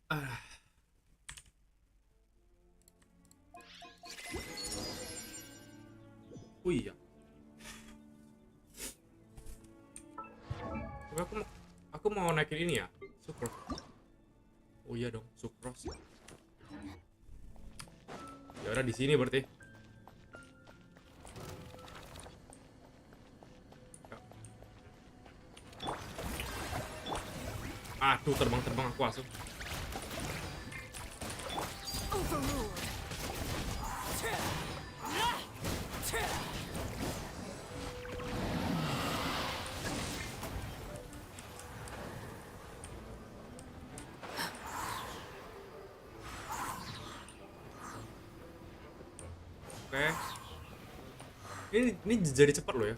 Ah, oh iya. Tapi aku mau naikin ini ya, sucrose. Oh iya dong, sucrose. Ya udah di sini berarti. Aduh, terbang-terbang aku langsung. Oke. Ini jadi cepat loh ya.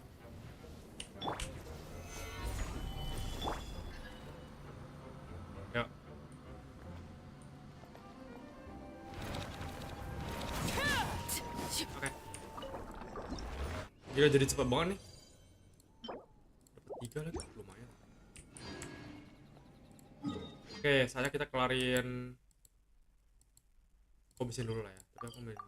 Ya, oke. Gila jadi cepat banget nih. Dapat 3 lagi, lumayan. Oke, saatnya kita kelarin komisi dulu lah ya. Tapi aku main.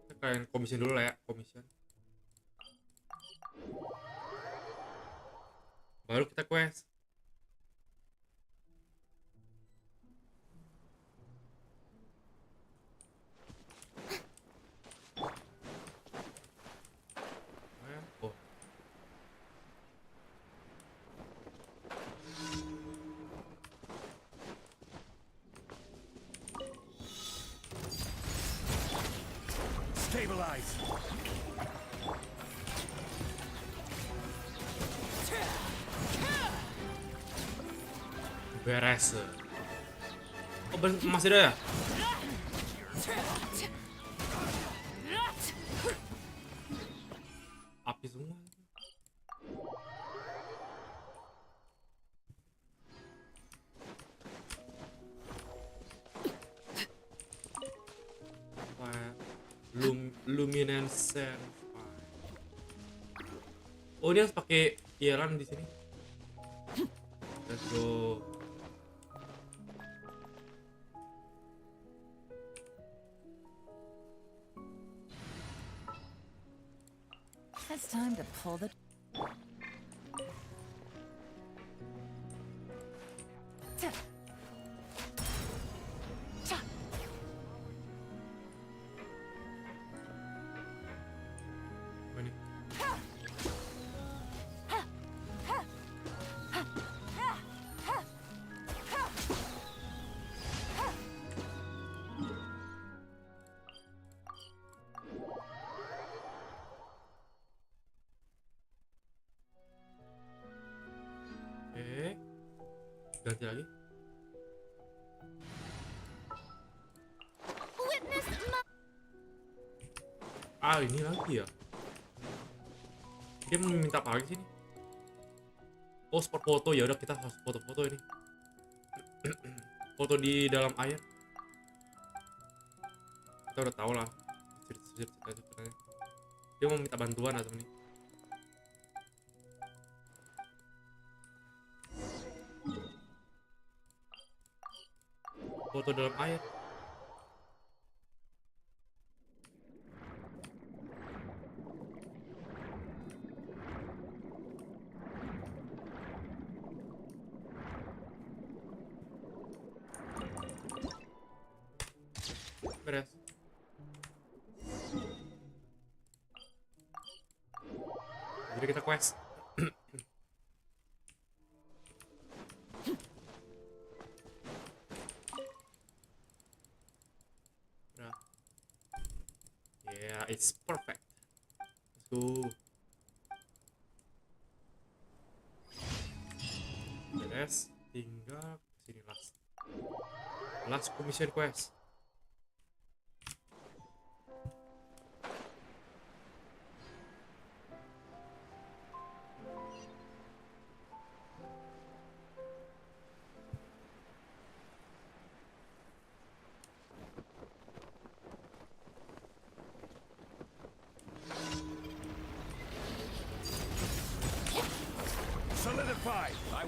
Kita kalian komisi dulu lah ya, komisi. Baru kita quest. Oh, Stabilize. beres. Oh, masih ada ya? Api semua. Luminance. Oh, dia harus pakai Kelarin di sini. Let's go. It's time to pull the... Apa ini? Ganti lagi. Ini lagi ya. Dia meminta apa lagi sini? Oh, spot foto. Ya udah, kita harus foto-foto ini. Foto di dalam air. Kita udah tahu lah ceritanya. Dia mau minta bantuan atau ini? Foto dalam air. Beres. Jadi kita quest. Nah. Yeah, it's perfect. Let's go. Beres. Tinggal sini last commission quest.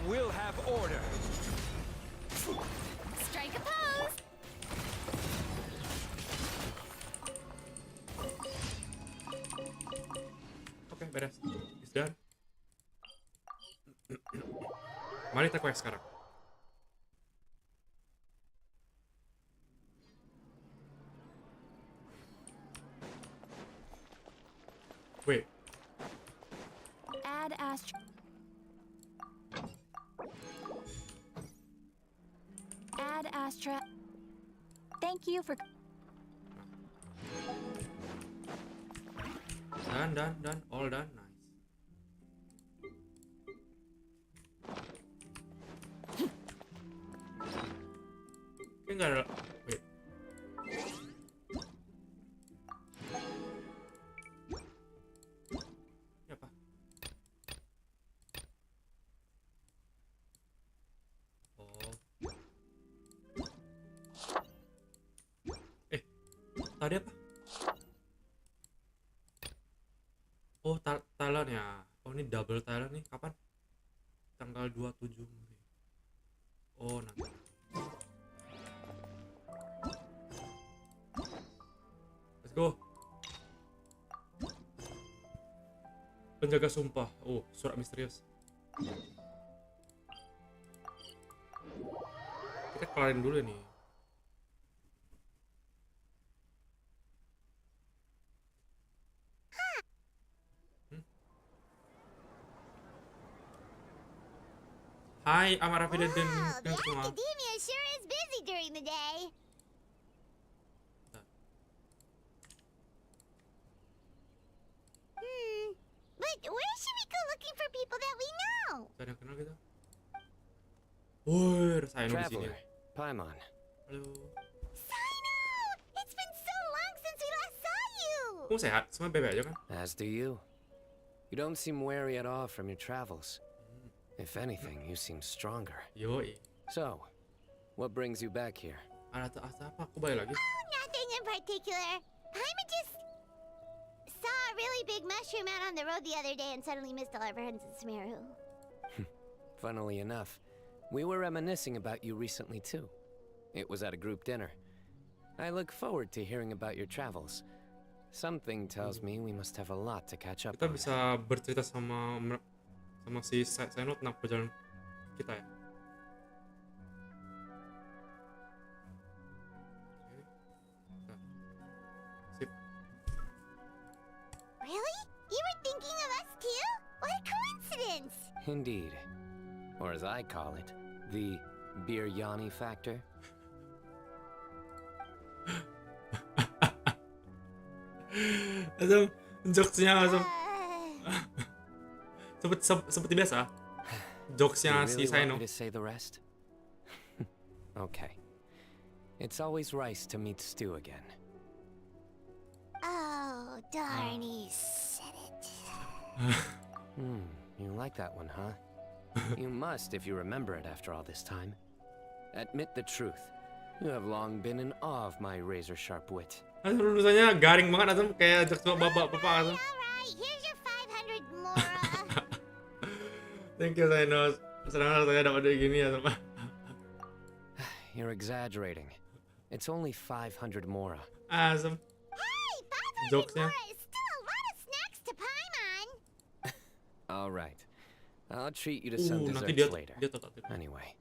will have order. Strike a pose. Oke, beres. Is done. Mari kita quest sekarang. Wait, Add Astra. Add Astra. Thank you for. done, all done, nice. Ini nggak ada, wait. Ini apa? Oh. Tadi apa? Oh, talent ya. Oh, ini double talent nih. Kapan? Tanggal 27 Mei. Oh, nanti. Let's go. Penjaga sumpah. Oh, surat misterius. Kita kelarin dulu nih. Hai, Amarafi dan Wow, the semua. academia sure is busy during the day. But where should we go looking for people that we know? Ada yang kenal gitu? Woi, Cyno di sini. Traveler, Paimon. Halo. Cyno! It's been so long since we last saw you! Kamu sehat? Semua baik aja kan? As do you. You don't seem weary at all from your travels. If anything, you seem stronger. Yoi. So, what brings you back here? Ada apa? Aku balik lagi. Oh, nothing in particular. Paimon just saw a really big mushroom out on the road the other day and suddenly missed all our friends in Sumeru. Funnily enough, we were reminiscing about you recently too. It was at a group dinner. I look forward to hearing about your travels. Something tells me we must have a lot to catch up Kita on. bisa bercerita sama si Cyno tentang perjalanan kita ya. Sip. Really? You were thinking of us too? What a coincidence! Indeed. Or as I call it, the biryani factor. Asam, jokesnya asam. Uh, Seperti biasa. You Jokesnya really si want Cyno. me to say the rest? Okay. It's always rice to meet Stu again. oh, darn, he said it. You like that one, huh? You must if you remember it after all this time. Admit the truth. You have long been in awe of my razor-sharp wit. Asam lulusannya garing banget asam, kayak jokes bapak-bapak asam. Alright, here's your 500 Mora. Thank you Cyno. Senang rasanya dapat kayak gini asam. You're exaggerating. It's only 500 mora. Asam. Hey, 500 Jokesnya. Mora is still a lot of snacks to Paimon. All right. I'll treat you to some Nanti desserts dia later. total. Anyway,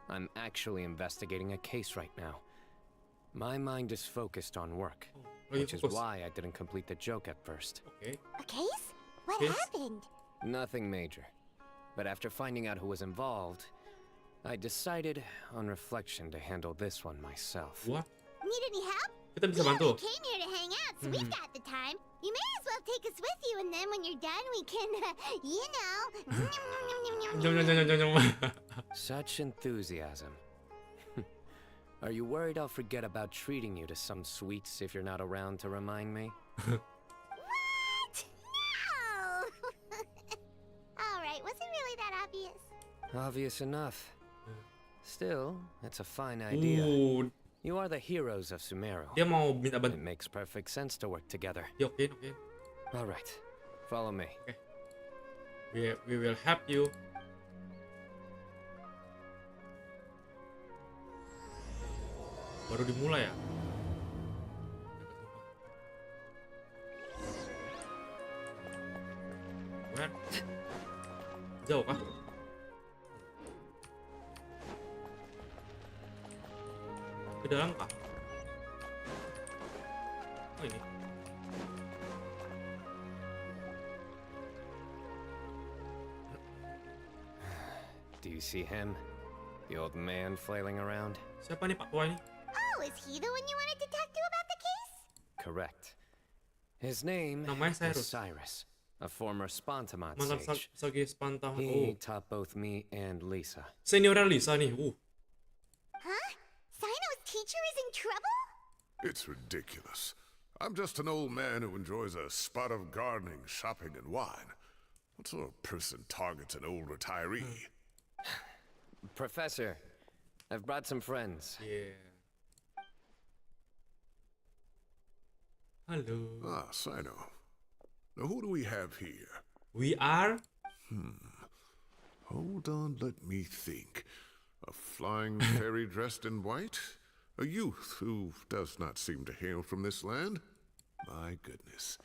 I'm actually investigating a case right now. My mind is focused on work, which is why I didn't complete the joke at first. Oke. A case? What Case? happened? Nothing major. But after finding out who was involved, I decided on reflection to handle this one myself. What? Need any help? Kita bisa We bantu. only came here to hang out, so we've got the time. You may as well take us with you, and then when you're done, we can, you know. Nyom nyom nyom nyom nyom. Such enthusiasm. Are you worried I'll forget about treating you to some sweets if you're not around to remind me? What? No! Alright, was it really that obvious? Obvious enough. Still, it's a fine idea. You are the heroes of Sumeru. Dia mau minta It bantu. makes perfect sense to work together. Ya, oke. All right, follow me. We will help you. Baru dimulai ya. Where? Jauh kah? Ke dalam kah? Oh ini. Do you see him? The old man flailing around? Siapa nih Pak Tua ini? Oh, is he the one you wanted to talk to about the case? Correct. His name Namanya is Cyrus. Cyrus, a former Spantamot Mantan sage. sage Spanta. He Oh, taught both me and Lisa. seniornya Lisa nih. Huh? Cyno's teacher is in trouble? It's ridiculous. I'm just an old man who enjoys a spot of gardening, shopping, and wine. What sort of person targets an old retiree? Professor, I've brought some friends. Yeah. Halo. Ah, Cyno. Now who do we have here? We are Hold on, let me think. A flying fairy dressed in white? A youth who does not seem to hail from this land? My goodness.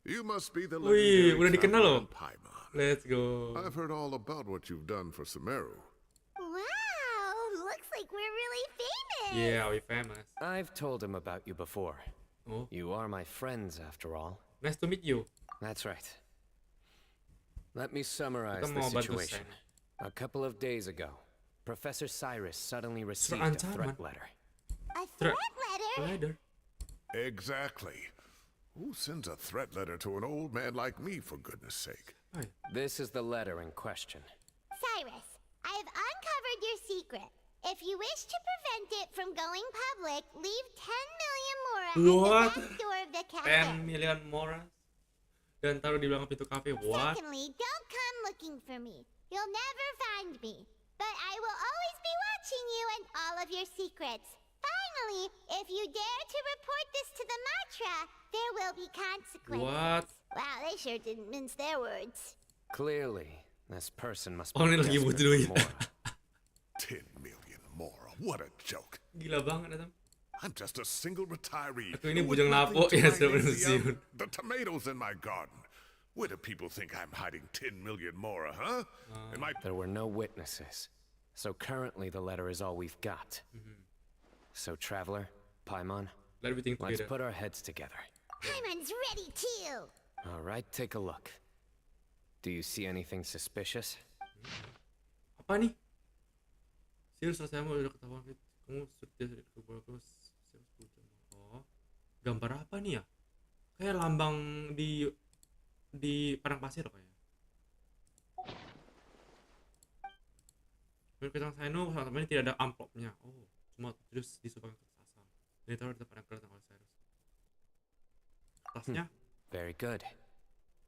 You must be the Wih, legendary udah dikenal traveler loh. on Paimon. Let's go. I've heard all about what you've done for Sumeru. Wow, looks like we're really famous. Yeah, we famous. I've told him about you before. Oh, You are my friends, after all. nice to meet you. That's right. Let me summarize Kita the mau bantu situation. Cyno. A couple of days ago, Professor Cyrus suddenly received a ancaman. threat letter. A Threat. threat letter? Leader. Exactly. Who sends a threat letter to an old man like me, for goodness sake? Ay, This is the letter in question. Cyrus, I have uncovered your secret. If you wish to prevent it from going public, leave 10 million mora at What? the back door of the 10 cafe. million more. Dan taruh di belakang pintu kafe. What? Secondly, don't come looking for me. You'll never find me. But I will always be watching you and all of your secrets. Finally, if you dare to report this to the Matra, there will be consequences. What? Wow, they sure didn't mince their words. Clearly, this person must be Oh, ini lagi desperate butuh duit. for more. 10 million more. What a joke. Gila banget Adam. I'm just a single retiree. Aku ini with bujang nothing lapuk to ya, my sudah name pensiun. beyond the tomatoes in my garden. Where do people think I'm hiding 10 million more, huh? In my There were no witnesses, so currently the letter is all we've got. So, Traveler, Paimon, Let me think let's together. put our heads together. Paimon's ready too. All right, take a look. Do you see anything suspicious? Apa nih? Serius saya mau udah ketahuan kamu sudah terus. Oh, gambar apa nih ya? Kayak lambang di padang pasir kayaknya. Menurut kita Cyno sama ini tidak ada amplopnya. Oh, cuma terus disumbangkan ke sasal. Jadi taruh di tempat yang kelihatan oleh Cyrus. Kertasnya Very good.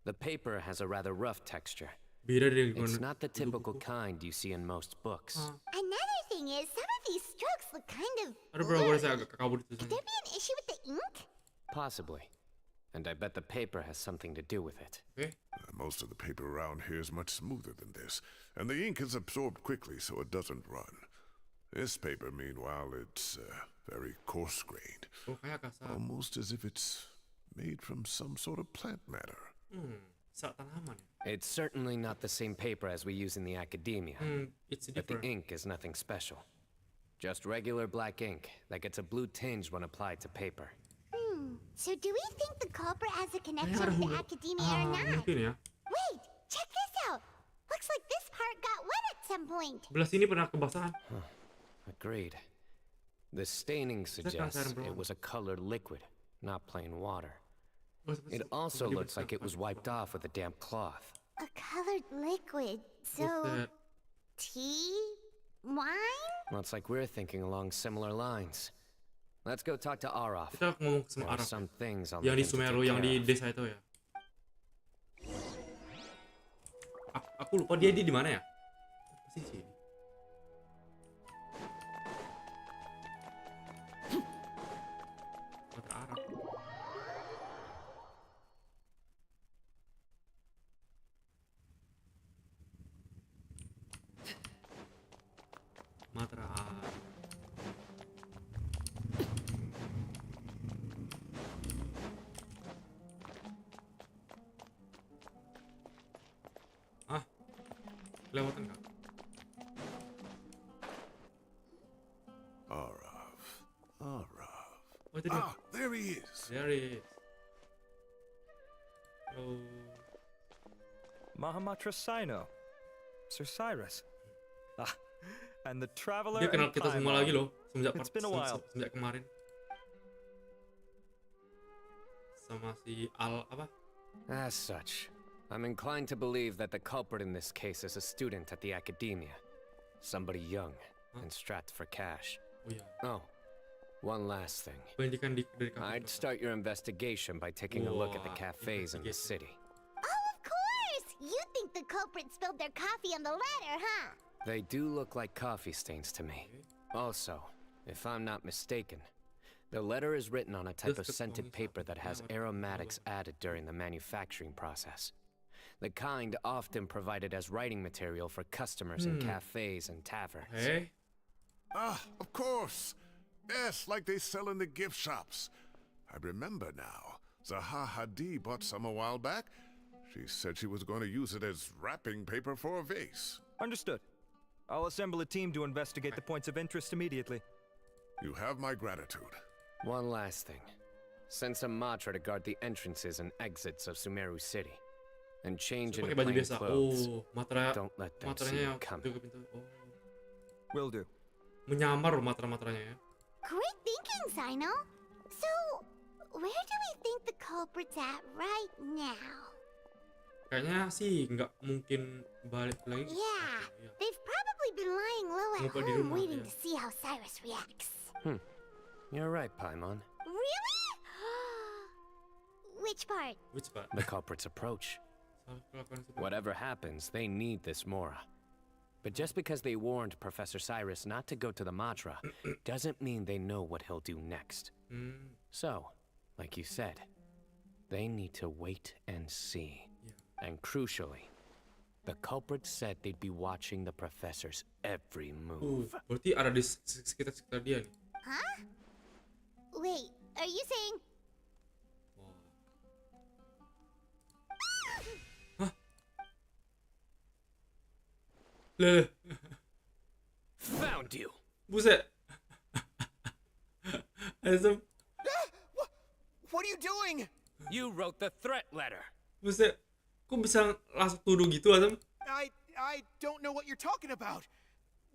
The paper has a rather rough texture. beda dari It's not the typical kind you see in most books. Another thing is, some of these strokes look kind of. Aduh bro, gue blurry. saya agak kabur itu. Could there be an issue with the ink? Possibly. And I bet the paper has something to do with it. Oke. most of the paper around here is much smoother than this, and the ink is absorbed quickly so it doesn't run. This paper, meanwhile, it's very coarse-grained, Oh, kayak kasar. almost as if it's made from some sort of plant matter. Sak tanaman ya. It's certainly not the same paper as we use in the academia. It's But the different. ink is nothing special. Just regular black ink that gets a blue tinge when applied to paper. So do we think the culprit has a Kayak connection ada to the hubungan. academia or not? Mungkin ya. Wait, check this out. Looks like this part got wet at some point. Belah sini pernah kebasahan. Agreed. The staining suggests penasaran, bro. it was a colored liquid, not plain water. Oh, seperti- It also seperti looks like it was wiped off with a damp cloth. A colored liquid. So, Buset. tea? Wine? Well, it's like we're thinking along similar lines. Let's go talk to Araf. Kita ngomong sama There are Arab some things on yang di him to take Sumeru, yang care di of. desa itu ya. Aku lupa dia di mana ya? Pasti di sini. Mata Arab. Matra Arab. Kelewatan nggak? Arav. Arav. Oh, itu dia. Ah, there he is. There it is. Oh, Mahamatra Cyno. Sir Cyrus. Ah, and the traveler dia kenal and kita semua Paimon. lagi loh semenjak It's been a while. semenjak kemarin. Sama si Al apa? As such, I'm inclined to believe that the culprit in this case is a student at the academia. Somebody young and strapped for cash. Oh iya. Oh, one last thing. Pendidikan dari kafe. I'd start your investigation by taking a look at the Wah, cafes in the investigation. city. Oh, of course! You think the culprit spilled their coffee on the letter, huh? They do look like coffee stains to me. Also, if I'm not mistaken, the letter is written on a type of scented paper that has aromatics added during the manufacturing process. The kind often provided as writing material for customers in cafes and taverns. Hey, Ah, of course. Yes, like they sell in the gift shops. I remember now. Zaha Hadi bought some a while back. She said she was going to use it as wrapping paper for a vase. Understood. I'll assemble a team to investigate the points of interest immediately. You have my gratitude. One last thing. Send some Matra to guard the entrances and exits of Sumeru City. And change into pakai baju plain biasa. clothes. Oh, matra Don't let them see matranya you yang coming. pintu ke pintu. Oh, Will do. menyamar loh matra-matranya ya. Great thinking, Cyno. So, where do we think the culprit's at right now? Kayaknya sih nggak mungkin balik lagi. Yeah, Iya. they've probably been lying low at Ngumpul di home rumah, waiting iya. to see how Cyrus reacts. You're right, Paimon. Really? Which part? Which part? The culprit's approach. Salah kelakuan seperti- Whatever happens, they need this Mora. But just because they warned Professor Cyrus not to go to the Matra doesn't mean they know what he'll do next. So, like you said, they need to wait and see. Iya. And crucially, the culprit said they'd be watching the professor's every move. Berarti ada di sekitar dia nih. Huh? Wait, are you saying... Wah. Leh, Found you! buset. Asem, What are you doing? You wrote the threat letter! buset. Kok bisa langsung tuduh gitu, Asem? I don't know what you're talking about.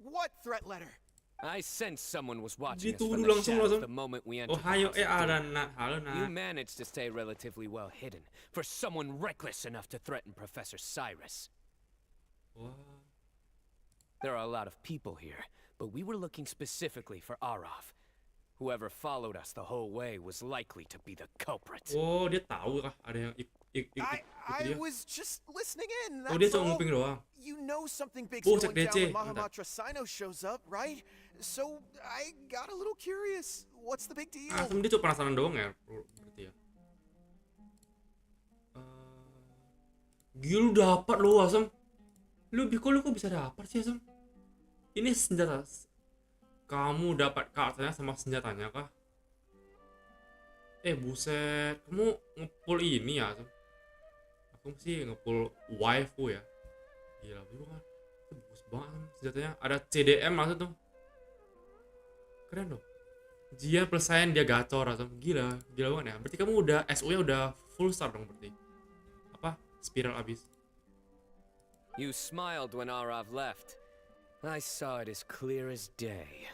What threat letter? I sensed someone was watching us Dituduh from the langsung, shadows langsung. the moment we Oh, entered the hayo, house of ada doom. nak, halo You nak. managed to stay relatively well hidden for someone reckless enough to threaten Professor Cyrus. Wah, There are a lot of people here, but we were looking specifically for Arav. Whoever followed us the whole way was likely to be the culprit. oh dia tahu kah ada yang ikut I dia? was just listening in. Oh dia That's cuma all. nguping doang. You know something big's Oh, going cek down DC. when Mahamatra Cyno shows up, right? So I got a little curious. What's the big deal? Asem dia cuma penasaran doang ya, berarti ya. Gila lu dapat lu Asem. Lu kok bisa dapat sih Asem? Ini senjata. Kamu dapat kartunya sama senjatanya kah? Buset, kamu ngepull ini ya Asem? Aku sih ngepull waifu ya. Gila juga kan. Itu bagus banget Asem, senjatanya. Ada CDM maksud tuh. Keren dong. Dia pelesain dia gacor Asem. Gila banget ya. Berarti kamu udah SU-nya udah full star dong berarti. Apa? Spiral abis. You smiled when Arav left. I saw it as clear as day.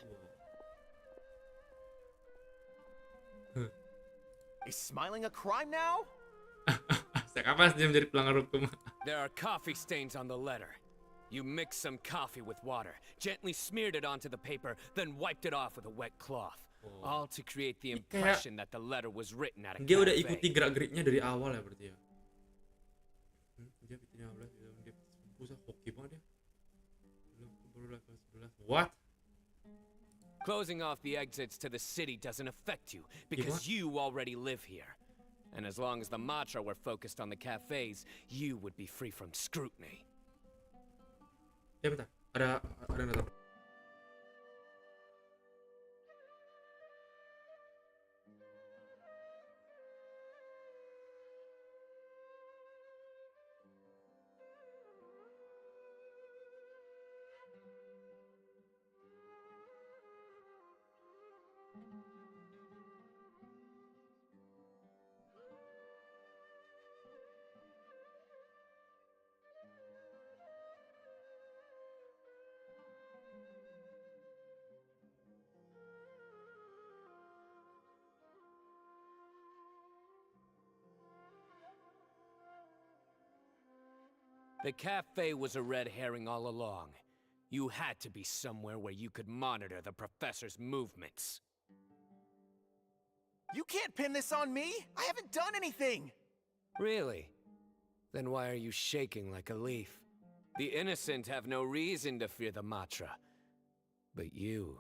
Is smiling a crime now? Kapan dia menjadi pelanggar hukum? There are coffee stains on the letter. You mixed some coffee with water, gently smeared it onto the paper, then wiped it off with a wet cloth. All to create the impression that the letter was written at a Dia udah cafe. ikuti gerak-geriknya dari awal ya berarti ya. Dia bikin 15, dia pusat hoki banget dia. Baru level 11. What? Closing off the exits to the city doesn't affect you because you already live here. And as long as the Matra were focused on the cafes, you would be free from scrutiny. Ya bentar, ada nota. The cafe was a red herring all along. You had to be somewhere where you could monitor the professor's movements. You can't pin this on me! I haven't done anything! Really? Then why are you shaking like a leaf? The innocent have no reason to fear the Matra. But you,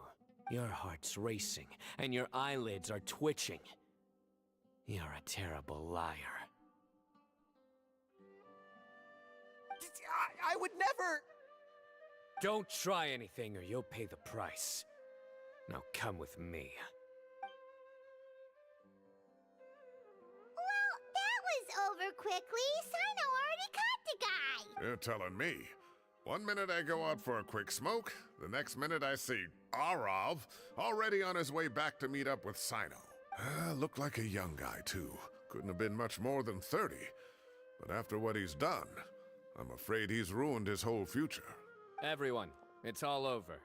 your heart's racing, and your eyelids are twitching. You're a terrible liar. I would never... Don't try anything or you'll pay the price. Now come with me. Well, that was over quickly. Cyno already caught the guy. You're telling me. One minute I go out for a quick smoke, the next minute I see Arav already on his way back to meet up with Cyno. Looked like a young guy, too. Couldn't have been much more than 30. But after what he's done, I'm afraid he's ruined his whole future. Everyone, it's all over.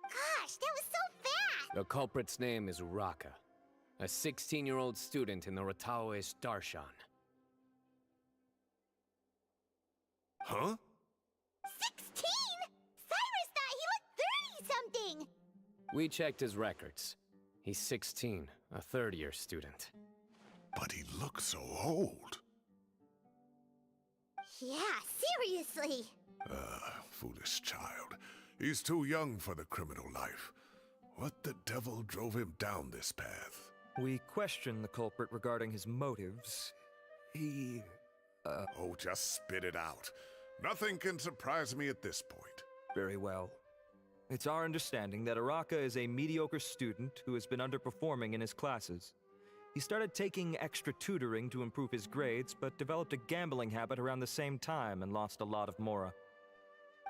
Gosh, that was so fast. The culprit's name is Raka, a 16-year-old student in the Rataoist Darshan. Huh? 16? Cyrus thought he looked 30-something. We checked his records. He's 16, a third-year student. But he looks so old. Yeah, seriously. Foolish child. He's too young for the criminal life. What the devil drove him down this path? We questioned the culprit regarding his motives. He... Oh, just spit it out. Nothing can surprise me at this point. Very well. It's our understanding that Araka is a mediocre student who has been underperforming in his classes. He started taking extra tutoring to improve his grades, but developed a gambling habit around the same time and lost a lot of mora.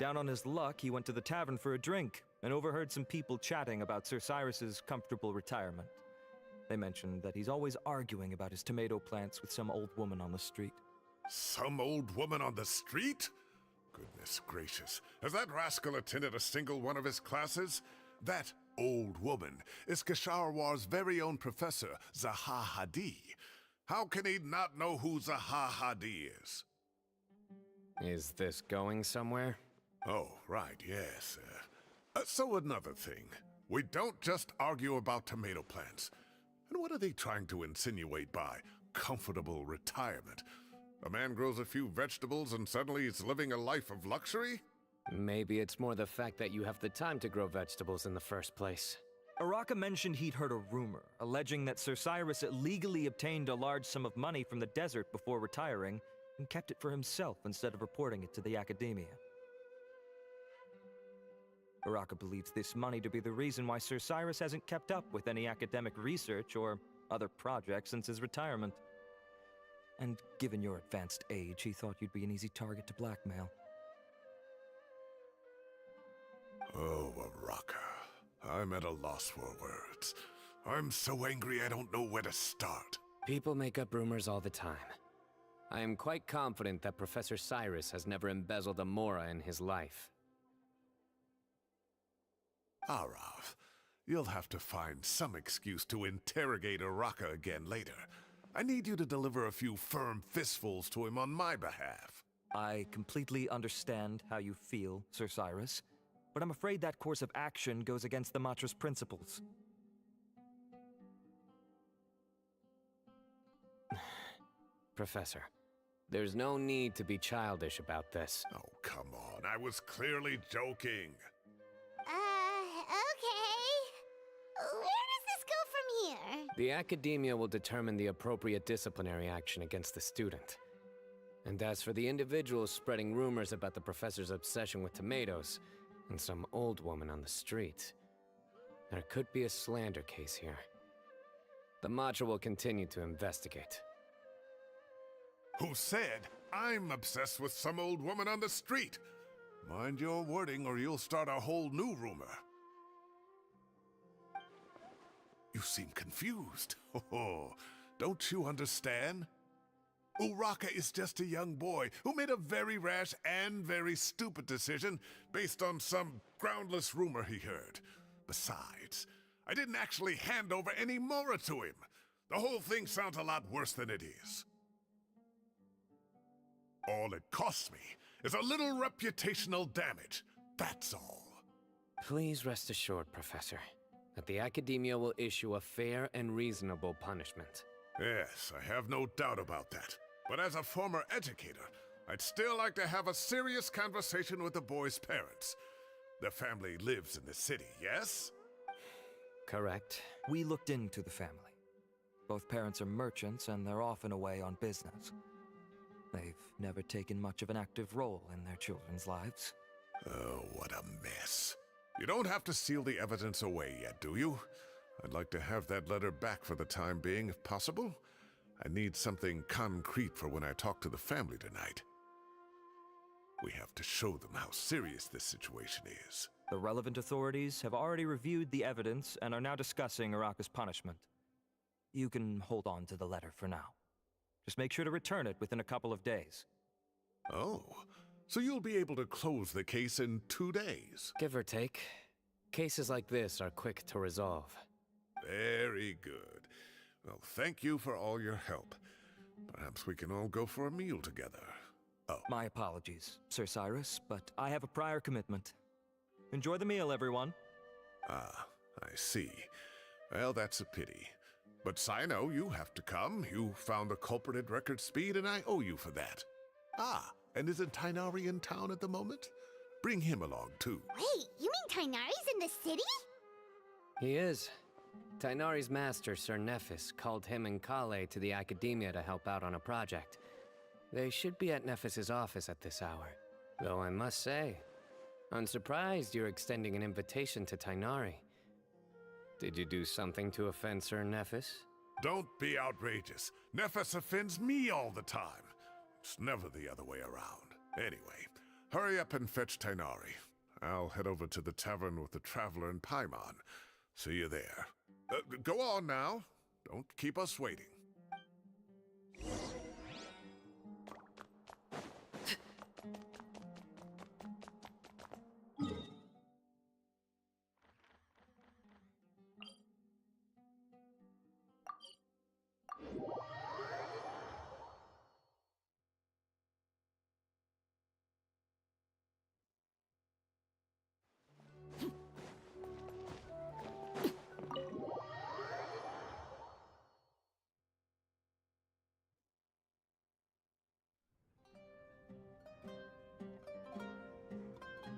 Down on his luck, he went to the tavern for a drink and overheard some people chatting about Sir Cyrus's comfortable retirement. They mentioned that he's always arguing about his tomato plants with some old woman on the street. Some old woman on the street? Goodness gracious. Has that rascal attended a single one of his classes? That old woman is Kasharwar's very own professor, Zaha Hadi. How can he not know who Zaha Hadi is? Is this going somewhere? Oh, right, yes. So another thing. We don't just argue about tomato plants. And what are they trying to insinuate by comfortable retirement? A man grows a few vegetables and suddenly he's living a life of luxury? Maybe it's more the fact that you have the time to grow vegetables in the first place. Araka mentioned he'd heard a rumor, alleging that Sir Cyrus illegally obtained a large sum of money from the desert before retiring, and kept it for himself instead of reporting it to the academia. Araka believes this money to be the reason why Sir Cyrus hasn't kept up with any academic research or other projects since his retirement. And given your advanced age, he thought you'd be an easy target to blackmail. Oh, Araka. I'm at a loss for words. I'm so angry I don't know where to start. People make up rumors all the time. I am quite confident that Professor Cyrus has never embezzled a mora in his life. Arav, you'll have to find some excuse to interrogate Araka again later. I need you to deliver a few firm fistfuls to him on my behalf. I completely understand how you feel, Sir Cyrus, but I'm afraid that course of action goes against the Matra's principles. Professor, there's no need to be childish about this. Oh, come on. I was clearly joking. Okay. Where does this go from here? The academia will determine the appropriate disciplinary action against the student. And as for the individuals spreading rumors about the professor's obsession with tomatoes and some old woman on the street, there could be a slander case here. The Matra will continue to investigate. Who said I'm obsessed with some old woman on the street? Mind your wording or you'll start a whole new rumor. You seem confused. Oh, don't you understand? Uraka is just a young boy who made a very rash and very stupid decision based on some groundless rumor he heard. Besides, I didn't actually hand over any mora to him. The whole thing sounds a lot worse than it is. All it costs me is a little reputational damage. That's all. Please rest assured, Professor, that the Academia will issue a fair and reasonable punishment. Yes, I have no doubt about that. But as a former educator, I'd still like to have a serious conversation with the boy's parents. The family lives in the city, yes? Correct. We looked into the family. Both parents are merchants and they're often away on business. They've never taken much of an active role in their children's lives. Oh, what a mess. You don't have to seal the evidence away yet, do you? I'd like to have that letter back for the time being, if possible. I need something concrete for when I talk to the family tonight. We have to show them how serious this situation is. The relevant authorities have already reviewed the evidence and are now discussing Araka's punishment. You can hold on to the letter for now. Just make sure to return it within a couple of days. Oh, so you'll be able to close the case in 2 days. Give or take. Cases like this are quick to resolve. Very good. Well, thank you for all your help. Perhaps we can all go for a meal together. Oh, My apologies, Sir Cyrus, but I have a prior commitment. Enjoy the meal, everyone. I see. Well, that's a pity. But Cyno, you have to come. You found the culprit at record speed, and I owe you for that. Ah, and isn't Tighnari in town at the moment? Bring him along, too. Wait, you mean Tighnari's in the city? He is. Tighnari's master, Sir Nephis, called him and Kale to the Academia to help out on a project. They should be at Nephis's office at this hour. Though I must say, I'm surprised you're extending an invitation to Tighnari. Did you do something to offend Sir Nephis? Don't be outrageous. Nephis offends me all the time. It's never the other way around. Anyway, hurry up and fetch Tighnari. I'll head over to the tavern with the Traveler and Paimon. See you there. Go on now. Don't keep us waiting.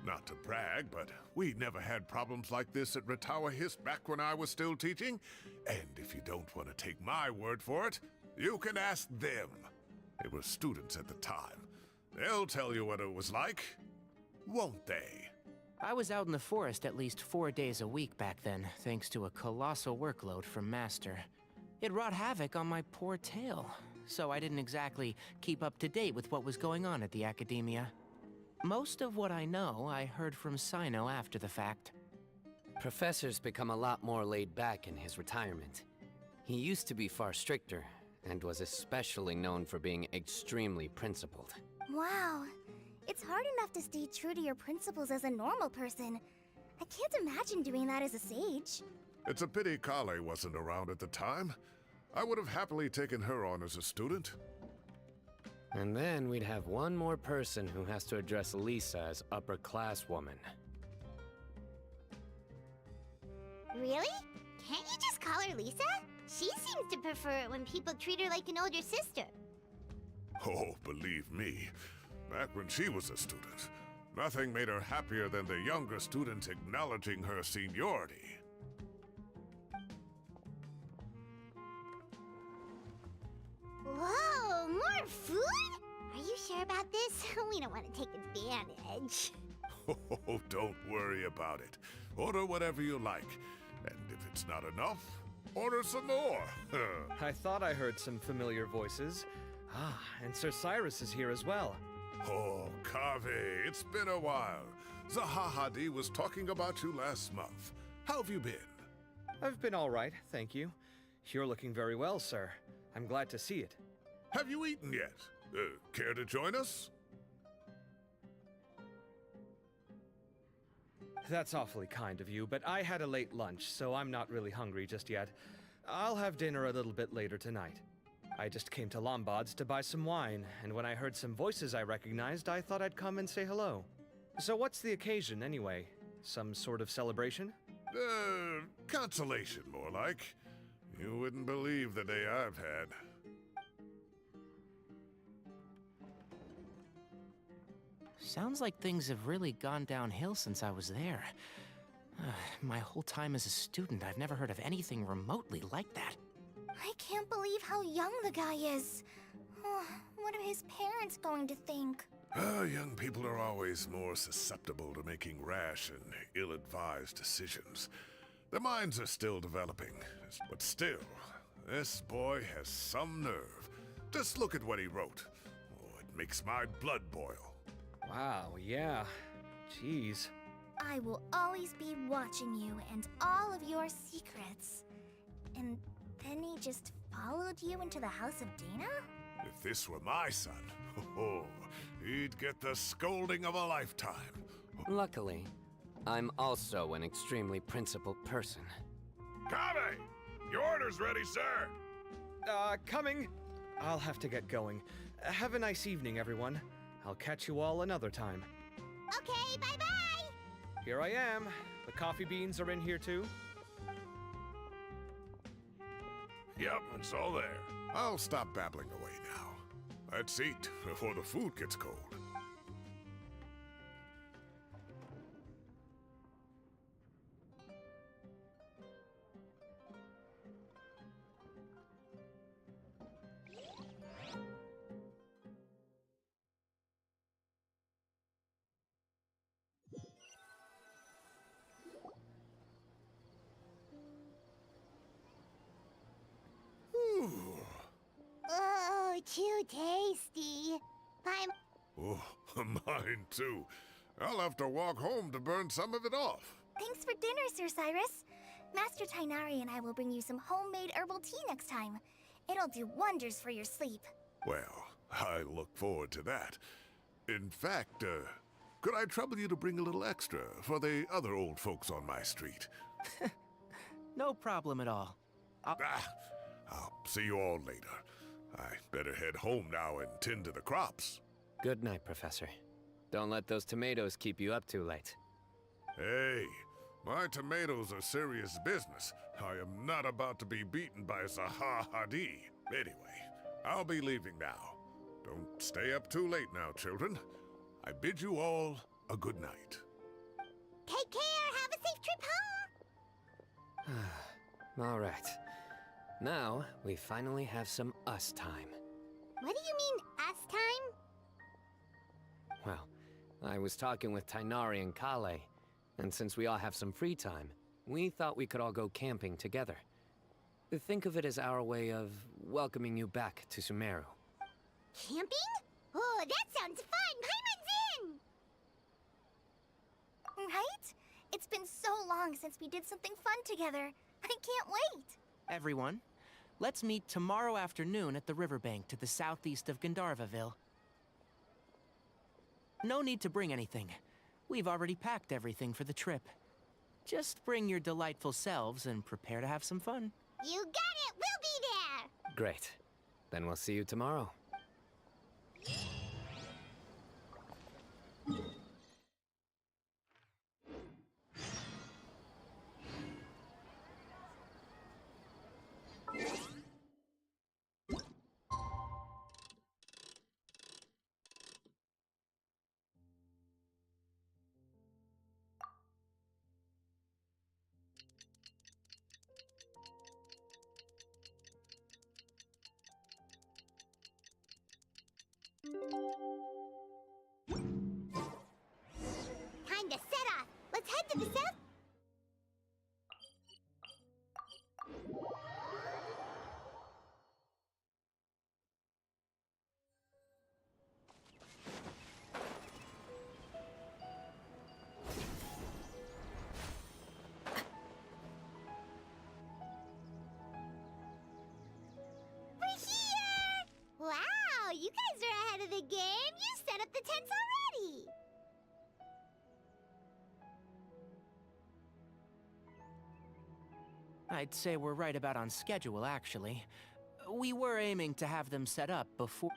Not to brag, but we never had problems like this at Ratawa Hist back when I was still teaching. And if you don't want to take my word for it, you can ask them. They were students at the time. They'll tell you what it was like, won't they? I was out in the forest at least 4 days a week back then, thanks to a colossal workload from Master. It wrought havoc on my poor tail, so I didn't exactly keep up to date with what was going on at the Academia. Most of what I know, I heard from Cyno after the fact. Professor's become a lot more laid back in his retirement. He used to be far stricter, and was especially known for being extremely principled. Wow. It's hard enough to stay true to your principles as a normal person. I can't imagine doing that as a sage. It's a pity Kale wasn't around at the time. I would have happily taken her on as a student. And then we'd have one more person who has to address Lisa as upper-class woman. Really? Can't you just call her Lisa? She seems to prefer it when people treat her like an older sister. Oh, believe me, back when she was a student, nothing made her happier than the younger students acknowledging her seniority. Whoa, more food? Are you sure about this? We don't want to take advantage. Oh, don't worry about it. Order whatever you like. And if it's not enough, order some more. I thought I heard some familiar voices. Ah, and Sir Cyrus is here as well. Oh, Kaveh, it's been a while. Zahahadi was talking about you last month. How have you been? I've been all right, thank you. You're looking very well, sir. I'm glad to see it. Have you eaten yet? Care to join us? That's awfully kind of you, but I had a late lunch, so I'm not really hungry just yet. I'll have dinner a little bit later tonight. I just came to Lombard's to buy some wine, and when I heard some voices I recognized, I thought I'd come and say hello. So what's the occasion, anyway? Some sort of celebration? Consolation, more like. You wouldn't believe the day I've had. Sounds like things have really gone downhill since I was there. My whole time as a student, I've never heard of anything remotely like that. I can't believe how young the guy is. What are his parents going to think? Young people are always more susceptible to making rash and ill-advised decisions. Their minds are still developing, but still, this boy has some nerve. Just look at what he wrote. Oh, it makes my blood boil. Wow, yeah. Jeez. I will always be watching you and all of your secrets. And then he just followed you into the house of Dana? If this were my son, he'd get the scolding of a lifetime. Luckily, I'm also an extremely principled person. Kave! Your order's ready, sir! Coming. I'll have to get going. Have a nice evening, everyone. I'll catch you all another time. Okay, bye-bye! Here I am. The coffee beans are in here too. Yep, it's all there. I'll stop babbling away now. Let's eat before the food gets cold. Oh, too tasty. Oh, mine too. I'll have to walk home to burn some of it off. Thanks for dinner, Sir Cyrus. Master Tainari and I will bring you some homemade herbal tea next time. It'll do wonders for your sleep. Well, I look forward to that. In fact, could I trouble you to bring a little extra for the other old folks on my street? No problem at all. I'll see you all later. I better head home now and tend to the crops. Good night, Professor. Don't let those tomatoes keep you up too late. Hey, my tomatoes are serious business. I am not about to be beaten by Zaha Hadid. Anyway, I'll be leaving now. Don't stay up too late now, children. I bid you all a good night. Take care. Have a safe trip home. All right. Now, we finally have some us time. What do you mean, us time? Well, I was talking with Tainari and Kale, and since we all have some free time, we thought we could all go camping together. Think of it as our way of welcoming you back to Sumeru. Camping? Oh, that sounds fun. Paimon's in! Right? It's been so long since we did something fun together. I can't wait. Everyone, let's meet tomorrow afternoon at the riverbank to the southeast of Gandharvaville. No need to bring anything. We've already packed everything for the trip. Just bring your delightful selves and prepare to have some fun. You got it. We'll be there. Great. Then we'll see you tomorrow. Time to set off. Let's head to the south. We're here! Wow, you guys are ahead of the game. You set up the tents already. I'd say we're right about on schedule, actually. We were aiming to have them set up before.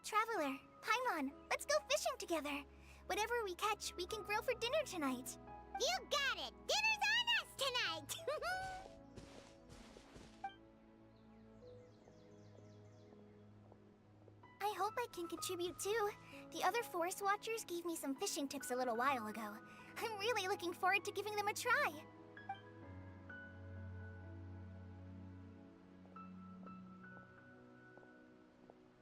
Traveler, Paimon, let's go fishing together. Whatever we catch, we can grill for dinner tonight. You got it! Dinner's on us tonight! I hope I can contribute too. The other forest watchers gave me some fishing tips a little while ago. I'm really looking forward to giving them a try.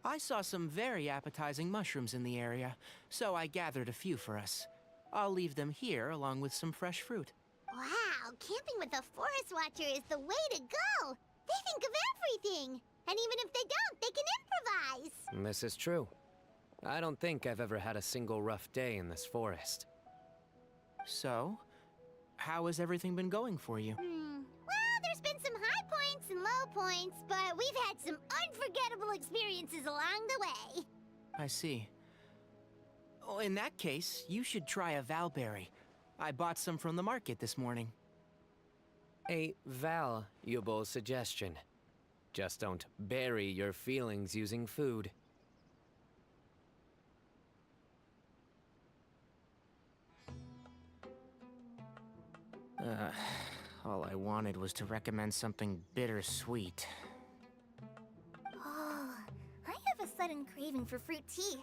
I saw some very appetizing mushrooms in the area, so I gathered a few for us. I'll leave them here along with some fresh fruit. Wow, camping with a forest watcher is the way to go! They think of everything! And even if they don't, they can improvise! This is true. I don't think I've ever had a single rough day in this forest. So, how has everything been going for you? Well, there's been some high points and low points, but we've had some unforgettable experiences along the way. I see. Oh, in that case, you should try a valberry. I bought some from the market this morning. A valuable suggestion. Just don't bury your feelings using food. All I wanted was to recommend something bittersweet. Oh, I have a sudden craving for fruit tea.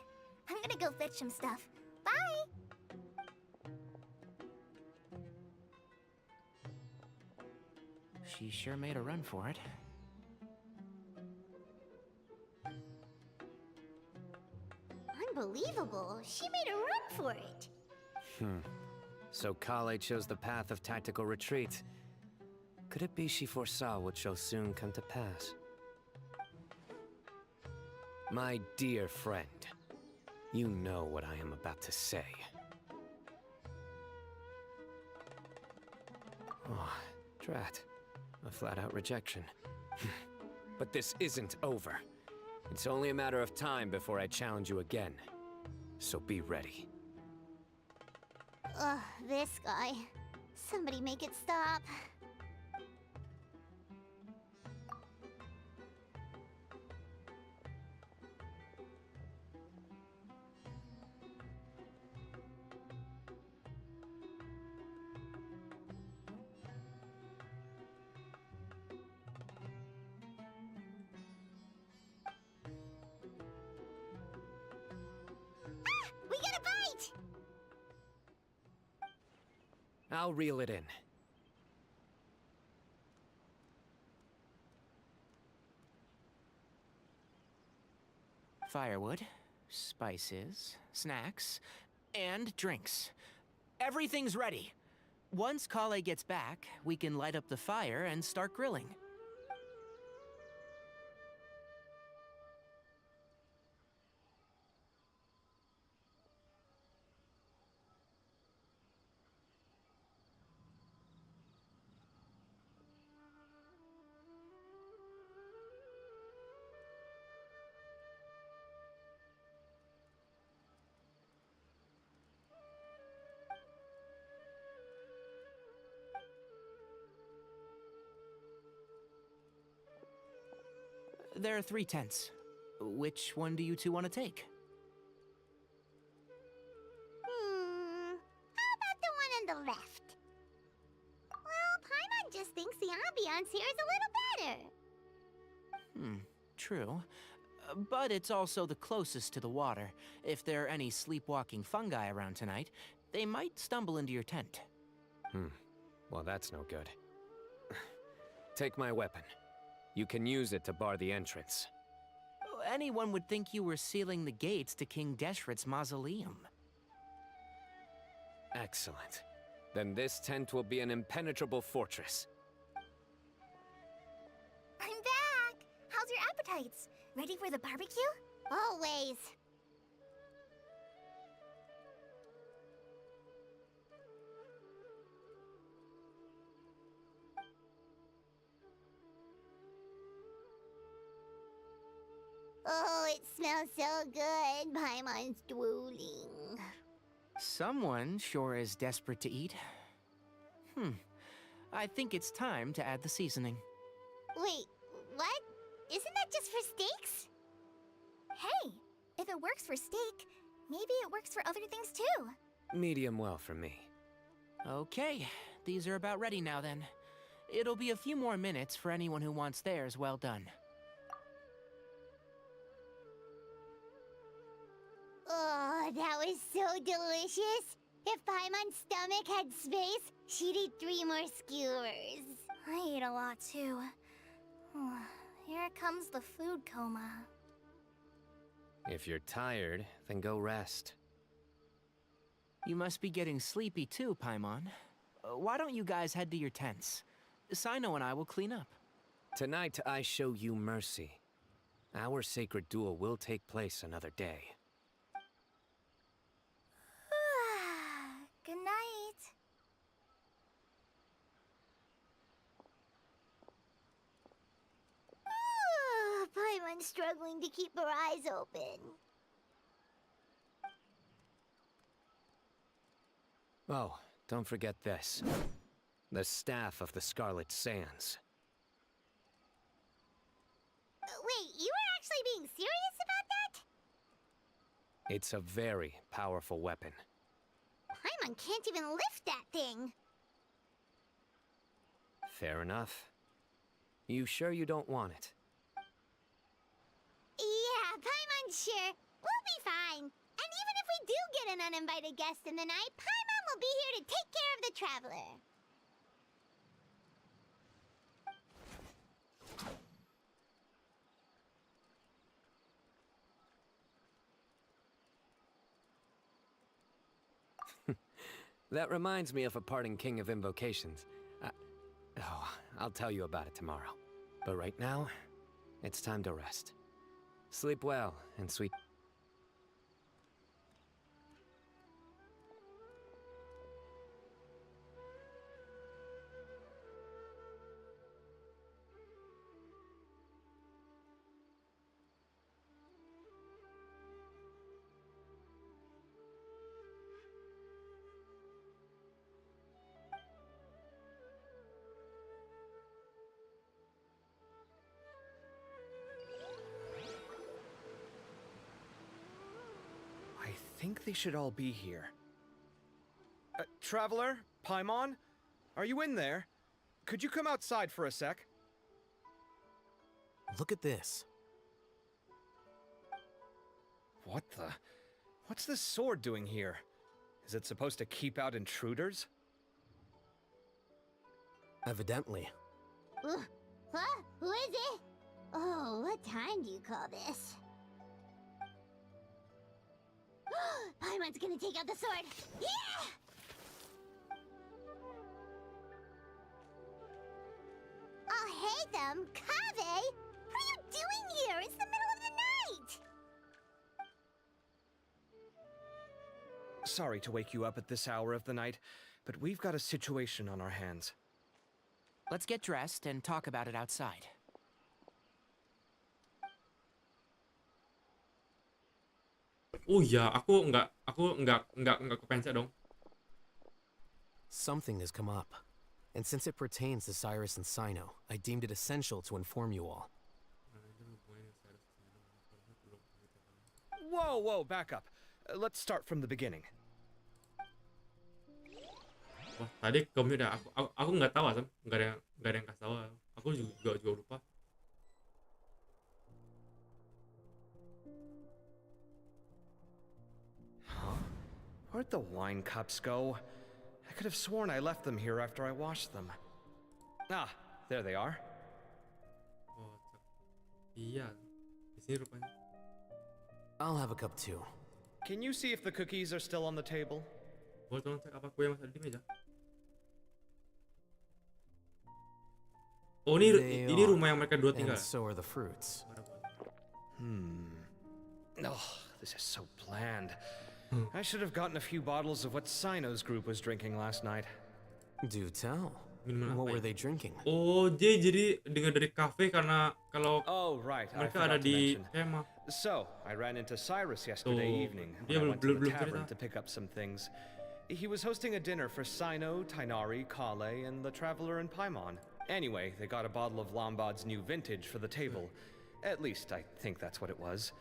I'm gonna go fetch some stuff. Bye! She sure made a run for it. Unbelievable. She made a run for it. So Kale chose the path of tactical retreat. Could it be she foresaw what shall soon come to pass? My dear friend, you know what I am about to say. Oh, drat. A flat-out rejection. But this isn't over. It's only a matter of time before I challenge you again. So be ready. Ugh, this guy. Somebody make it stop. Ah! We got a bite! I'll reel it in. Firewood, spices, snacks, and drinks. Everything's ready. Once Kale gets back, we can light up the fire and start grilling. There are 3 tents. Which one do you two want to take? How about the one on the left? Well, Paimon just thinks the ambiance here is a little better. True. But it's also the closest to the water. If there are any sleepwalking fungi around tonight, they might stumble into your tent. Well, that's no good. Take my weapon. You can use it to bar the entrance. Anyone would think you were sealing the gates to King Deshret's mausoleum. Excellent. Then this tent will be an impenetrable fortress. I'm back! How's your appetites? Ready for the barbecue? Always. Oh, it smells so good. Paimon's drooling. Someone sure is desperate to eat. I think it's time to add the seasoning. Wait, what? Isn't that just for steaks? Hey, if it works for steak, maybe it works for other things too. Medium well for me. Okay, these are about ready now then. It'll be a few more minutes for anyone who wants theirs well done. Oh, that was so delicious. If Paimon's stomach had space, she'd eat 3 more skewers. I ate a lot too. Here comes the food coma. If you're tired, then go rest. You must be getting sleepy too, Paimon. Why don't you guys head to your tents? Cyno and I will clean up. Tonight I show you mercy. Our sacred duel will take place another day. Good night. Paimon's struggling to keep her eyes open. Oh, don't forget this. The Staff of the Scarlet Sands. Wait, you were actually being serious about that? It's a very powerful weapon. Paimon can't even lift that thing. Fair enough. You sure you don't want it? Yeah, Paimon's sure. We'll be fine. And even if we do get an uninvited guest in the night, Paimon will be here to take care of the traveler. That reminds me of a parting king of invocations. I'll tell you about it tomorrow. But right now, it's time to rest. Sleep well, and sweet... I think they should all be here. Traveler? Paimon? Are you in there? Could you come outside for a sec? Look at this. What the? What's this sword doing here? Is it supposed to keep out intruders? Evidently. Huh? Who is it? Oh, what time do you call this? Paimon's gonna take out the sword. Yeah! Oh, hey them, Kave! What are you doing here? It's the middle of the night! Sorry to wake you up at this hour of the night, but we've got a situation on our hands. Let's get dressed and talk about it outside. Oh iya, aku nggak kepencet dong. Something has come up. And since it pertains to Cyrus and Cyno, I deemed it essential to inform you all. Whoa, back up. Let's start from the beginning. Wah, tadi kamu udah aku nggak tahu Asam, nggak ada yang kasih tahu. Aku juga lupa. Where'd the wine cups go? I could have sworn I left them here after I washed them. Ah, there they are. Oh, iya, di sini rupanya. I'll have a cup too. Can you see if the cookies are still on the table? Boleh tolong cek apa kue yang masih ada di meja? Oh, ini rumah yang mereka dua tinggal. And so are the fruits. Oh, this is so bland. I should have gotten a few bottles of what Cyno's group was drinking last night. Do tell. Minuman What apa were ya? they drinking? Oh, dia jadi dengar dari kafe karena kalau Oh, right. I mereka ada forgot to di mention. kemah. So, I ran into Cyrus yesterday Tuh, evening dia when I went to the belum tavern cerita. to pick up some things. He was hosting a dinner for Cyno, Tighnari, Kale, and the Traveler and Paimon. Anyway, they got a bottle of Lombard's new vintage for the table. At least, I think that's what it was.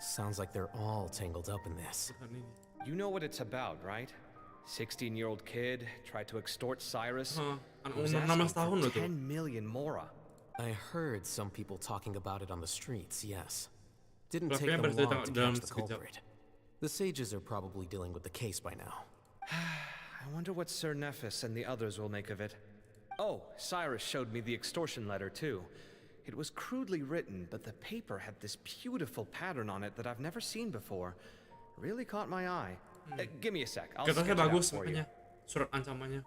Sounds like they're all tangled up in this. You know what it's about, right? 16-year-old kid tried to extort Cyrus. Anak Was umur asking 16 tahun for loh tuh. 10 million mora. I heard some people talking about it on the streets, yes. Didn't Kalau take kalian them bercerita long to dalam catch the sekejap. culprit. The sages are probably dealing with the case by now. I wonder what Sir Nephis and the others will make of it. Oh, Cyrus showed me the extortion letter, too. It was crudely written, but the paper had this beautiful pattern on it that I've never seen before. Really caught my eye. Give me a sec. I'll sketch Kertasnya it out bagus for you. makanya. Surat ancamannya.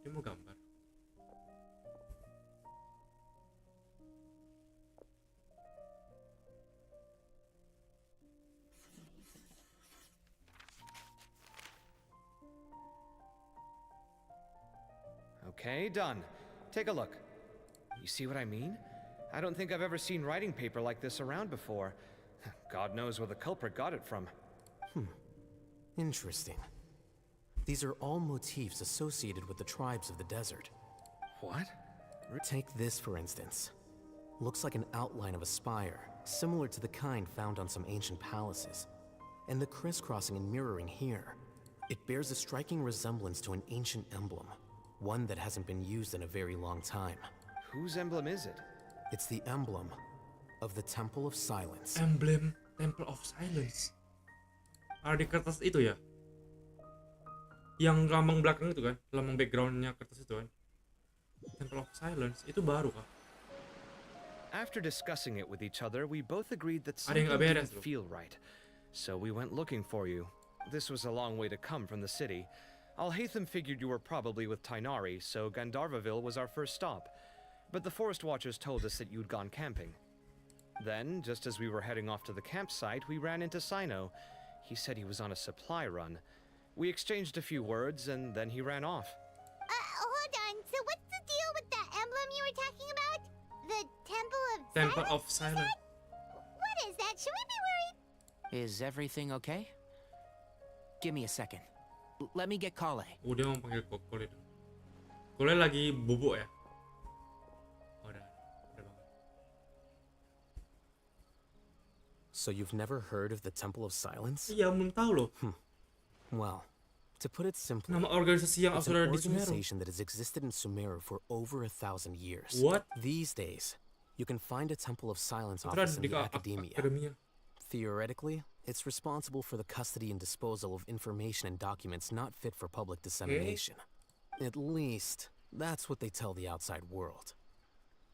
Dia mau gambar. Okay, done. Take a look. You see what I mean? I don't think I've ever seen writing paper like this around before. God knows where the culprit got it from. Interesting. These are all motifs associated with the tribes of the desert. What? Take this, for instance. Looks like an outline of a spire, similar to the kind found on some ancient palaces. And the crisscrossing and mirroring here. It bears a striking resemblance to an ancient emblem, one that hasn't been used in a very long time. Whose emblem is it? It's the emblem of the Temple of Silence. Emblem Temple of Silence. Ada di kertas itu ya? Yang lambang belakang itu kan? Lambang backgroundnya kertas itu kan? Temple of Silence itu baru kah? After discussing it with each other, we both agreed that Ada yang something nggak beres didn't loh. feel right. So we went looking for you. This was a long way to come from the city. Alhaitham figured you were probably with Tighnari, so Gandharvaville was our first stop. But the Forest Watchers told us that you'd gone camping. Then, just as we were heading off to the campsite, we ran into Cyno. He said he was on a supply run. We exchanged a few words, and then he ran off. Hold on. So what's the deal with that emblem you were talking about? The Temple of Silence. What is that? Should we be worried? Is everything okay? Give me a second. Let me get Kale. Oh, dia mau panggil Kole dong. Kole lagi bubuk ya? Oh, udah banget. So you've never heard of the Temple of Silence? Iya, belum tahu loh. Well, to put it simply, Nama organisasi yang it's an asal dari Sumeru. organization that has existed in Sumeru for over 1,000 years. What? These days, you can find a Temple of Silence Itu office ada in di the academia. akademia. Theoretically, it's responsible for the custody and disposal of information and documents not fit for public dissemination. At least, that's what they tell the outside world.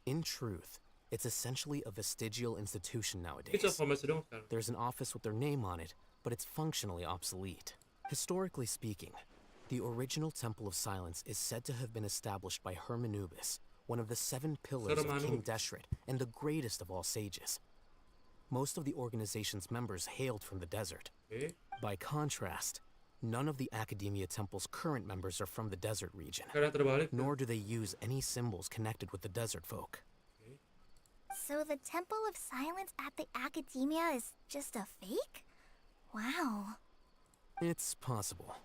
In truth, it's essentially a vestigial institution nowadays. Itu informasi dong sekarang. There's an office with their name on it, but it's functionally obsolete. Historically speaking, the original Temple of Silence is said to have been established by Hermanubis, one of the 7 pillars of King Hermanubis. Deshret and the greatest of all sages. Most of the organization's members hailed from the desert. Okay. By contrast, none of the Academia Temple's current members are from the desert region, Sekarang terbalik. nor do they use any symbols connected with the desert folk. So the Temple of Silence at the Academia is just a fake? Wow. It's possible.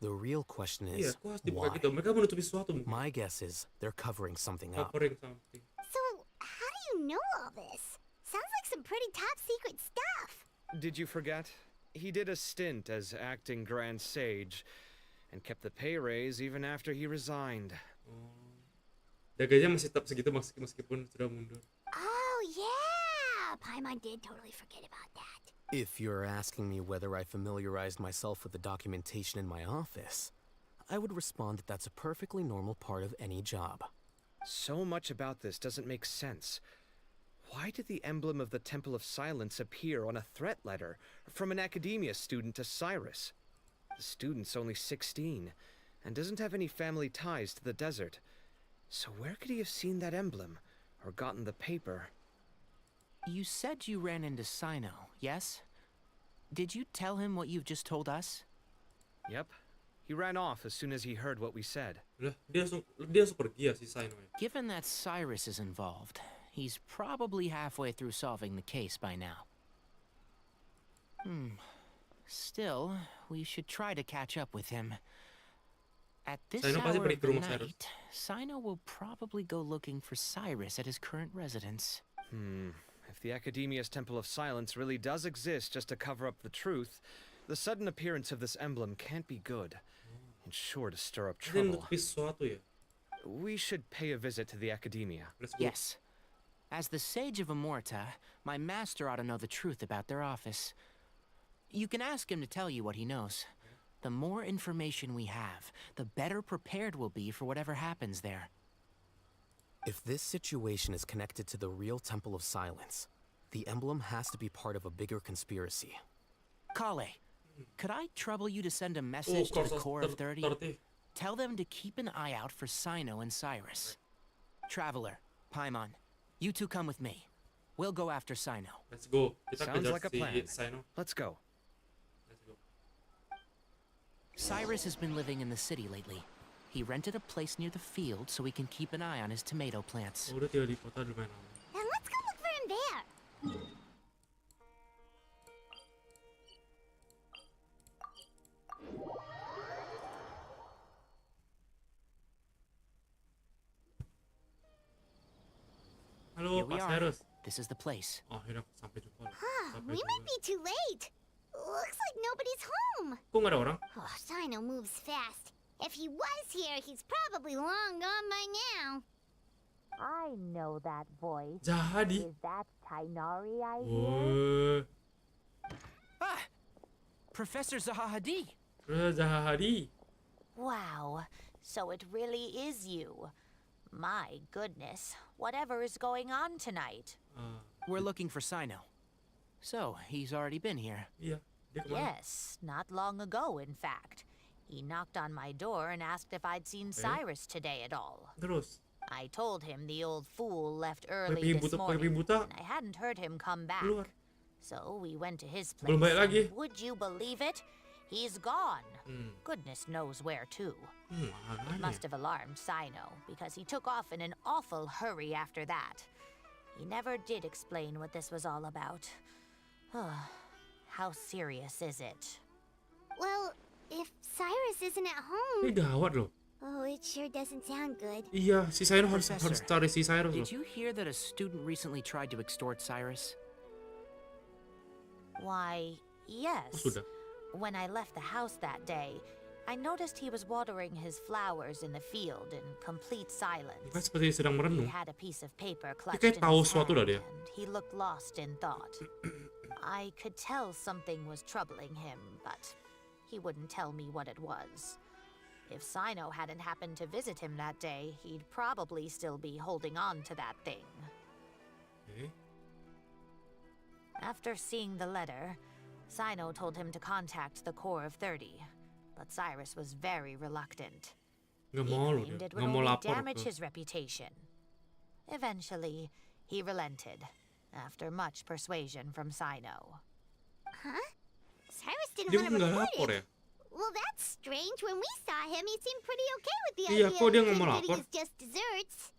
The real question Iya, is, kok harus dibuka why? gitu? Mereka menutupi sesuatu mungkin. My guess is they're covering something up. Covering something. So, how do you know all this? Sounds like some pretty top secret stuff. Did you forget? He did a stint as acting Grand Sage, and kept the pay raise even after he resigned. Jaganya masih tetap segitu meskipun sudah mundur. Oh, yeah! Paimon did totally forget about that. If you're asking me whether I familiarized myself with the documentation in my office, I would respond that that's a perfectly normal part of any job. So much about this doesn't make sense. Why did the emblem of the Temple of Silence appear on a threat letter from an academia student to Cyrus? The student's only 16 and doesn't have any family ties to the desert. So where could he have seen that emblem or gotten the paper? You said you ran into Cyno, yes? Did you tell him what you've just told us? Yep. He ran off as soon as he heard what we said. Udah, dia langsung pergi ya si Cyno ya. Given that Cyrus is involved, he's probably halfway through solving the case by now. Still, we should try to catch up with him. At this Cyno pasti hour pergi of ke the rumah Cyrus. night, Cyno will probably go looking for Cyrus at his current residence. If the Academia's Temple of Silence really does exist just to cover up the truth, the sudden appearance of this emblem can't be good. It's sure to stir up Dia trouble. nutupi sesuatu ya. We should pay a visit to the Academia. Let's go. Yes. As the Sage of Amorta, my master ought to know the truth about their office. You can ask him to tell you what he knows. The more information we have, the better prepared we'll be for whatever happens there. If this situation is connected to the real Temple of Silence, the emblem has to be part of a bigger conspiracy. Kale, could I trouble you to send a Oh, message to the Corsos Core of 30? 30. Tell them to keep an eye out for Cyno and Cyrus. Traveler, Paimon, you two come with me. We'll go after Cyno. Let's go. Kita Sounds kejar like a si plan. Cyno. Let's go. Let's go. Cyrus has been living in the city lately. He rented a place near the field so he can keep an eye on his tomato plants. Oh, udah tinggal di kota lumayan lama. Then let's go look for him there. Halo, Here we Pak are. Cyrus. This is the place. Oh, akhirnya sampai juga. We might be too late. Looks like nobody's home. Kok nggak ada orang? Oh, Cyno moves fast. If he was here, he's probably long gone by now. I know that voice. Jadi. Is that Tainari I hear? Wah. Ah! Professor Zahahadi! Zahadi. Wow, so it really is you. My goodness, whatever is going on tonight? We're looking for Cyno. So, he's already been here. Iya. Dia kemana? Yes, not long ago, in fact. He knocked on my door and asked if I'd seen Cyrus today at all. Terus. I told him the old fool left Pakai early pingin this buta, pakai morning, pingin buta. and I hadn't heard him come back. Keluar. So we went to his place. Belum balik lagi. and would you believe it? He's gone. Goodness knows where to. It Makanya. must have alarmed Cyno, because he took off in an awful hurry after that. He never did explain what this was all about. How serious is it? Well, if Cyrus isn't at home... Ini gawat loh. Oh, it sure doesn't sound good. Iya, si Cyno harus Professor, cari si Cyrus loh. Did you hear that a student recently tried to extort Cyrus? Why, Oh, yes. sudah. When I left the house that day, I noticed he was watering his flowers in the field in complete Kan silence. seperti sedang He merenung. had a piece of paper Dia clutched kayak in tahu his sesuatu dah hand, dia. and he looked lost in thought. I could tell something was troubling him, but he wouldn't tell me what it was. If Cyno hadn't happened to visit him that day, he'd probably still be holding on to that thing. Oke. After seeing the letter, Cyno told him to contact the Core of 30, but Cyrus was very reluctant. Nggak He mau loh claimed dia. it would Nggak mau only lapor damage ke. his reputation. Eventually, he relented, after much persuasion from Cyno. Huh? Cyrus didn't Dia want to nggak report lapor it. ya? Well, that's strange. When we saw him, he seemed pretty okay with the Iya, idea kok dia of nggak mau getting lapor? his just desserts.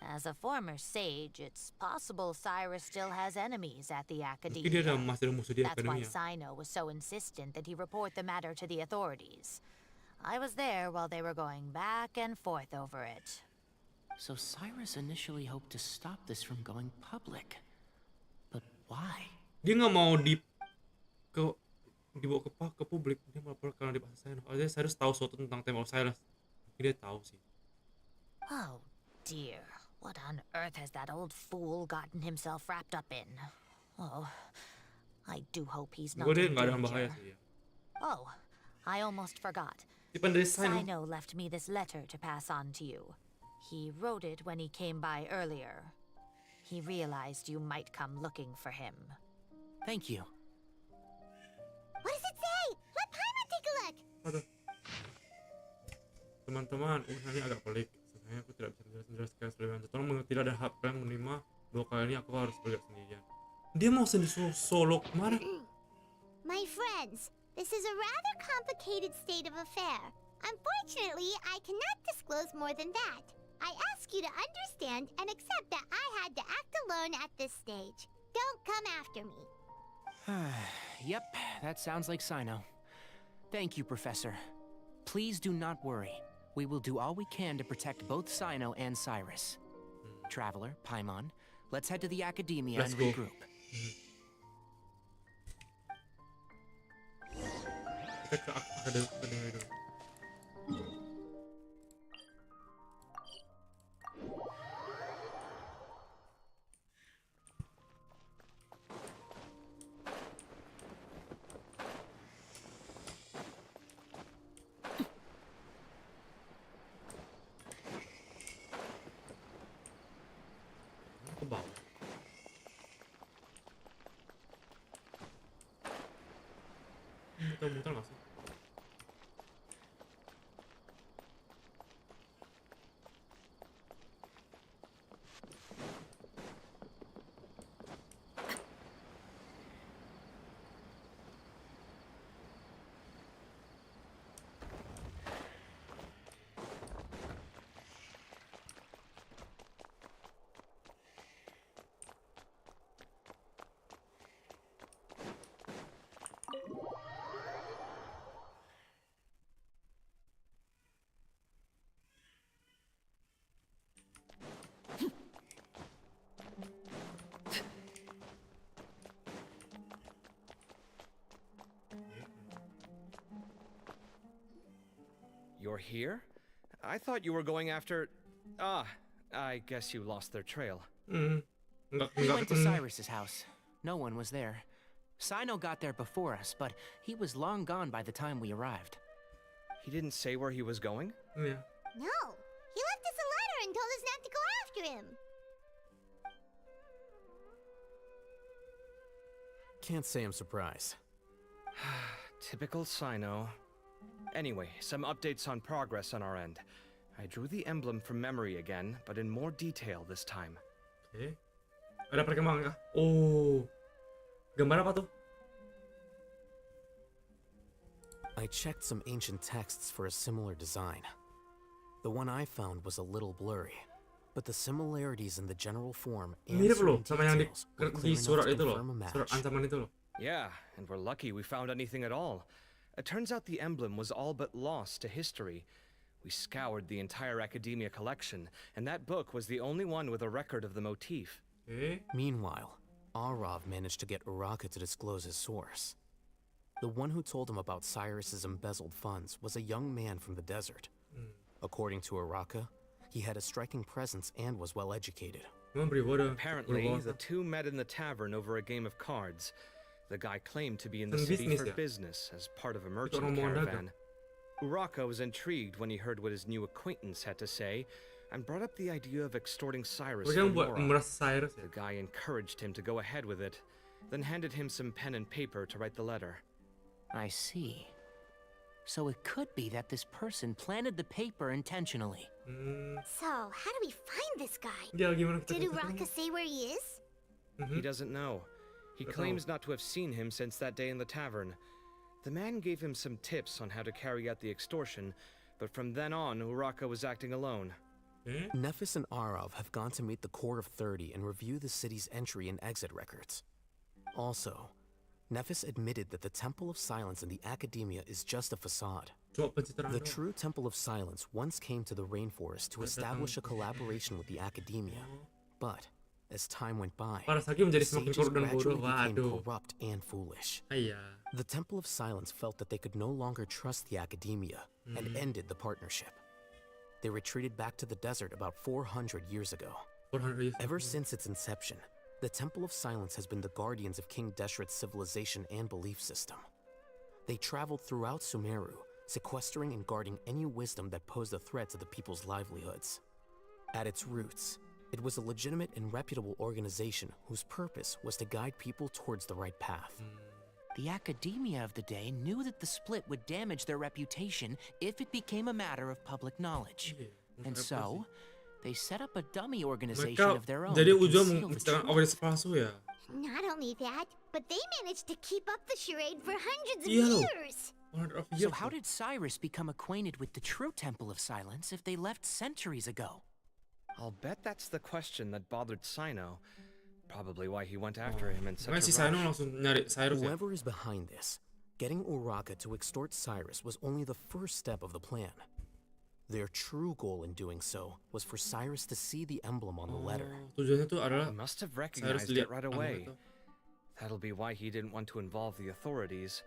As a former sage, it's possible Cyrus still has enemies at the Mungkin dia ada Academia. masih ada musuh di That's why akademia. Cyno was so insistent that he report the matter to the authorities. I was there while they were going back and forth over it. So Cyrus initially hoped to stop this from going public. But why? Dia nggak mau dibawa ke publik. Dia melapor karena dia bahasa Cyno. Artinya Cyrus tahu sesuatu tentang Temple of Silence. Mungkin dia tahu sih. Oh dear, what on earth has that old fool gotten himself wrapped up in? Oh, I do hope he's not Gue dia in nggak ada bahaya danger. sih ya. Oh, I almost forgot. Tipan dari Cyno. Cyno left me this letter to pass on to you. He wrote it when he came by earlier. He realized you might come looking for him. Thank you. What does it say? Let Paimon take a look. Aduh. Teman-teman, urusannya agak pelik. Sebenarnya aku tidak bisa menjelaskan lebih lanjut. Tolong tidak ada hak kalian menerima bahwa kali ini aku harus bergerak sendirian. Dia mau sendiri solo kemana? My friends, this is a rather complicated state of affair. Unfortunately, I cannot disclose more than that. I ask you to understand and accept that I had to act alone at this stage. Don't come after me. Yep, that sounds like Cyno. Thank you, Professor. Please do not worry. We will do all we can to protect both Cyno and Cyrus. Traveler, Paimon, let's head to the Academia Let's and go. regroup. Kita ke akademi dulu. Ke bawah. Muter-muter nggak sih? You're here? I thought you were going after... Ah, I guess you lost their trail. We went to Cyrus's house. No one was there. Cyno got there before us, but he was long gone by the time we arrived. He didn't say where he was going? Yeah. No, he left us a letter and told us not to go after him. Can't say I'm surprised. Typical Cyno. Anyway, some updates on progress on our end. I drew the emblem from memory again, but in more detail this time. Oke. Ada perkembangan kah? Oh. Gambar apa tuh? I checked some ancient texts for a similar design. The one I found was a little blurry, but the similarities in the general form and Mirip loh certain sama yang details were di clear enough surat to itu loh. confirm a match. Surat ancaman itu loh. Yeah, and we're lucky we found anything at all. It turns out the emblem was all but lost to history. We scoured the entire Academia collection, and that book was the only one with a record of the motif. Oke. Meanwhile, Arav managed to get Uraka to disclose his source. The one who told him about Cyrus's embezzled funds was a young man from the desert. According to Uraka, he had a striking presence and was well educated. Apparently, the two met in the tavern over a game of cards. The guy claimed to be in the city for business as part of a merchant caravan. Uraka was intrigued when he heard what his new acquaintance had to say, and brought up the idea of extorting Cyrus for Nora. The guy encouraged him to go ahead with it, then handed him some pen and paper to write the letter. I see. So it could be that this person planted the paper intentionally. So, how do we find this guy? Ya, gimana kita Did ketemu? Uraka say where he is? He doesn't know. He claims not to have seen him since that day in the tavern. The man gave him some tips on how to carry out the extortion, but from then on, Uraka was acting alone. Nephis and Arav have gone to meet the Court of 30 and review the city's entry and exit records. Also, Nephis admitted that the Temple of Silence in the Academia is just a facade. The true Temple of Silence once came to the rainforest to establish a collaboration with the Academia, but as time went by, sages gradually became corrupt and foolish. The Temple of Silence felt that they could no longer trust the Academia and ended the partnership. They retreated back to the desert about 400 years ago. Ever since its inception, the Temple of Silence has been the guardians of King Deshret's civilization and belief system. They traveled throughout Sumeru, sequestering and guarding any wisdom that posed a threat to the people's livelihoods. At its roots, it was a legitimate and reputable organization whose purpose was to guide people towards the right path. The Academia of the day knew that the split would damage their reputation if it became a matter of public knowledge. And so, they set up a dummy organization of their own Jadi to ujung conceal the menciptakan truth. organisasi palsu ya. Not only that, but they managed to keep up the charade for hundreds of Iya loh. years. 100 of So years how loh. did Cyrus become acquainted with the true Temple of Silence if they left centuries ago? I'll bet that's the question that bothered Cyno. probably why he went after him in such Makanya si a Cyno rush. langsung nyari Cyrus ya. Whoever is behind this, getting Uraka to extort Cyrus was only the first step of the plan. Their true goal in doing so was for Cyrus to see the emblem on the letter. Tujuannya tuh adalah He must have Cyrus recognized lihat it right emblem away. itu. That'll be why he didn't want to involve the authorities.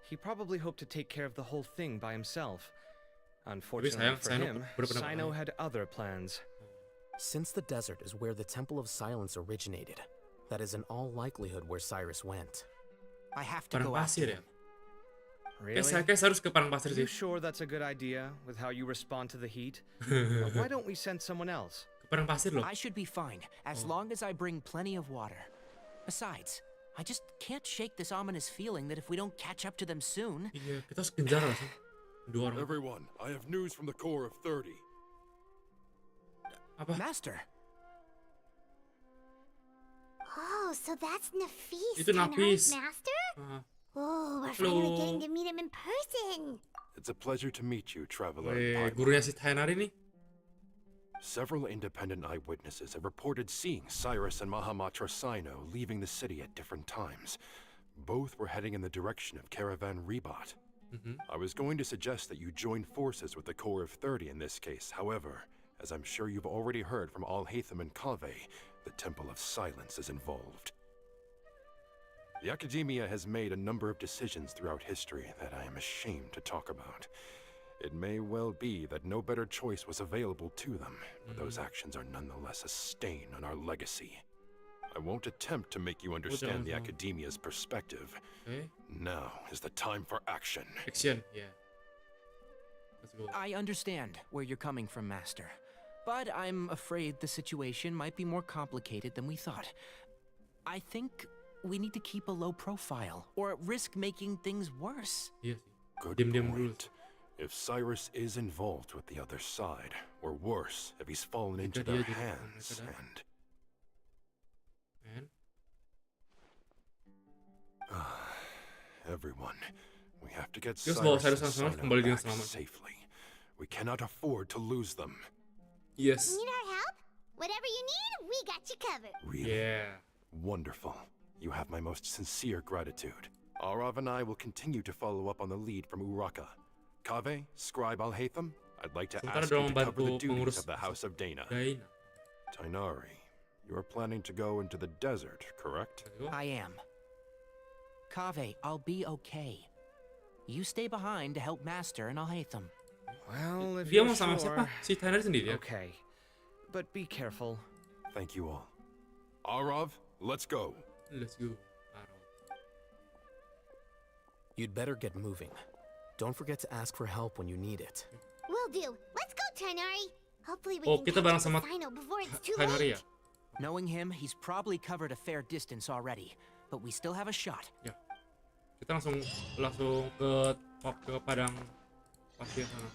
He probably hoped to take care of the whole thing by himself. Unfortunately for Cyno him, berpendapat Cyno lain. had other plans. Since the desert is where the Temple of Silence originated, that is in all likelihood where Cyrus went. I have to Padang go pasir after ya. him. Really? Kayak Cyrus ke padang pasir You sih. sure that's a good idea with how you respond to the heat? Why don't we send someone else? Ke padang pasir loh. I should be fine, as long as I bring plenty of water. Besides, I just can't shake this ominous feeling that if we don't catch up to them soon... Iya, kita harus kejar lah sih. Dua orang. Everyone, I have news from the Corps of 30. Apa? Master! Oh, so that's Nafis, Itu Tenari's Nafis. master? Ah, Oh, we're finally Hello. getting to meet him in person. It's a pleasure to meet you, traveler. weh, gurunya si Tainari nih. Several independent eyewitnesses have reported seeing Cyrus and Mahamatra Cyno leaving the city at different times. Both were heading in the direction of Caravan Rebat. I was going to suggest that you join forces with the Corps of 30 in this case. However, as I'm sure you've already heard from Al-Haytham and Kaveh, the Temple of Silence is involved. The Academia has made a number of decisions throughout history that I am ashamed to talk about. It may well be that no better choice was available to them, but those actions are nonetheless a stain on our legacy. I won't attempt to make you understand the Academia's perspective. Oke, Now is the time for action. action. Ya. Let's go. I understand where you're coming from, Master. But I'm afraid the situation might be more complicated than we thought. I think we need to keep a low profile, or risk making things worse. Iya sih. Good Diam-diam dulu. point. If Cyrus is involved with the other side, or worse, if he's fallen into Jika their dia jadi hands, mereka dah. and Men. everyone, we have to get Terus bawa Cyrus Cyrus and sama-sama Cyno kembali dengan back selamat. safely. We cannot afford to lose them. Yes. Need our help? Whatever you need, we got you covered. Really? Yeah. Wonderful. You have my most sincere gratitude. Arav and I will continue to follow up on the lead from Uraka. Kaveh, Scribe Al-Haytham, I'd like to Sementara ask you dorong to cover the bantu duties pengurus of the House of Dana. Daina. Tainari, you are planning to go into the desert, correct? Let's go. I am. Kaveh, I'll be okay. You stay behind to help Master and I'll hate them. Well, if Dia you're mau sama sure... siapa? Si Tainari sendiri ya? Okay. But be careful. Thank you all. Arav, let's go. Let's go. Arrow. You'd better get moving. Don't forget to ask for help when you need it. Will do. Let's go, Tainari. Hopefully we Oh, can kita catch bareng up sama with Cyno before it's too Tainari ya? late. Knowing him, he's probably covered a fair distance already, but we still have a shot. Ya. Kita langsung ke padang pasir sana.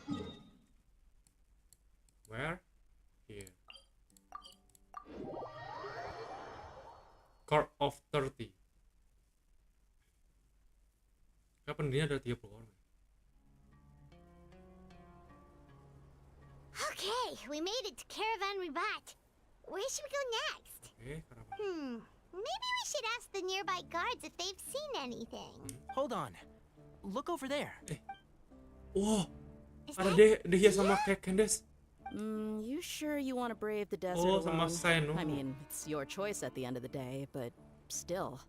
Where? Here. Corps of 30. Kayak pendirinya ada 30 orang. Okay, we made it to Caravan Rebat. Where should we go next? Oke, karavan. Maybe we should ask the nearby guards if they've seen anything. Hold on. Look over there. Wow, Is ada that Dehya sama kayak Candace. You sure you want to brave the desert Oh, sama alone? Cyno. I mean, it's your choice at the end of the day, but still.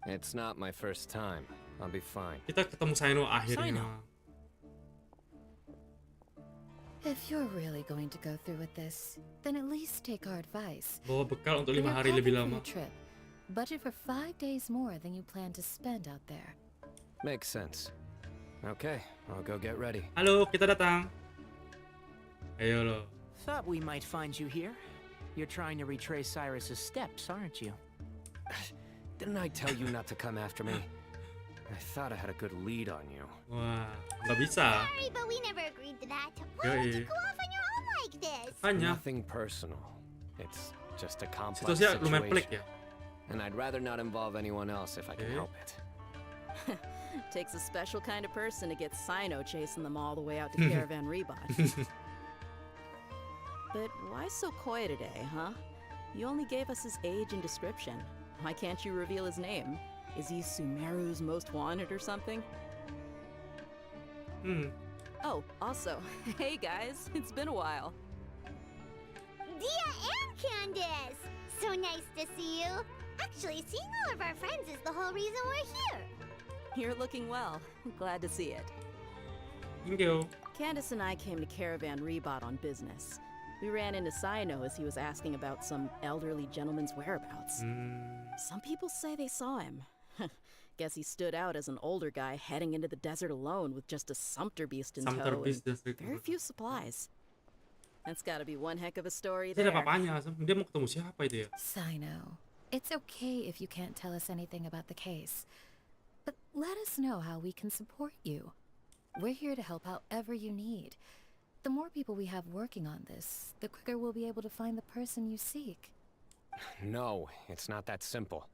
It's not my first time. I'll be fine. Kita ketemu Cyno akhirnya. Cyno. If you're really going to go through with this, then at least take our advice. Bawa bekal untuk 5 When you're hari lebih packing for lama. your trip, budget for 5 days more than you plan to spend out there. Makes sense. Okay, I'll go get ready. Halo, kita datang. Ayo lo. Thought we might find you here. You're trying to retrace Cyrus's steps, aren't you? Didn't I tell you not to come after me? I thought I had a good lead on you. Wah, nggak bisa. Sorry, but we never agreed to that. Why would you Yoi. go off on your own like this? Hanya Nothing personal. It's just a complex situasinya lumayan pelik situation. ya. And I'd rather not involve anyone else if I can Okay. help it. Takes a special kind of person to get Cyno chasing them all the way out to Caravan Rebat. But why so coy today, huh? You only gave us his age and description. Why can't you reveal his name? Is he Sumeru's most wanted or something? Oh, also, hey guys, it's been a while. Dia and Candace! So nice to see you. Actually, seeing all of our friends is the whole reason we're here. You're looking well. Glad to see it. Thank you. Candace and I came to Caravan Rebot on business. We ran into Cyno as he was asking about some elderly gentleman's whereabouts. Some people say they saw him. Guess he stood out as an older guy heading into the desert alone with just a sumpter beast in tow and very few supplies. That's gotta be one heck of a story Dia there. ada papanya, dia mau ketemu siapa itu ya? Cyno, it's okay if you can't tell us anything about the case. But let us know how we can support you. We're here to help however you need. The more people we have working on this, the quicker we'll be able to find the person you seek. No, it's not that simple.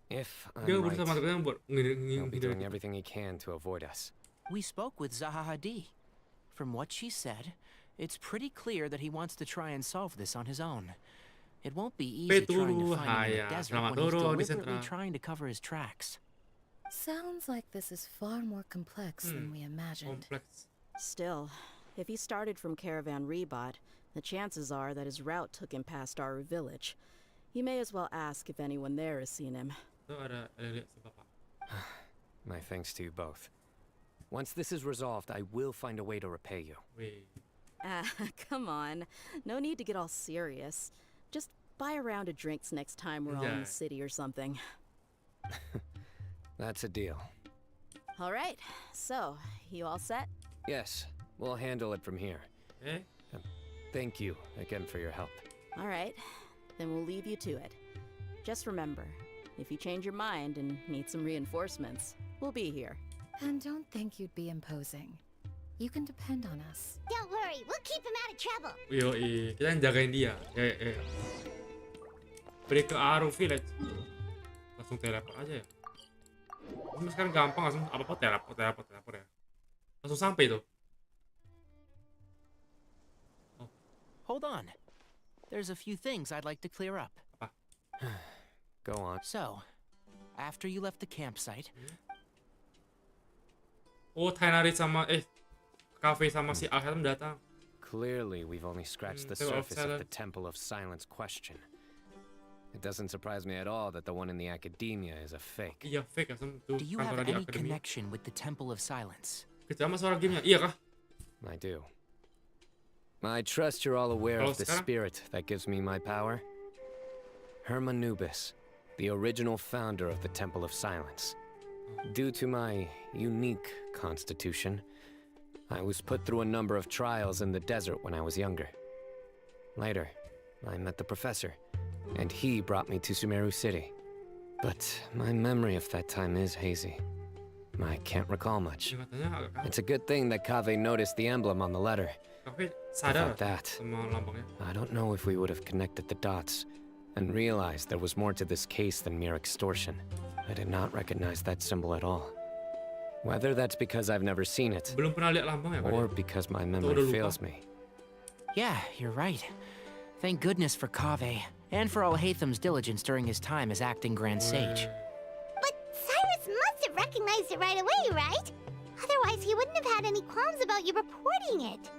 If I'm Dia right, berusaha mengatakan buat he'll be doing everything he can to avoid us. We spoke with Zaha Hadid. From what she said, it's pretty clear that he wants to try and solve this on his own. It won't be easy trying to find him in the desert when he's deliberately trying to cover his tracks. Sounds like this is far more complex than we imagined. Still, if he started from Caravan Rebot, the chances are that his route took him past our village. You may as well ask if anyone there has seen him. Itu ada lihat si bapak. My thanks to you both. Once this is resolved, I will find a way to repay you. Wih. Ah, come on. No need to get all serious. Just buy a round of drinks next time we're all in the city or something. That's a deal. All right, so, you all set? Yes, we'll handle it from here. Eh? Thank you again for your help. All right, then we'll leave you to it. Just remember, if you change your mind and need some reinforcements, we'll be here. And don't think you'd be imposing. You can depend on us. Don't worry, we'll keep him out of trouble. Yoi, kita yang jagain dia. Ya. Beri ke Aru Village. Langsung teleport aja ya. Ini sekarang gampang, langsung apa-apa teleport ya. Langsung sampai tuh. Hold on. There's a few things I'd like to clear up. Apa? Go on. So, after you left the campsite... Oh, Tainari sama Cafe sama si Alheim datang. Clearly, we've only scratched the surface of the Temple of Silence question. It doesn't surprise me at all that the one in the academia is a fake. Iya, fake langsung tuh. Do you have any connection with the Temple of Silence? Kita sama suara gamenya, iya kah? I do. I trust you're all aware of the spirit that gives me my power. Hermanubis, the original founder of the Temple of Silence. Due to my unique constitution, I was put through a number of trials in the desert when I was younger. Later, I met the professor, and he brought me to Sumeru City. But my memory of that time is hazy. I can't recall much. It's a good thing that Kaveh noticed the emblem on the letter. Without that, I don't know if we would have connected the dots and realized there was more to this case than mere extortion. I did not recognize that symbol at all. Whether that's because I've never seen it, or because my memory fails me. Yeah, you're right. Thank goodness for Kaveh, and for Alhaitham's diligence during his time as acting Grand Sage. But Cyrus must have recognized it right away, right? Otherwise, he wouldn't have had any qualms about you reporting it.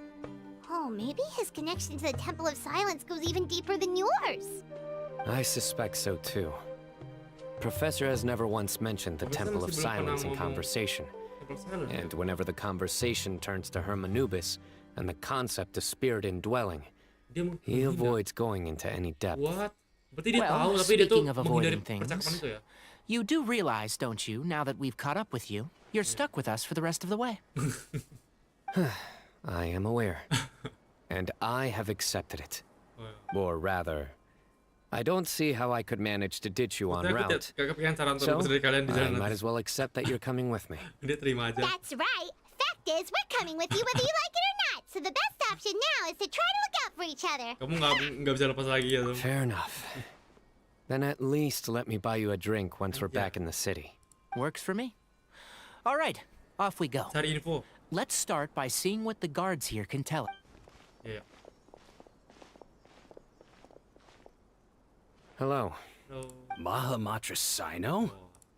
Oh, maybe his connection to the Temple of Silence goes even deeper than yours. I suspect so too. Professor has never once mentioned the Temple of Silence in conversation. And whenever the conversation turns to Hermanubis and the concept of spirit indwelling, he avoids going into any depth. Well, speaking of avoiding things, you do realize, don't you, now that we've caught up with you, you're stuck with us for the rest of the way. I am aware. And I have accepted it. Or rather, I don't see how I could manage to ditch you on route. So, I might as well accept that you're coming with me. That's right. Fact is, we're coming with you whether you like it or not. So the best option now is to try to look out for each other. Kamu nggak bisa lepas lagi ya, Tom. Fair enough. Then at least let me buy you a drink once we're back in the city. Works for me. All right, off we go. Cari info. Let's start by seeing what the guards here can tell us. Yeah. Hello. Hello. Mahamatra Cyno?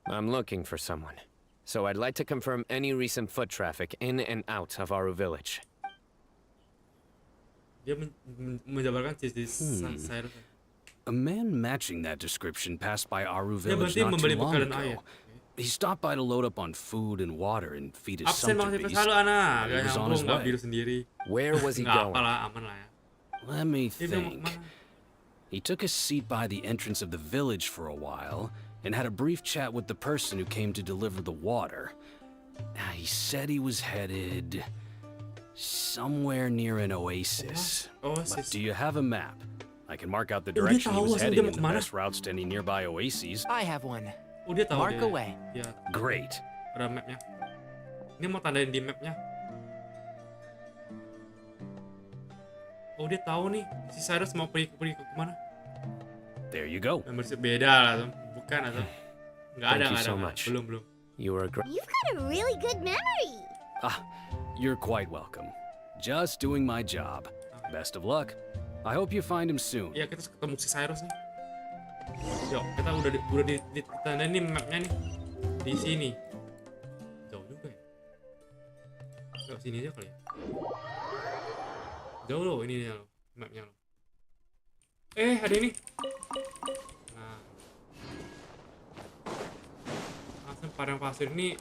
I'm looking for someone. So I'd like to confirm any recent foot traffic in and out of Aru village. Dia menjabarkan ciri Cyrus. A man matching that description passed by Aru Dia village berarti not too membeli long bekal dan air. ago. He stopped by to load up on food and water and feed his Absen sumpter masih beast. selalu anak, He gak was on nyambung, his gak way. biru sendiri. Where was he Nggak going? apalah, aman lah ya. Let me Dia bilang think. mana? He took a seat by the entrance of the village for a while and had a brief chat with the person who came to deliver the water. He said he was headed somewhere near an oasis. Oasis. But do you have a map? I can mark out the dia direction he tahu was asal heading dia and mau the kemana. best routes to any nearby oases. I have one. Oh, dia tahu Mark dia. away. Dia Great. ada mapnya. Ini mau tandain di mapnya. Oh, dia tahu nih si Cyrus mau pergi ke kemana. There you go. Membership beda lah, Tom. Bukan atau nggak ada, Thank you nggak ada, so nggak ada. much. Belum. You were a great. You've got a really good memory. You're quite welcome. Just doing my job. Best of luck. I hope you find him soon. Iya, kita ketemu si Cyrus nih. Yuk, kita udah ditandain nih mapnya nih. Di sini. Jauh juga ya. Yuk, sini aja kali ya. Jauh loh ini nih loh, mapnya loh. Ada ini. Nah. Langsung padang pasir ini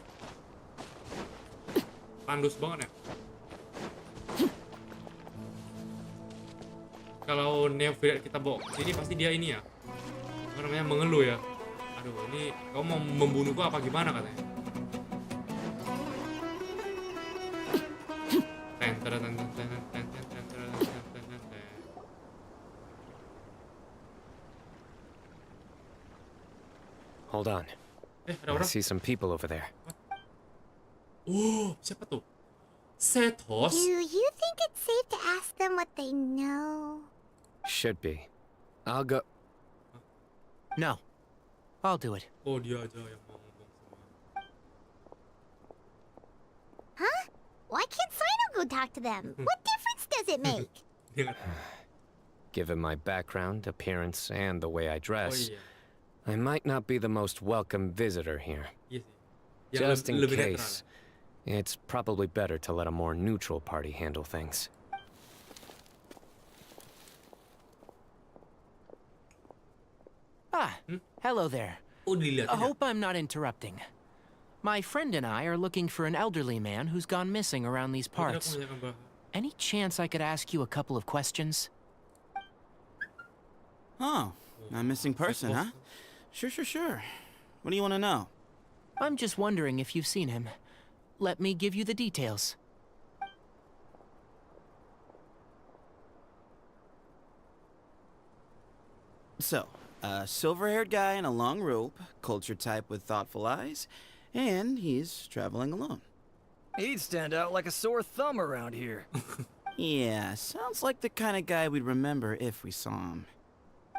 tandus banget ya. Kalau Neophyte kita bawa ke sini pasti dia ini ya. Apa namanya, mengeluh ya. Aduh, ini kamu mau membunuhku apa gimana katanya. Hold on. Ada I orang. see some people over there. Oh, siapa tuh? Setos. Do you think it's safe to ask them what they know? Should be. I'll go. No. I'll do it. Oh, dia aja yang mau ngomong sama. Huh? Why can't Cyno go talk to them? What difference does it make? Dia nggak. Given my background, appearance, and the way I Oh dress, iya. I might not be the most welcome visitor here. Iya sih. Yang Just in lebih netral. case, it's probably better to let a more neutral party handle things. Hello there. Oh, dilihat. I hope I'm not interrupting. My friend and I are looking for an elderly man who's gone missing around these parts. Any chance I could ask you a couple of questions? Oh, a missing person, huh? Sure. What do you want to know? I'm just wondering if you've seen him. Let me give you the details. So, a silver-haired guy in a long robe, culture type with thoughtful eyes, and he's traveling alone. He'd stand out like a sore thumb around here. Yeah, sounds like the kind of guy we'd remember if we saw him.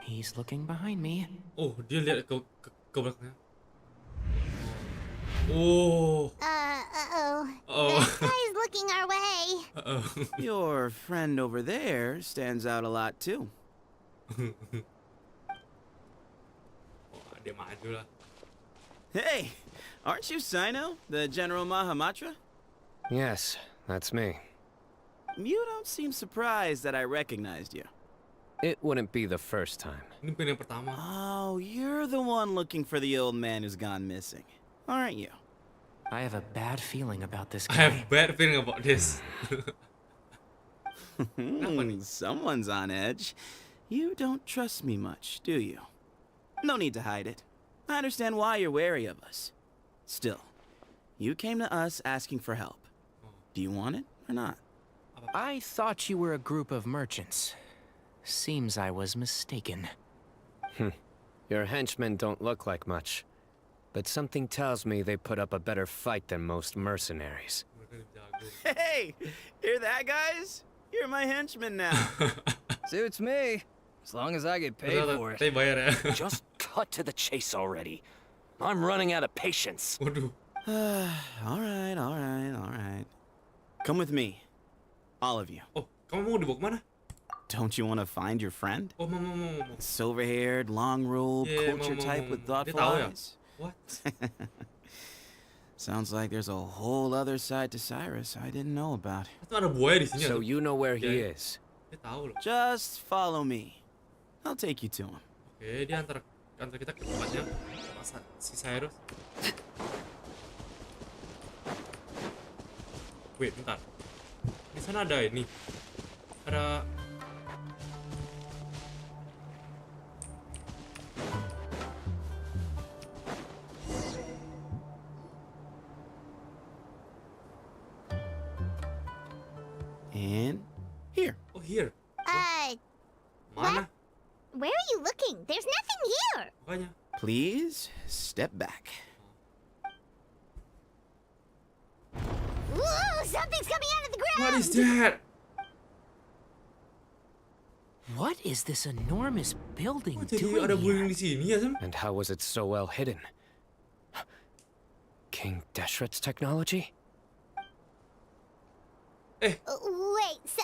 He's looking behind me. Oh, dia lihat ke belakangnya. Oh. Uh-oh. Oh. That guy's looking our way. Uh-oh. Your friend over there stands out a lot too. Dia maju lah. Hey, aren't you Cyno, the General Mahamatra? Yes, that's me. You don't seem surprised that I recognized you. It wouldn't be the first time. Ini bukan yang pertama. Oh, you're the one looking for the old man who's gone missing, aren't you? I have a bad feeling about this I guy. have bad feeling about this. Someone's on edge. You don't trust me much, do you? No need to hide it. I understand why you're wary of us. Still, you came to us asking for help. Do you want it or not? I thought you were a group of merchants. Seems I was mistaken. Your henchmen don't look like much, but something tells me they put up a better fight than most mercenaries. Hey, hear that, guys? You're my henchman now. Suits me, as long as I get paid for it. Just cut to the chase already. I'm running out of patience. All right. Come with me. All of you. Oh, kamu mau dibawa kemana? Don't you want to find your friend? Oh, mau. Silver-haired, long-robed, Yeah, culture type with Dia thoughtful tahu ya? eyes. What? Sounds like there's a whole other side to Cyrus I didn't know about. Itu ada buaya di sini. So you know where he Yeah. is? Dia tahu loh. Just follow me. I'll take you to him. Oke, dia antar kita ke tempatnya si Cyrus. Wait, bentar. Di sana ada ini. Ada And here. Oh, here. What? Where are you looking? There's nothing here. Makanya. Please step back. Ooh, something's coming out of the ground. What is that? What is this enormous building Jadi doing ada here? bullying di sini ya, Sam? And how was it so well hidden? King Deshret's technology? Wait, so...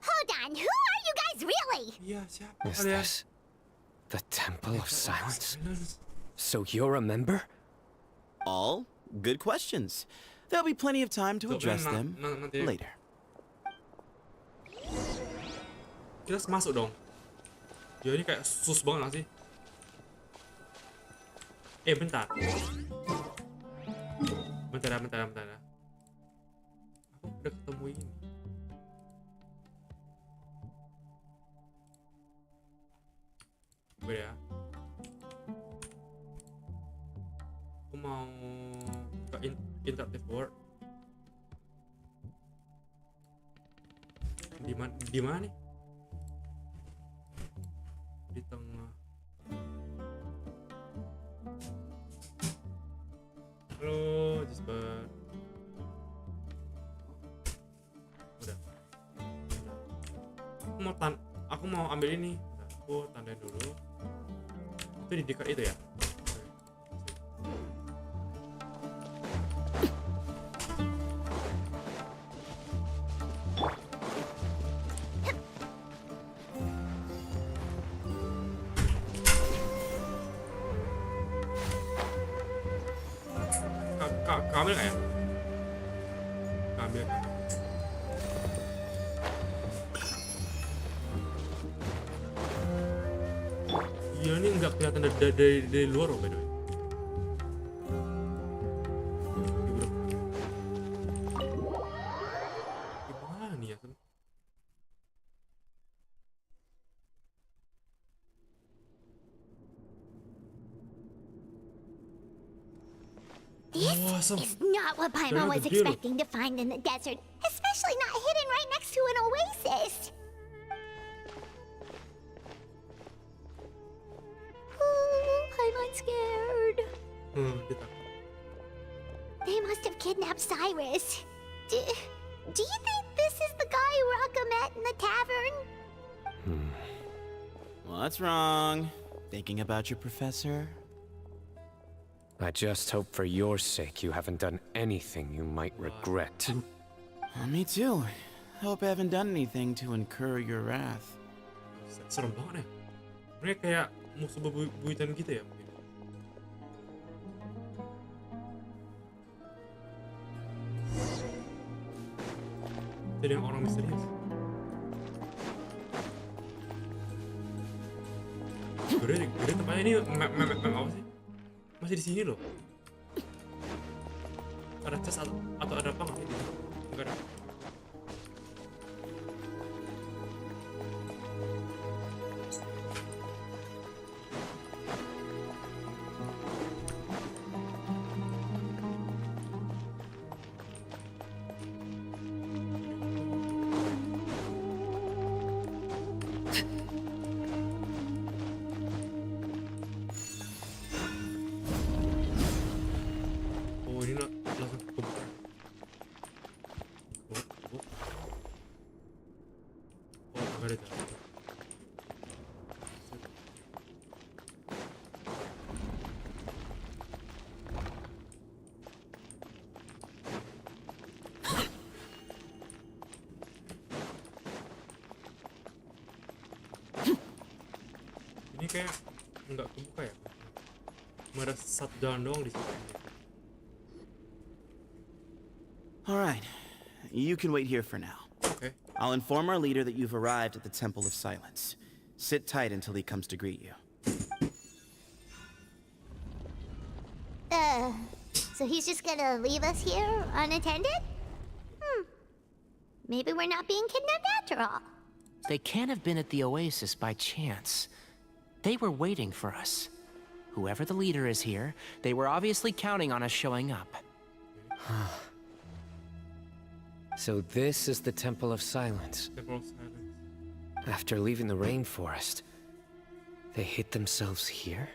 Hold on, who are you guys really? Iya, siapa Is kalian? this the Temple of Silence? So you're a member? All good questions. There'll be plenty of time to address Jawabnya them nanti. later. Kita harus masuk dong. Ya ini kayak sus banget gak sih? Bentar. Bentar. Aku udah ketemu ini. Gue ya. Aku mau ke interactive world. Di mana nih? Di tengah. Halo, Jasper. Udah. Aku mau ambil ini. Bentar, aku tandain dulu. Itu di dekat itu ya. Kamil nggak ya? Kamil. Iya, ini nggak kelihatan dari luar loh, by the way. Gimana nih ya, Sam? This is not what Paimon was expecting to find in the desert, especially not hidden right next to an oasis. Paimon's scared. They must have kidnapped Cyrus. Do you think this is the guy Raka met in the tavern? What's wrong? Thinking about your professor? I just hope for your sake you haven't done anything you might regret. Me too. Hope I haven't done anything to incur your wrath. Serem banget ya. Mereka kayak musuh bebuyutan gitu ya mungkin. Jadi yang orang misterius. Gede tempatnya ini map apa sih? Masih di sini loh. Ada chest atau ada apa nggak? Enggak ada. Oh, ini langsung kebuka. Oh. Ini kayak nggak kebuka ya? Cuma ada satu jalan doang di sini. Alright, you can wait here for now. Okay. I'll inform our leader that you've arrived at the Temple of Silence. Sit tight until he comes to greet you. So he's just gonna leave us here unattended? Maybe we're not being kidnapped after all. They can't have been at the oasis by chance. They were waiting for us. Whoever the leader is here, they were obviously counting on us showing up. So this is the Temple of Silence. Temple of Silence. After leaving the rainforest, they hid themselves here?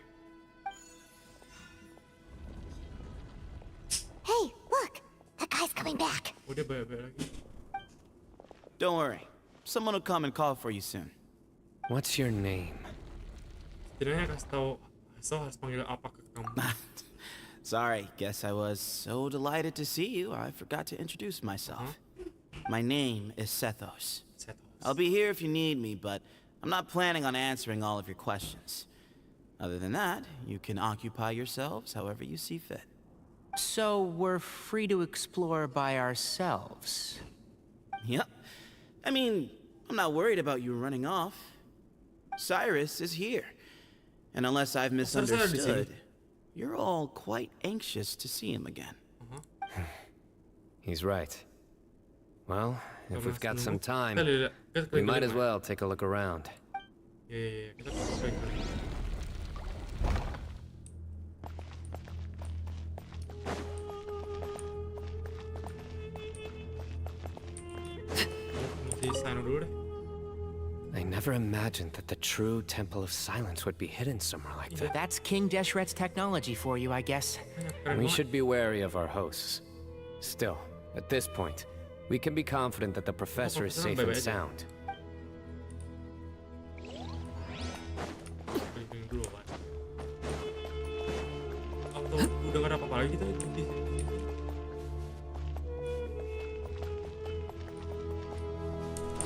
Hey, look! That guy's coming back. Oh, dia balik lagi. Don't worry. Someone will come and call for you soon. What's your name? Setidaknya kasih tahu Hazel harus panggil apa ke kamu. Sorry, guess I was so delighted to see you, I forgot to introduce myself. My name is Sethos. I'll be here if you need me, but I'm not planning on answering all of your questions. Other than that, you can occupy yourselves however you see fit. So we're free to explore by ourselves? Yep. I mean, I'm not worried about you running off. Cyrus is here. And unless I've misunderstood, you're all quite anxious to see him again. He's right. Well, if we've got some time, we might as well take a look around. Ya, kita coba. Masih Cyno dulu deh. I never imagined that the true Temple of Silence would be hidden somewhere like that. That's King Deshret's technology for you, I guess. We should be wary of our hosts. Still, at this point, we can be confident that the professor is safe and sound. Atau udah gak ada apa-apa lagi kita di sini.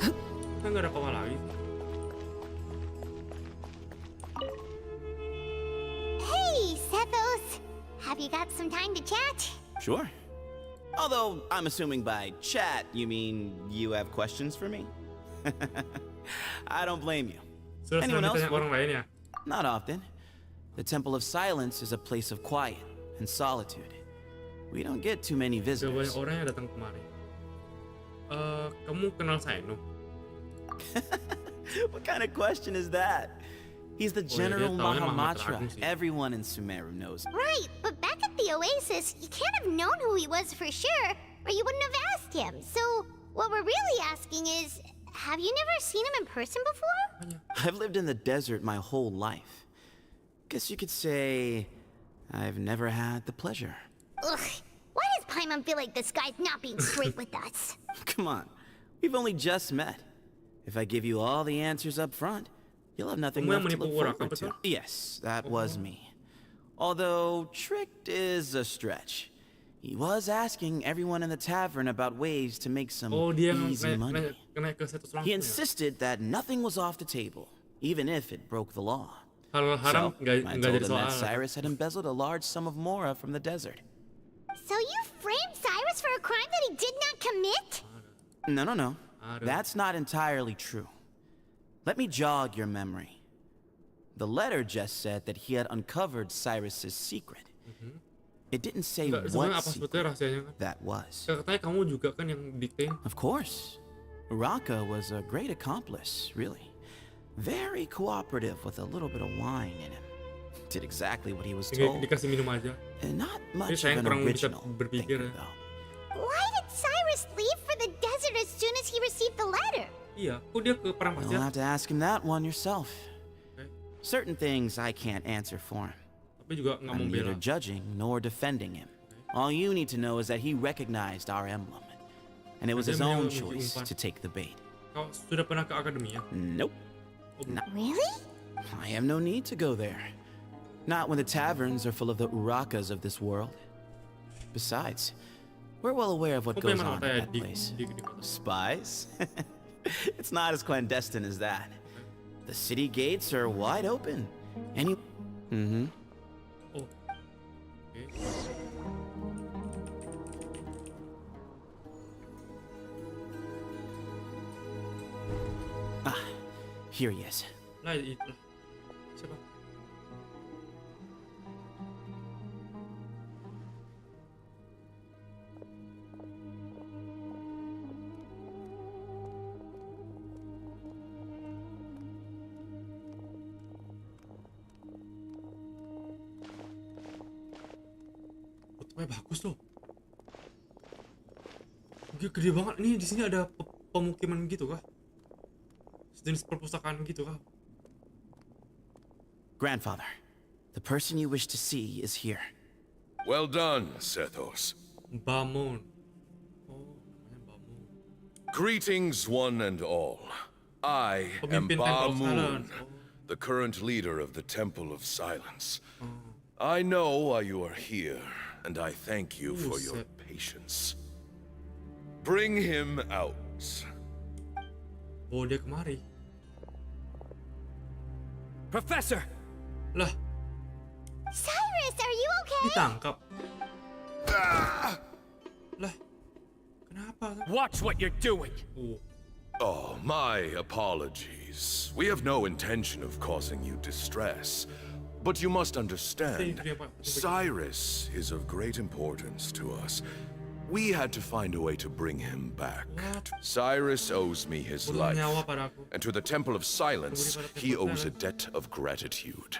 Kita gak ada apa-apa lagi. Hey, Sethos! Have you got some time to chat? Sure. Although, I'm assuming by chat, you mean you have questions for me? I don't blame you. Anyone else? Orang lain ya? Not often. The Temple of Silence is a place of quiet and solitude. We don't get too many Udah visitors. banyak orang yang datang kemari. Kamu kenal Cyno? What kind of question is that? He's the General dia taunya Mahamatra. Mahamatra sih. Everyone in Sumeru knows him. Right, but back at the Oasis, you can't have known who he was for sure, or you wouldn't have asked him. So, what we're really asking is, have you never seen him in person before? I've lived in the desert my whole life. Guess you could say I've never had the pleasure. Ugh, why does Paimon feel like this guy's not being straight with us? Come on, we've only just met. If I give you all the answers up front, you'll have nothing Kamu yang left to menipu look Uraka, forward to. betul? Yes, that was me. Although, tricked is a stretch. He was asking everyone in the tavern about ways to make some dia easy money. naik ke Sethos langsung He ya? insisted that nothing was off the table, even if it broke the law. Hal haram So, nggak I jadi told him soal. that Cyrus had embezzled a large sum of mora from the desert. So you framed Cyrus for a crime that he did not commit? No. That's not entirely true. Let me jog your memory. The letter just said that he had uncovered Cyrus's secret. It didn't say Nggak, sebenarnya what apa sebetulnya secret rahasianya kan? that was. Katanya kamu juga kan yang diktein. Of course. Uraka was a great accomplice, really. Very cooperative with a little bit of wine in him. Did exactly what he was told. Dikasih minum aja. And not Jadi much saya of an kurang bisa original berpikir thinker, ya. though. Why did Cyrus leave for the desert as soon as he received the letter? Iya, kok dia ke perang You'll pasir? have to ask him that one yourself. Okay. Certain things I can't answer for him. Tapi juga nggak mau I'm bela. neither judging nor defending him. All you need to know is that he recognized our emblem. And it was Dia his own memiliki choice umpan. to take the bait. Kau sudah pernah ke akademi ya? Nope. Really? I have no need to go there. Not when the taverns are full of the Urakas of this world. Besides, we're well aware of what Kok goes memang on katanya at that place. di kota? Spies? It's not as clandestine as that. The city gates are wide open. Any... Mm-hmm. Oh. Okay. Ah, here he is. Lah itu lah. Siapa? Fotonya bagus loh. Gede banget nih, di sini ada pemukiman gitu kah? Sejenis perpustakaan gitu kah? Grandfather, the person you wish to see is here. Well done, Sethos. Bamon. Greetings, one and all. I am Pemimpin Temple of Ba-Moon, Silence. the current leader of the Temple of Silence. I know why you are here, and I thank you for your patience. Bring him out. Bawa dia kemari. Professor! Lah, Cyrus, are you okay? ditangkap. Lah, kenapa? Watch what you're doing! Oh, my apologies. We have no intention of causing you distress. But you must understand, Cyrus is of great importance to us. We had to find a way to bring him back. Cyrus owes me his life, and to the Temple of Silence, he owes a debt of gratitude.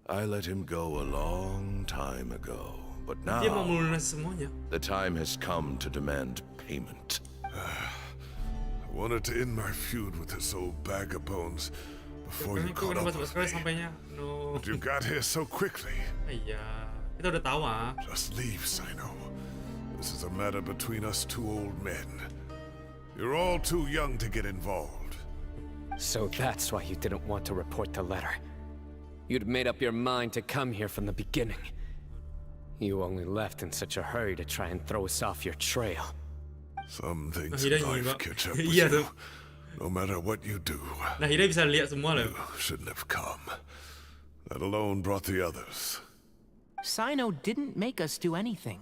I let him go a long time ago, but now Dia mau melunasi semuanya. the time has come to demand payment. I wanted to end my feud with this old bag of bones before you caught Kenapa up cepat with sekali me. sampainya? No. But you got here so quickly. Iya, kita udah tahu ah. Just leave, Cyno. This is a matter between us two old men. You're all too young to get involved. So that's why you didn't want to report the letter. You'd made up your mind to come here from the beginning. You only left in such a hurry to try and throw us off your trail. Some things Akhirnya in life nyimak. catch up with Iya you. tuh. No matter what you do, Nah, akhirnya bisa lihat semua loh. you shouldn't have come. That alone brought the others. Cyno didn't make us do anything.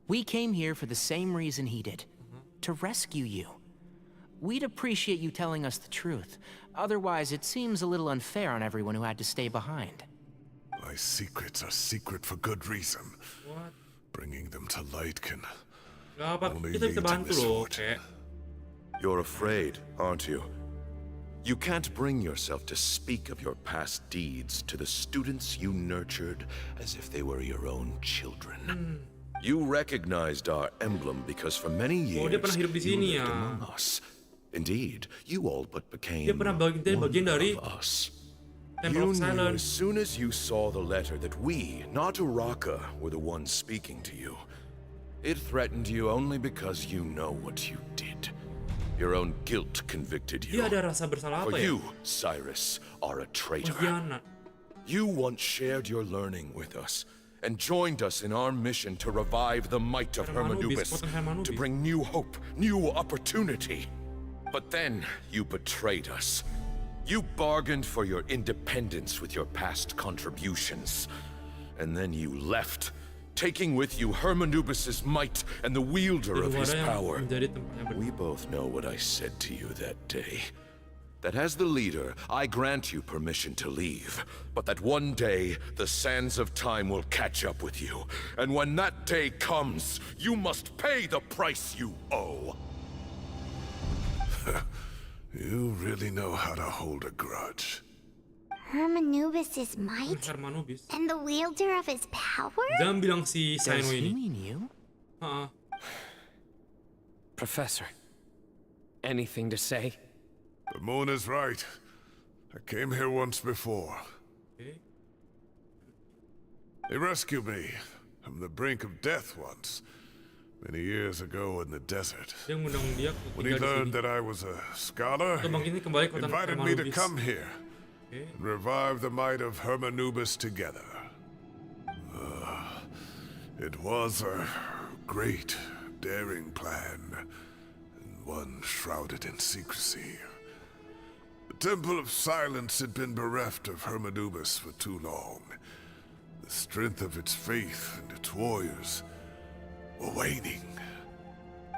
We came here for the same reason he did. To rescue you. We'd appreciate you telling us the truth. Otherwise, it seems a little unfair on everyone who had to stay behind. My secrets are secret for good reason. What? Bringing them to light can Gak apa, only kita lead bisa to bantu loh, misfortune. kayak. You're afraid, aren't you? You can't bring yourself to speak of your past deeds to the students you nurtured as if they were your own children. You recognized our emblem because for many Oh, years dia pernah hidup di you sini lived ya. among us. Indeed, you all but became Dia pernah bagian one dari of us. Temple You of knew Silence. as soon as you saw the letter that we, not Uraka, were the ones speaking to you. It threatened you only because you know what you did. Your own guilt convicted you. Dia ada rasa bersalah For apa ya? you, Cyrus, are a traitor. Pengkhianat. You once shared your learning with us and joined us in our mission to revive the might of Hermanubis, Hermanubis, kota Hermanubis. to bring new hope, new opportunity. But then you betrayed us. You bargained for your independence with your past contributions. And then you left, taking with you Hermanubis' might and the wielder of his Negara yang power. menjadi tempatnya We both know what I said to you that day. That as the leader, I grant you permission to leave, but that one day the sands of time will catch up with you. And when that day comes, you must pay the price you owe. You really know how to hold a grudge. Hermanubis' might? Hermanubis. And the wielder of his power? Jangan bilang si Cyno Does he ini. mean you? Professor, anything to say? The moon is right. I came here once before. Okay. He rescued me from the brink of death once, many years ago in the desert. Dia ngundang dia When he tinggal di sini. learned that I was a scholar, Atau bang ini kembali ke he kota invited me to Hermanubis. come here Okay. and revive the might of Hermanubis together. It was a great, daring plan, and one shrouded in secrecy. The Temple of Silence had been bereft of Hermanubis for too long. The strength of its faith and its warriors were waning.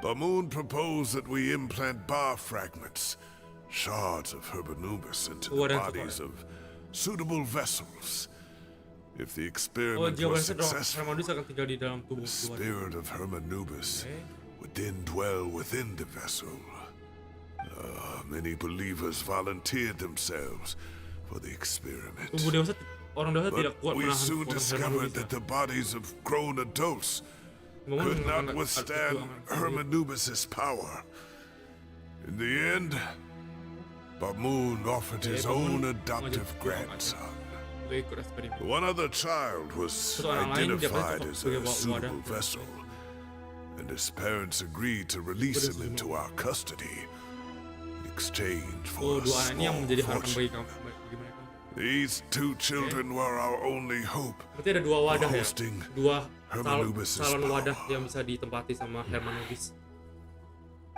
Bamoon proposed that we implant bar fragments, shards of Hermanubis, into the bodies of suitable vessels. If the experiment was successful, the spirit of Hermanubis would then dwell within the vessel. Many believers volunteered themselves for the experiment. But we soon discovered that the bodies of grown adults could not withstand Hermanubis' power. In the end, Bamoon offered his own adoptive grandson. One other child was identified as a suitable vessel, and his parents agreed to release him into our custody in exchange for a small fortune. These two children were our only hope of hosting Hermanubis' power.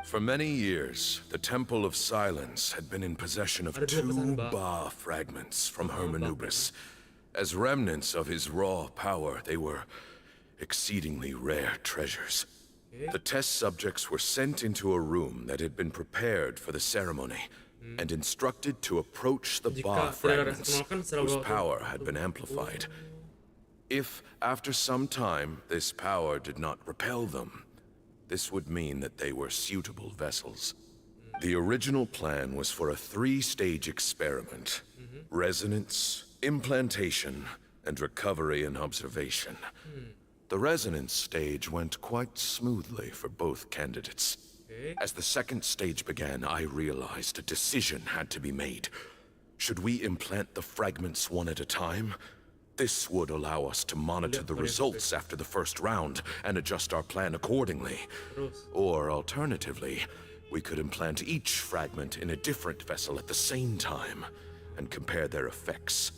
For many years, the Temple of Silence had been in possession of 2 Ba fragments from Hermanubis. As remnants of his raw power, they were exceedingly rare treasures. The test subjects were sent into a room that had been prepared for the ceremony and instructed to approach the Ba fragments, whose power had been amplified. If, after some time, this power did not repel them, this would mean that they were suitable vessels. The original plan was for a 3-stage experiment: resonance, implantation, and recovery and observation. The resonance stage went quite smoothly for both candidates. As the second stage began, I realized a decision had to be made. Should we implant the fragments one at a time? This would allow us to monitor the results after the first round and adjust our plan accordingly. Or alternatively, we could implant each fragment in a different vessel at the same time and compare their effects.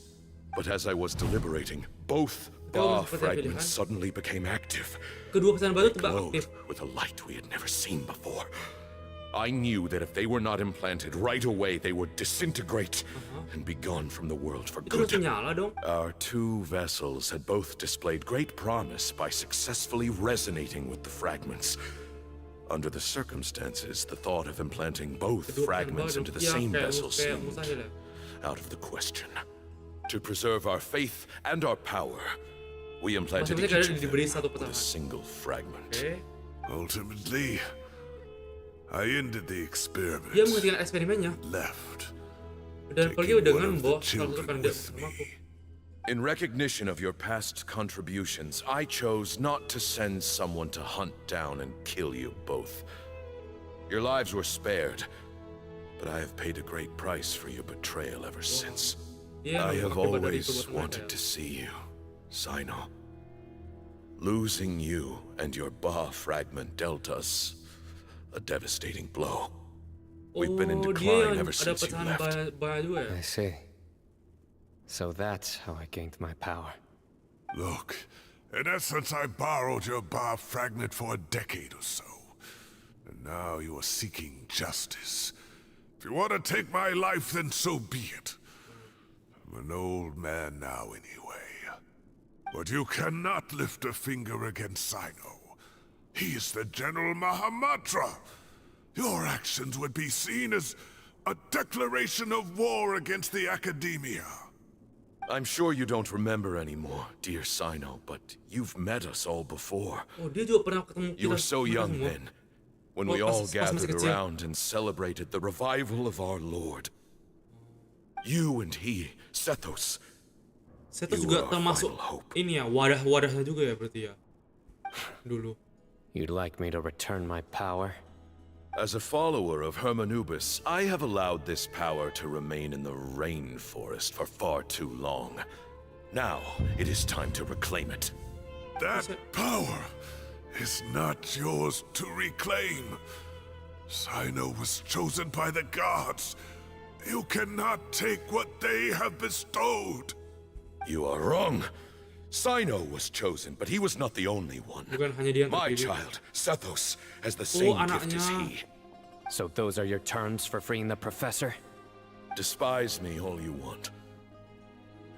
But as I was deliberating, both Ba fragments suddenly became active. They glowed with a light we had never seen before. I knew that if they were not implanted right away, they would disintegrate and be gone from the world for good. Our 2 vessels had both displayed great promise by successfully resonating with the fragments. Under the circumstances, the thought of implanting both fragments into the same vessel seemed out of the question. To preserve our faith and our power, we implanted each of them with a single fragment. Ultimately, I ended the experiment. Dia menghentikan eksperimennya. Left. Dan pergi dengan membawa salah satu kandidat bersamaku. In recognition of your past contributions, I chose not to send someone to hunt down and kill you both. Your lives were spared, but I have paid a great price for your betrayal ever since. I have always wanted to see you, Cyno. Losing you and your Ba fragment dealt us a devastating blow. We've been in decline ever since you left. I see. So that's how I gained my power. Look, in essence, I borrowed your Ba fragment for a decade or so. And now you are seeking justice. If you want to take my life, then so be it. I'm an old man now anyway. But you cannot lift a finger against Cyno. He is the General Mahamatra. Your actions would be seen as a declaration of war against the Academia. I'm sure you don't remember anymore, dear Cyno, but you've met us all before. You were so young then, when we all gathered around and celebrated the revival of our Lord. You and he, Sethos. Sethos juga termasuk ini ya, wadah-wadahnya juga ya berarti ya. Dulu. You'd like me to return my power? As a follower of Hermanubis, I have allowed this power to remain in the rainforest for far too long. Now, it is time to reclaim it. That power is not yours to reclaim. Cyno was chosen by the gods. You cannot take what they have bestowed. You are wrong. Cyno was chosen, but he was not the only one. My child, Sethos, has the same gift as he. So those are your terms for freeing the professor? Despise me all you want.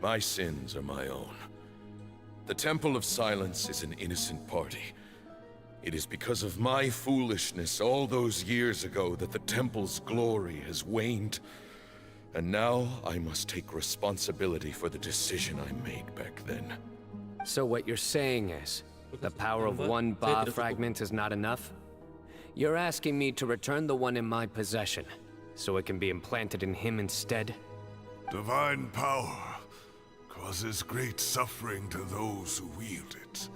My sins are my own. The Temple of Silence is an innocent party. It is because of my foolishness all those years ago that the Temple's glory has waned. And now I must take responsibility for the decision I made back then. So what you're saying is, the power of one Ba fragment is not enough? You're asking me to return the one in my possession, so it can be implanted in him instead? Divine power causes great suffering to those who wield it.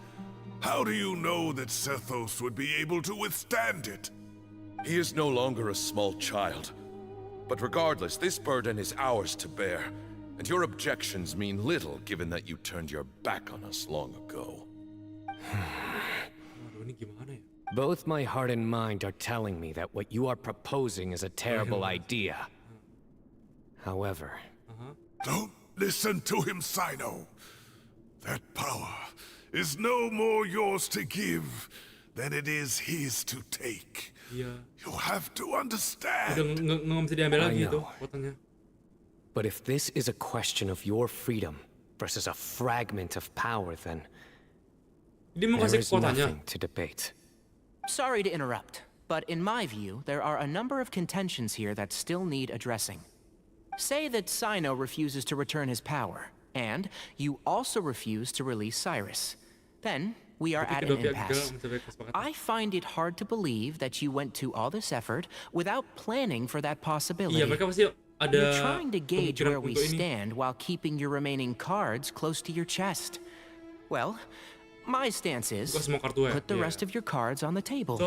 How do you know that Sethos would be able to withstand it? He is no longer a small child. But regardless, this burden is ours to bear. And your objections mean little given that you turned your back on us long ago. Both my heart and mind are telling me that what you are proposing is a terrible idea. However... Don't listen to him, Cyno. That power is no more yours to give than it is his to take. You have to understand. I know. But if this is a question of your freedom versus a fragment of power, then there is nothing to debate. Sorry to interrupt, but in my view, there are a number of contentions here that still need addressing. Say that Cyno refuses to return his power, and you also refuse to release Cyrus. Then, we are at an impasse. I find it hard to believe that you went to all this effort without planning for that possibility. You're trying to gauge where we stand while keeping your remaining cards close to your chest. Well, my stance is, put the rest of your cards on the table.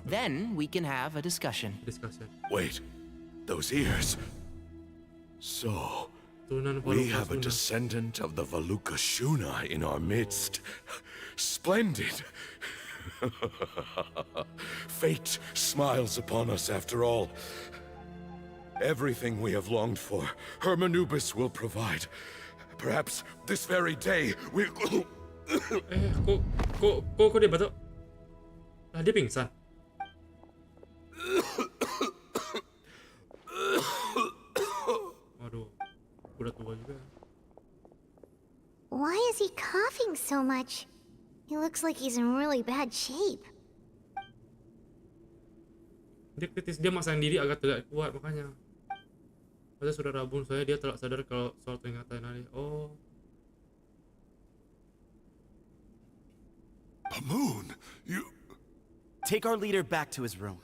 Then we can have a discussion. Wait, those ears. So, we have a descendant of the Valuka Shuna in our midst. Splendid. Fate smiles upon us after all. Everything we have longed for, Hermanubis will provide. Perhaps this very day we... Kok dia batuk? Lah dia pingsan. Waduh, udah tua juga. Why is he coughing so much? He looks like he's in really bad shape. Dia kritis, dia maksain diri agar tidak kuat makanya. Padahal sudah rabun, soalnya dia telah sadar kalau soal ingatan tadi. Oh. Pamoon, you... Take our leader back to his room.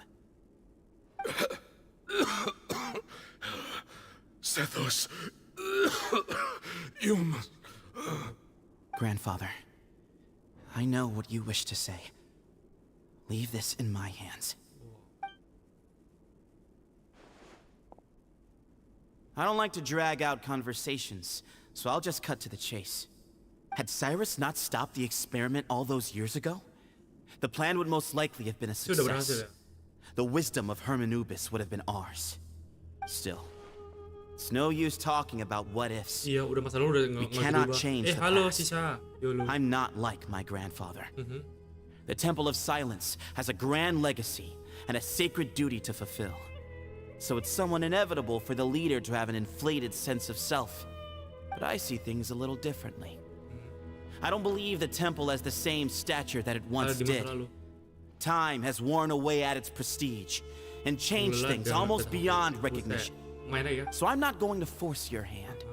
Sethos, you must... Grandfather, I know what you wish to say. Leave this in my hands. I don't like to drag out conversations, so I'll just cut to the chase. Had Cyrus not stopped the experiment all those years ago, the plan would most likely have been a success. The wisdom of Hermanubis would have been ours. Still, it's no use talking about what ifs. We cannot change the past. I'm not like my grandfather. The Temple of Silence has a grand legacy and a sacred duty to fulfill. So it's somewhat inevitable for the leader to have an inflated sense of self. But I see things a little differently. I don't believe the temple has the same stature that it once did. Time has worn away at its prestige and changed things almost beyond recognition. So I'm not going to force your hand.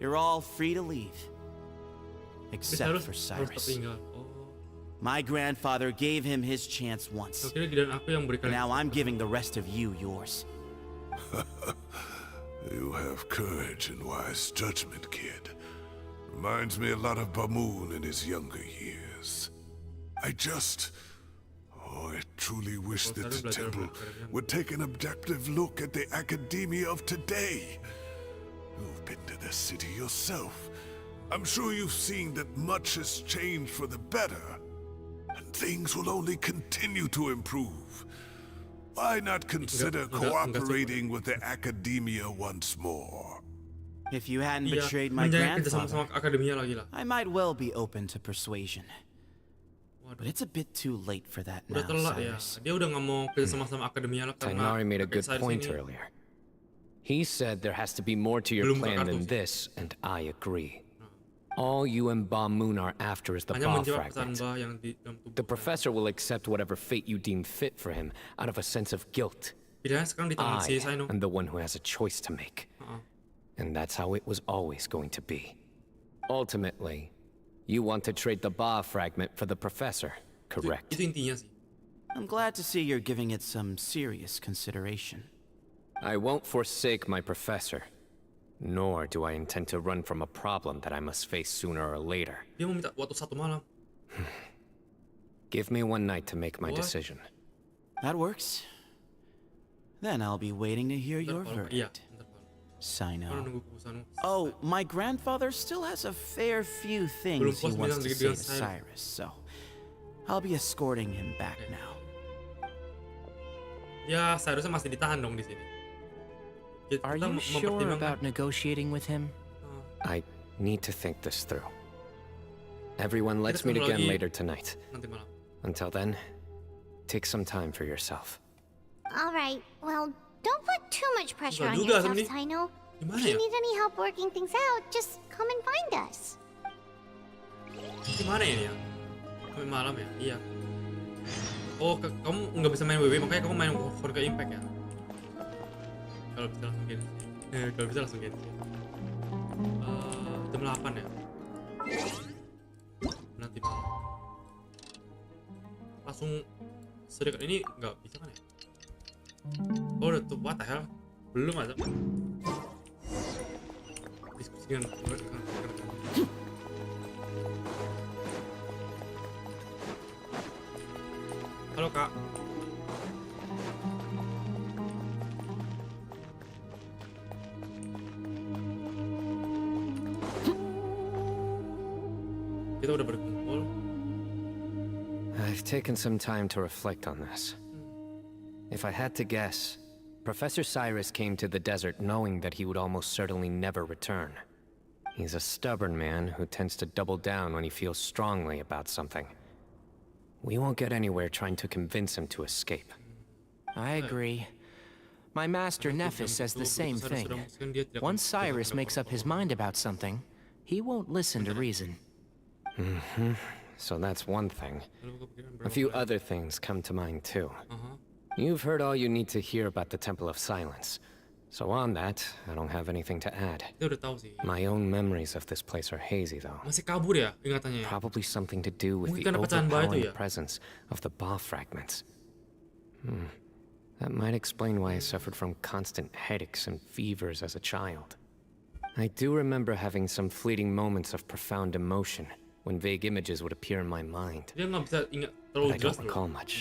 You're all free to leave. Except for Cyrus. My grandfather gave him his chance once. Now I'm giving the rest of you yours. You have courage and wise judgment, kid. Reminds me a lot of Bamoon in his younger years. I truly wish that the temple would take an objective look at the academia of today. You've been to the city yourself. I'm sure you've seen that much has changed for the better. And things will only continue to improve. Why not consider cooperating with the academia once more? If you hadn't betrayed my grandfather, I might well be open to persuasion. But it's a bit too late for that now, Cyrus. Tighnari made a good point earlier. He said there has to be more to your Belum plan than terkartu. this, and I agree. All you and Ba Moon are after is the Hanya Ba menjawab pesan fragment. Ba yang di dalam tubuh. The professor will accept whatever fate you deem fit for him out of a sense of guilt. Pilihannya sekarang di tangan si I Cyno. am the one who has a choice to make. And that's how it was always going to be. Ultimately, you want to trade the Ba fragment for the professor, correct? Itu intinya sih. I'm glad to see you're giving it some serious consideration. I won't forsake my professor. Nor do I intend to run from a problem that I must face sooner or later. Dia mau minta waktu 1 malam. Give me one night to make my What? decision. That works. Then I'll be waiting to hear your Iya, verdict. Cyno. nunggu keputusanmu. Oh, my grandfather still has a fair few Belum things he puas wants bilang to say dengan to Cyrus. Cyrus, so I'll be escorting him back now. Ya, seharusnya masih ditahan dong di sini. Are you sure about negotiating with him? I need to think this through. Everyone, let's Kita meet ketemu again lagi later tonight. nanti malam. Until then, take some time for yourself. Alright, well, don't put too much pressure Enggak on juga, yourself, Samni. Cyno. Gimana If you ya? need any help working things out, just come and find us. Gimana ini ya? Sampai malam ya? Iya. Oh, kamu nggak bisa main WW, makanya kamu main Forga Impact ya? Kalau bisa langsung gini. Kalau bisa langsung gini. Jam 8 ya? Nanti malam. Langsung sedekat ini nggak bisa kan ya? Oh, udah tuh, what the hell? Belum ada. Diskusi dengan halo kak. Kita udah berkumpul. I've taken some time to reflect on this. If I had to guess, Professor Cyrus came to the desert knowing that he would almost certainly never return. He's a stubborn man who tends to double down when he feels strongly about something. We won't get anywhere trying to convince him to escape. I agree. My master Nephis says the same thing. Once Cyrus makes up his mind about something, he won't listen to reason. Mm-hmm. So that's one thing. A few other things come to mind too. You've heard all you need to hear about the Temple of Silence. So on that, I don't have anything to add. Dia udah tahu sih. My own memories of this place are hazy though. Masih kabur ya ingatannya ya? Probably something to do with Mungkin the karena pecahan batu overpowering ya? presence of the Ba fragments. That might explain why I suffered from constant headaches and fevers as a child. I do remember having some fleeting moments of profound emotion when vague images would appear in my mind. Dia nggak bisa ingat But terlalu I jelas don't loh. recall much,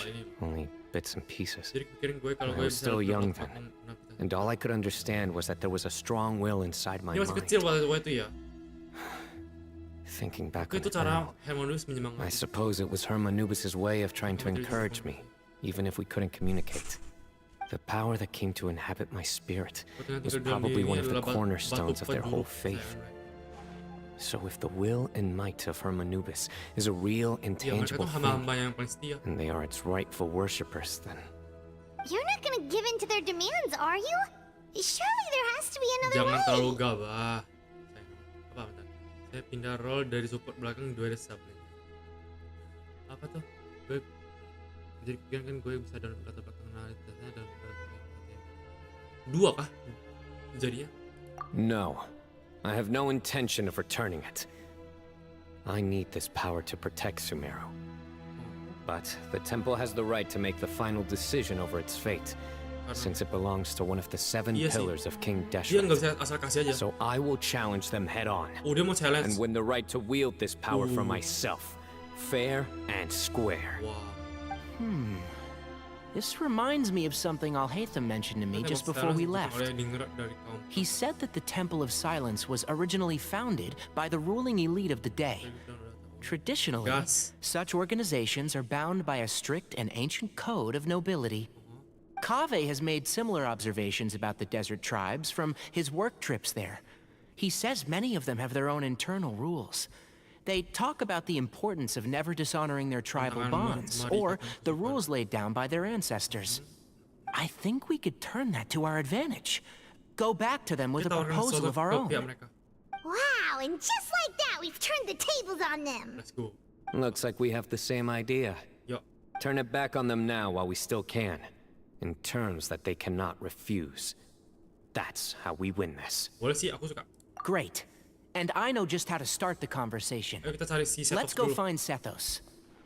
only bits and pieces. Jadi pikirin gue kalau I gue was bisa still lebih young dapat then, and all I could understand was that there was a strong will inside my Dia masih mind. kecil waktu itu ya. Thinking back Oke, on itu it cara now, Hermanus I menyemangati. suppose it was Hermanubis' way of trying to encourage me, even if we couldn't communicate. The power that came to inhabit my spirit was probably one of the cornerstones of their whole faith. So if the will and might of Hermanubis is a real, Ya, mereka intangible tuh thing, hamba-hamba yang paling setia. and they are its rightful worshippers, then You're not gonna give in to their demands, are you? Surely there has to be another Jangan way. terlalu gabah. Apa bentar? Saya pindah role dari support belakang gue ada sub nih. Apa tuh? Gue jadi pikiran kan gue bisa dalam latar belakang analitasnya dan dua kah? Jadinya? no. I have no intention of returning it. I need this power to protect Sumeru. But the temple has the right to make the final decision over its fate, since it belongs to one of the 7 Iya sih. pillars of King Dia Deshret. nggak bisa asal kasih aja. So I will challenge them head on, Oh, dia mau challenge. and win the right to wield this power for Ooh. myself, fair and square. Wow. This reminds me of something Alhaitham mentioned to me Kita just emang before sekarang we cuma left. oleh denger dari kaum. He said that the Temple of Silence was originally founded by the ruling elite of the day. Traditionally, Yes. such organizations are bound by a strict and ancient code of nobility. Kaveh has made similar observations about the desert tribes from his work trips there. He says many of them have their own internal rules. They talk about the importance of never dishonoring their tribal bonds, or the rules laid down by their ancestors. I think we could turn that to our advantage. go back to them with a proposal of our own. Wow, and just like that, we've turned the tables on them. Let's go. Looks like we have the same idea. Yo. Turn it back on them now while we still can, in terms that they cannot refuse. That's how we win this. Boleh sih, aku suka. Great. And I know just how to start the conversation. Ayo kita cari si Sethos Let's go dulu. find Sethos.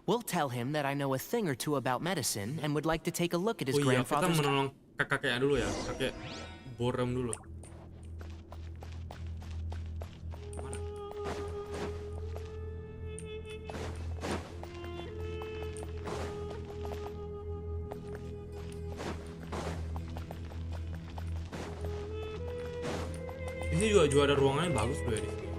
We'll tell him that I know a thing or two about medicine and would like to take a look at his Oh iya, kita grandfather's... menolong kakeknya dulu ya, kakek Borem dulu. Mana? Di sini juga ada ruangannya bagus loh ya di sini.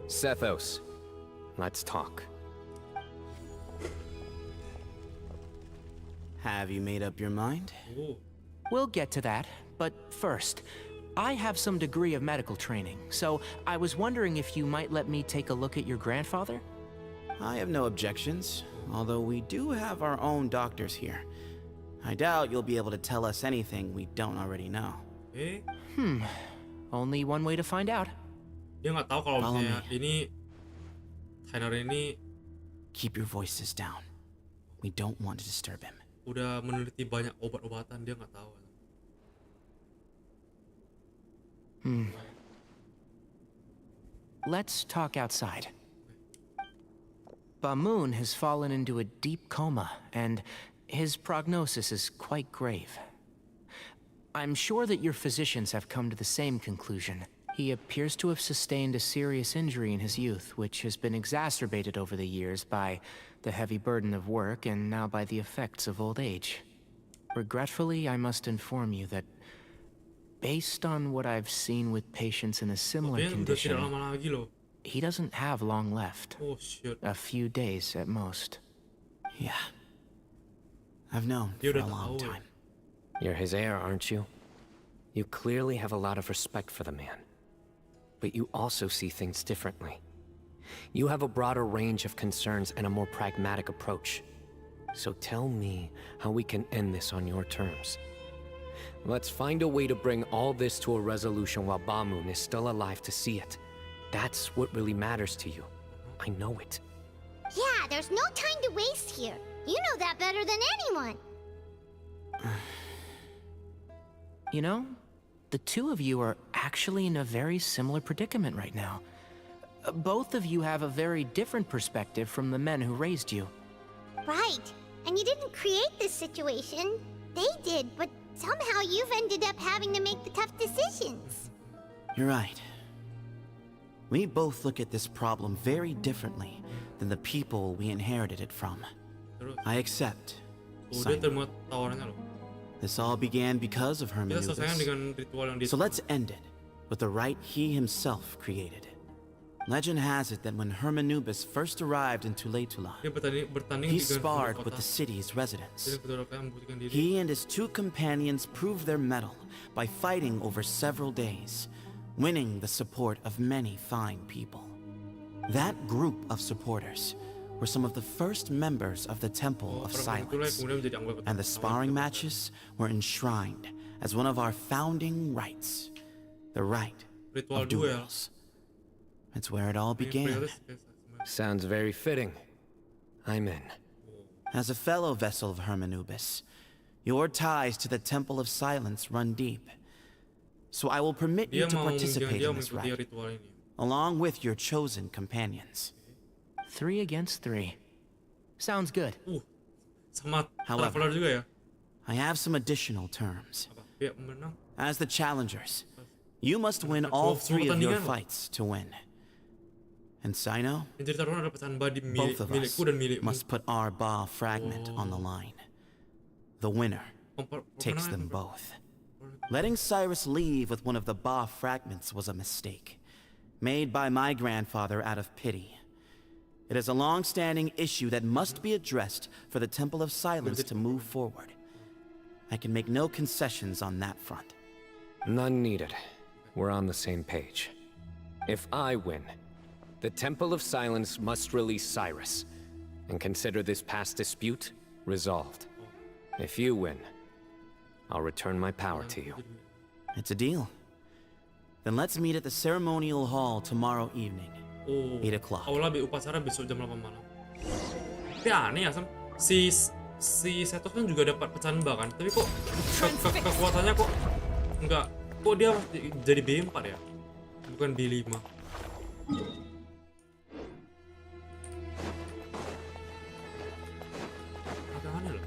Sethos, let's talk. Have you made up your mind? We'll get to that, but first, I have some degree of medical training, so I was wondering if you might let me take a look at your grandfather? I have no objections, although we do have our own doctors here. I doubt you'll be able to tell us anything we don't already know. Only one way to find out. Dia nggak tahu kalau Follow misalnya ini Cyno ini Keep your voices down. We don't want to disturb him. udah meneliti banyak obat-obatan, dia nggak tahu. Let's talk outside. Bamoon has fallen into a deep coma, and his prognosis is quite grave. I'm sure that your physicians have come to the same conclusion. He appears to have sustained a serious injury in his youth, which has been exacerbated over the years by the heavy burden of work and now by the effects of old age. Regretfully, I must inform you that based on what I've seen with patients in a similar Dia udah tidak condition, lama lagi loh. he doesn't have long left. Oh shit. A few days at most. Yeah. I've known Dia for udah a long tahu ya. time. You're his heir, aren't you? You clearly have a lot of respect for the man. But you also see things differently. You have a broader range of concerns and a more pragmatic approach. So tell me how we can end this on your terms. Let's find a way to bring all this to a resolution while Bamoon is still alive to see it. That's what really matters to you. I know it. Yeah, there's no time to waste here. You know that better than anyone. You know, the two of you are actually in a very similar predicament right now. Both of you have a very different perspective from the men who raised you. Right. And you didn't create this situation. They did, but somehow you've ended up having to make the tough decisions. You're right. We both look at this problem very differently than the people we inherited it from. I accept. Oh, dia Cyno. terima tawarannya loh. This all began because of Kita selesaikan Hermanubis. dengan ritual yang dia. So let's end it with the rite he himself created. Legend has it that when Hermanubis first arrived in Tuletula, Dia bertanding he di Grand sparred Kota. with the city's residents. Dia betul-betul membuktikan diri. He and his two companions proved their mettle by fighting over several days, winning the support of many fine people. That group of supporters were some of the first members of the Temple of Orang itulah yang Silence, kemudian menjadi anggota and the sparring matches were enshrined as one of our founding rites, the rite Ritual of duel. duels. It's where it all began. Sounds very fitting. I'm in. As a fellow vessel of Hermanubis, your ties to the Temple of Silence run deep. So I will permit you Dia to mau participate dia in this mengikuti rite, ritual ini. along with your chosen companions. 3 against 3. Sounds good. Sama However, traveler juga ya. I have some additional terms. Apa? Pihak pemenang. As the challengers, you must win all three of your pertandingan loh. fights to win. And Cyno, Yang jadi taruhan ada pecahan badi both of us milikku dan milikmu. must put our Ba fragment on the line. The winner takes them both. Letting Cyrus leave with one of the Ba fragments was a mistake, made by my grandfather out of pity. It is a long-standing issue that must be addressed for the Temple of Silence to move forward. I can make no concessions on that front. None needed. We're on the same page. If I win, the Temple of Silence must release Cyrus, and consider this past dispute resolved. If you win, I'll return my power to you. It's a deal. Then let's meet at the ceremonial hall tomorrow evening, 8 o'clock. Aula upacara besok jam 8 malam. Tapi aneh ya, Sam. Si Setos kan juga dapat pecahan Ba kan, tapi kok kekuatannya kok enggak, kok dia jadi B4 ya, bukan B5. Agak aneh loh.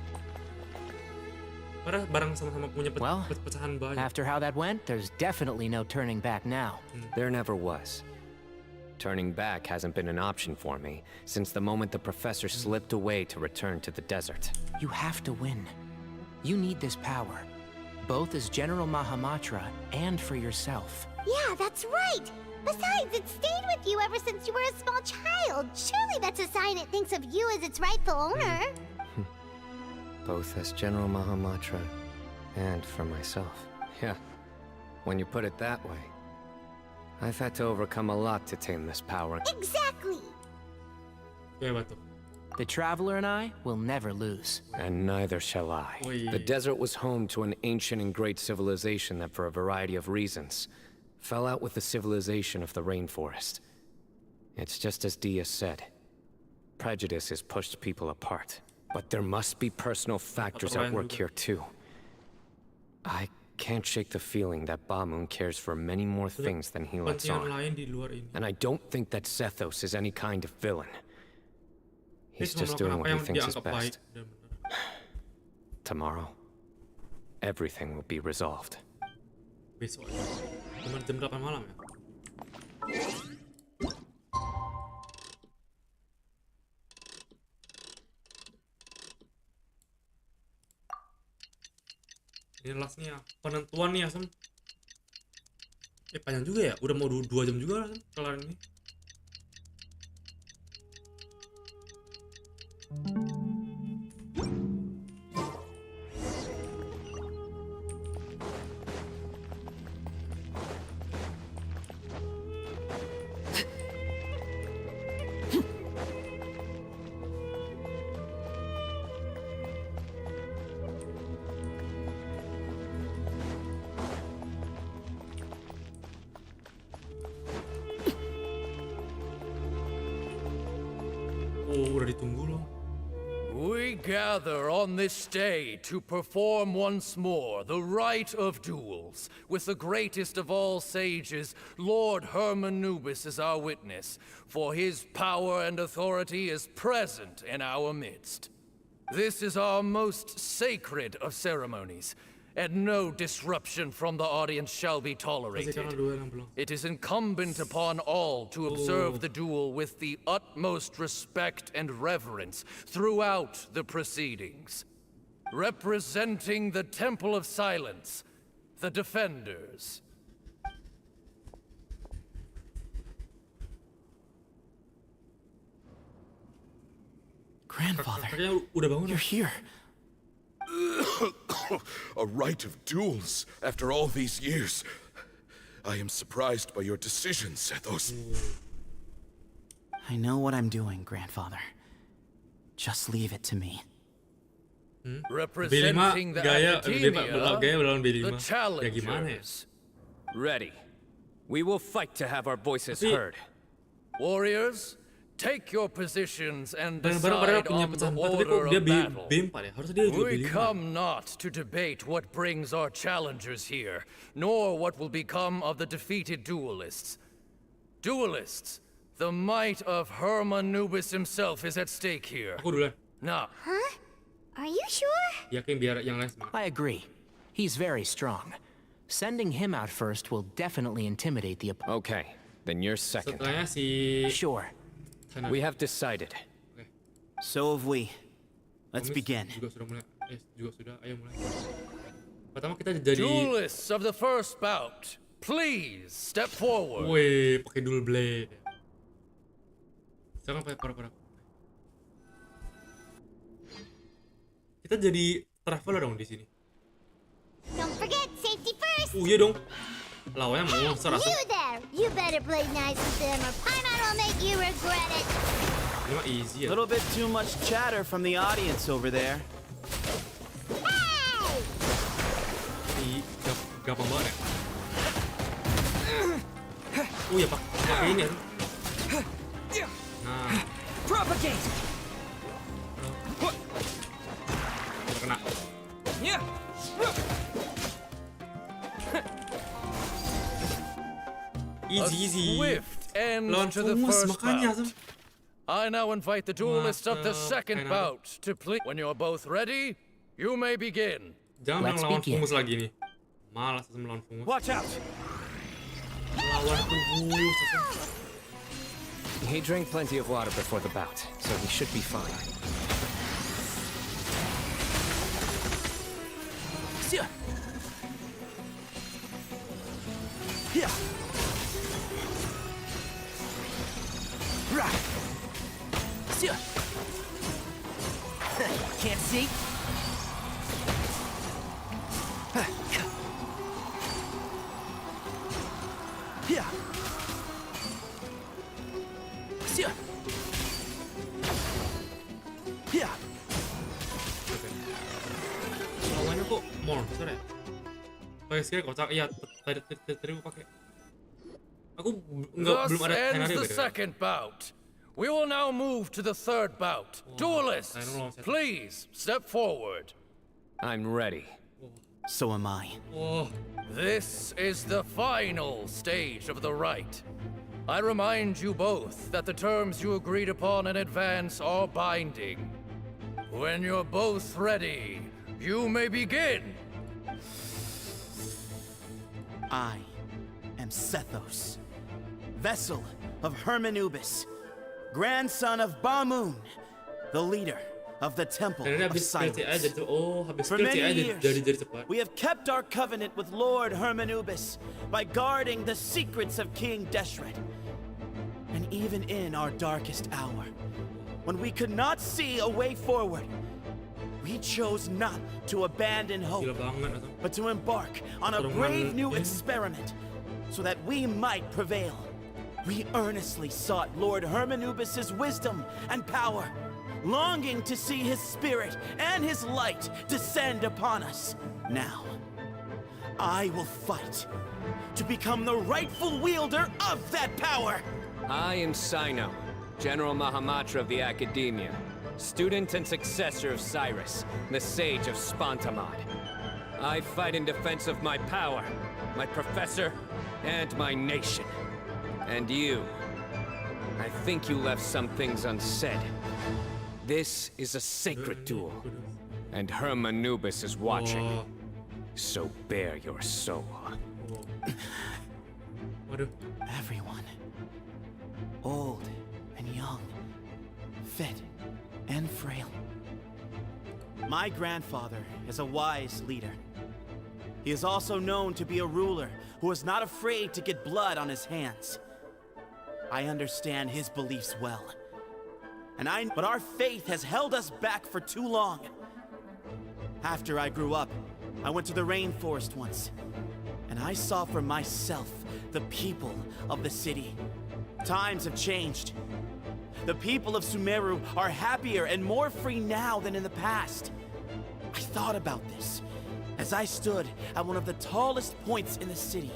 Padahal bareng sama-sama punya pecahan Ba. After how that went, there's definitely no turning back now. There never was. Turning back hasn't been an option for me since the moment the professor slipped away to return to the desert. You have to win. You need this power, both as General Mahamatra and for yourself. Yeah, that's right. Besides, it stayed with you ever since you were a small child. Surely that's a sign it thinks of you as its rightful owner. Both as General Mahamatra and for myself. Yeah, when you put it that way. I've had to overcome a lot to tame this power. Exactly! The Traveler and I will never lose. And neither shall I. The desert was home to an ancient and great civilization that, for a variety of reasons, fell out with the civilization of the rainforest. It's just as Dia said. Prejudice has pushed people apart. But there must be personal factors at work here too. I can't shake the feeling that Bamun cares for many more things than he lets on. And I don't think that Sethos is any kind of villain. He's just doing what he thinks is best. Tomorrow, everything will be resolved. Besok ya. Jam 8 malam ya. Ini lastnya penentuan nih ya, Sam. Panjang juga ya, udah mau 2 jam juga lah, Sam, kelar ini. We gather on this day to perform once more the rite of duels, with the greatest of all sages, Lord Hermanubis, as our witness, for his power and authority is present in our midst. This is our most sacred of ceremonies, and no disruption from the audience shall be tolerated. It is incumbent upon all to observe the duel with the utmost respect and reverence throughout the proceedings. Representing the Temple of Silence, the Defenders. Grandfather, you're here. A rite of duels after all these years. I am surprised by your decision, Sethos. I know what I'm doing, Grandfather. Just leave it to me. Representing the academia, the challengers. Ready. We will fight to have our voices heard. Warriors, take your positions and decide on the order of battle. We come not to debate what brings our challengers here, nor what will become of the defeated duelists. Duelists, the might of Hermanubis himself is at stake here. Now. Huh? Are you sure? I agree. He's very strong. Sending him out first will definitely intimidate the opponent. Okay, then you're second. Sure. We have decided. So have we. Let's begin. Pertama kita jadi Duelists of the first bout, please step forward. weh, pakai dual blade. Jangan pakai para. Kita jadi traveler dong di sini. Don't forget, safety first! Iya dong. Lawannya monster asli. You there! You better play nice with them or Paimon will make you regret it! Ini mah easy ya. Little bit too much chatter from the audience over there. Ih, gampang banget ya. Oh ya, pakai ini ya. Nah, Propagate! kena. Easy. Swift end Lawan to the Fungus, first makanya, bout. I now invite the duelists of the second Mantap. bout to please. When you're both ready, you may begin. Jangan bilang lawan Fungus lagi nih. Malas sama lawan Fungus. Watch out! Lawan Fungus. He drank plenty of water before the bout, so he should be fine. Yeah. Yeah. Right. Yeah. Can't see. Yeah. Yeah. Yeah. Lawannya kok monster ya? Pakai skill kocak. Iya, tadi gue pakai. Aku belum Thus ada ends skenario the second bout. We will now move to the third bout. Duelists, please step forward. I'm ready. So am I. This is the final stage of the rite. I remind you both that the terms you agreed upon in advance are binding. When you're both ready, you may begin. I am Sethos, vessel of Hermanubis, grandson of Bamoon, the leader of the Temple Dan ini of habis skill CA Silence. jadi habis For skill many CA years, jadi cepat. we have kept our covenant with Lord Hermanubis by guarding the secrets of King Deshret. And even in our darkest hour, when we could not see a way forward, we chose not to abandon hope, Gila banget atau? but to embark on a Turungan brave new ini. experiment so that we might prevail. We earnestly sought Lord Hermanubis' wisdom and power, longing to see his spirit and his light descend upon us. Now, I will fight to become the rightful wielder of that power. I am Cyno, General Mahamatra of the Academia, student and successor of Cyrus, the Sage of Spontamod. I fight in defense of my power, my professor, and my nation. And you, I think you left some things unsaid. This is a sacred duel, and Hermanubis is watching. So bare your soul. Everyone, old and young, fit and frail. My grandfather is a wise leader. He is also known to be a ruler who is not afraid to get blood on his hands. I understand his beliefs well. But our faith has held us back for too long. After I grew up, I went to the rainforest once, and I saw for myself the people of the city. Times have changed. The people of Sumeru are happier and more free now than in the past. I thought about this as I stood at one of the tallest points in the city,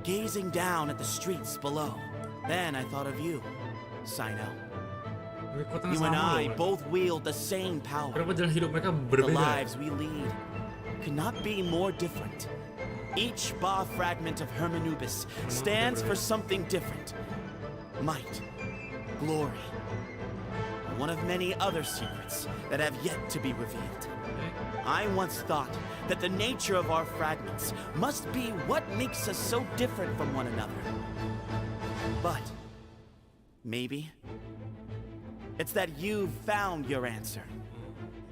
gazing down at the streets below. Then I thought of you, Cyno. You and I both wield the same power. The lives we lead could not be more different. Each Ba fragment of Hermanubis stands for something different. Might, glory, and one of many other secrets that have yet to be revealed. I once thought that the nature of our fragments must be what makes us so different from one another. But maybe it's that you've found your answer,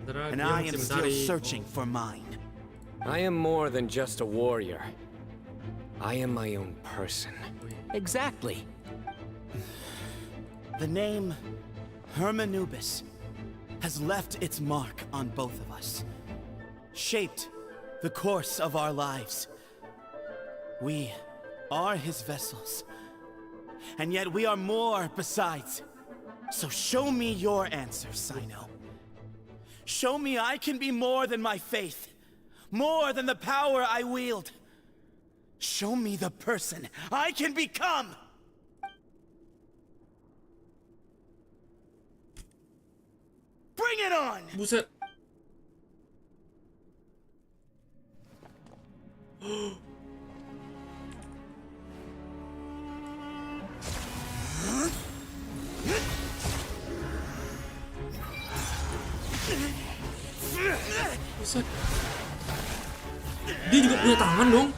and I am still searching for mine. I am more than just a warrior. I am my own person. Exactly. The name Hermanubis has left its mark on both of us, shaped the course of our lives. We are his vessels, and yet we are more besides. So show me your answer, Cyno. Show me I can be more than my faith, more than the power I wield. Show me the person I can become! Bring it on! Buset. Buset. Dia juga punya tangan dong.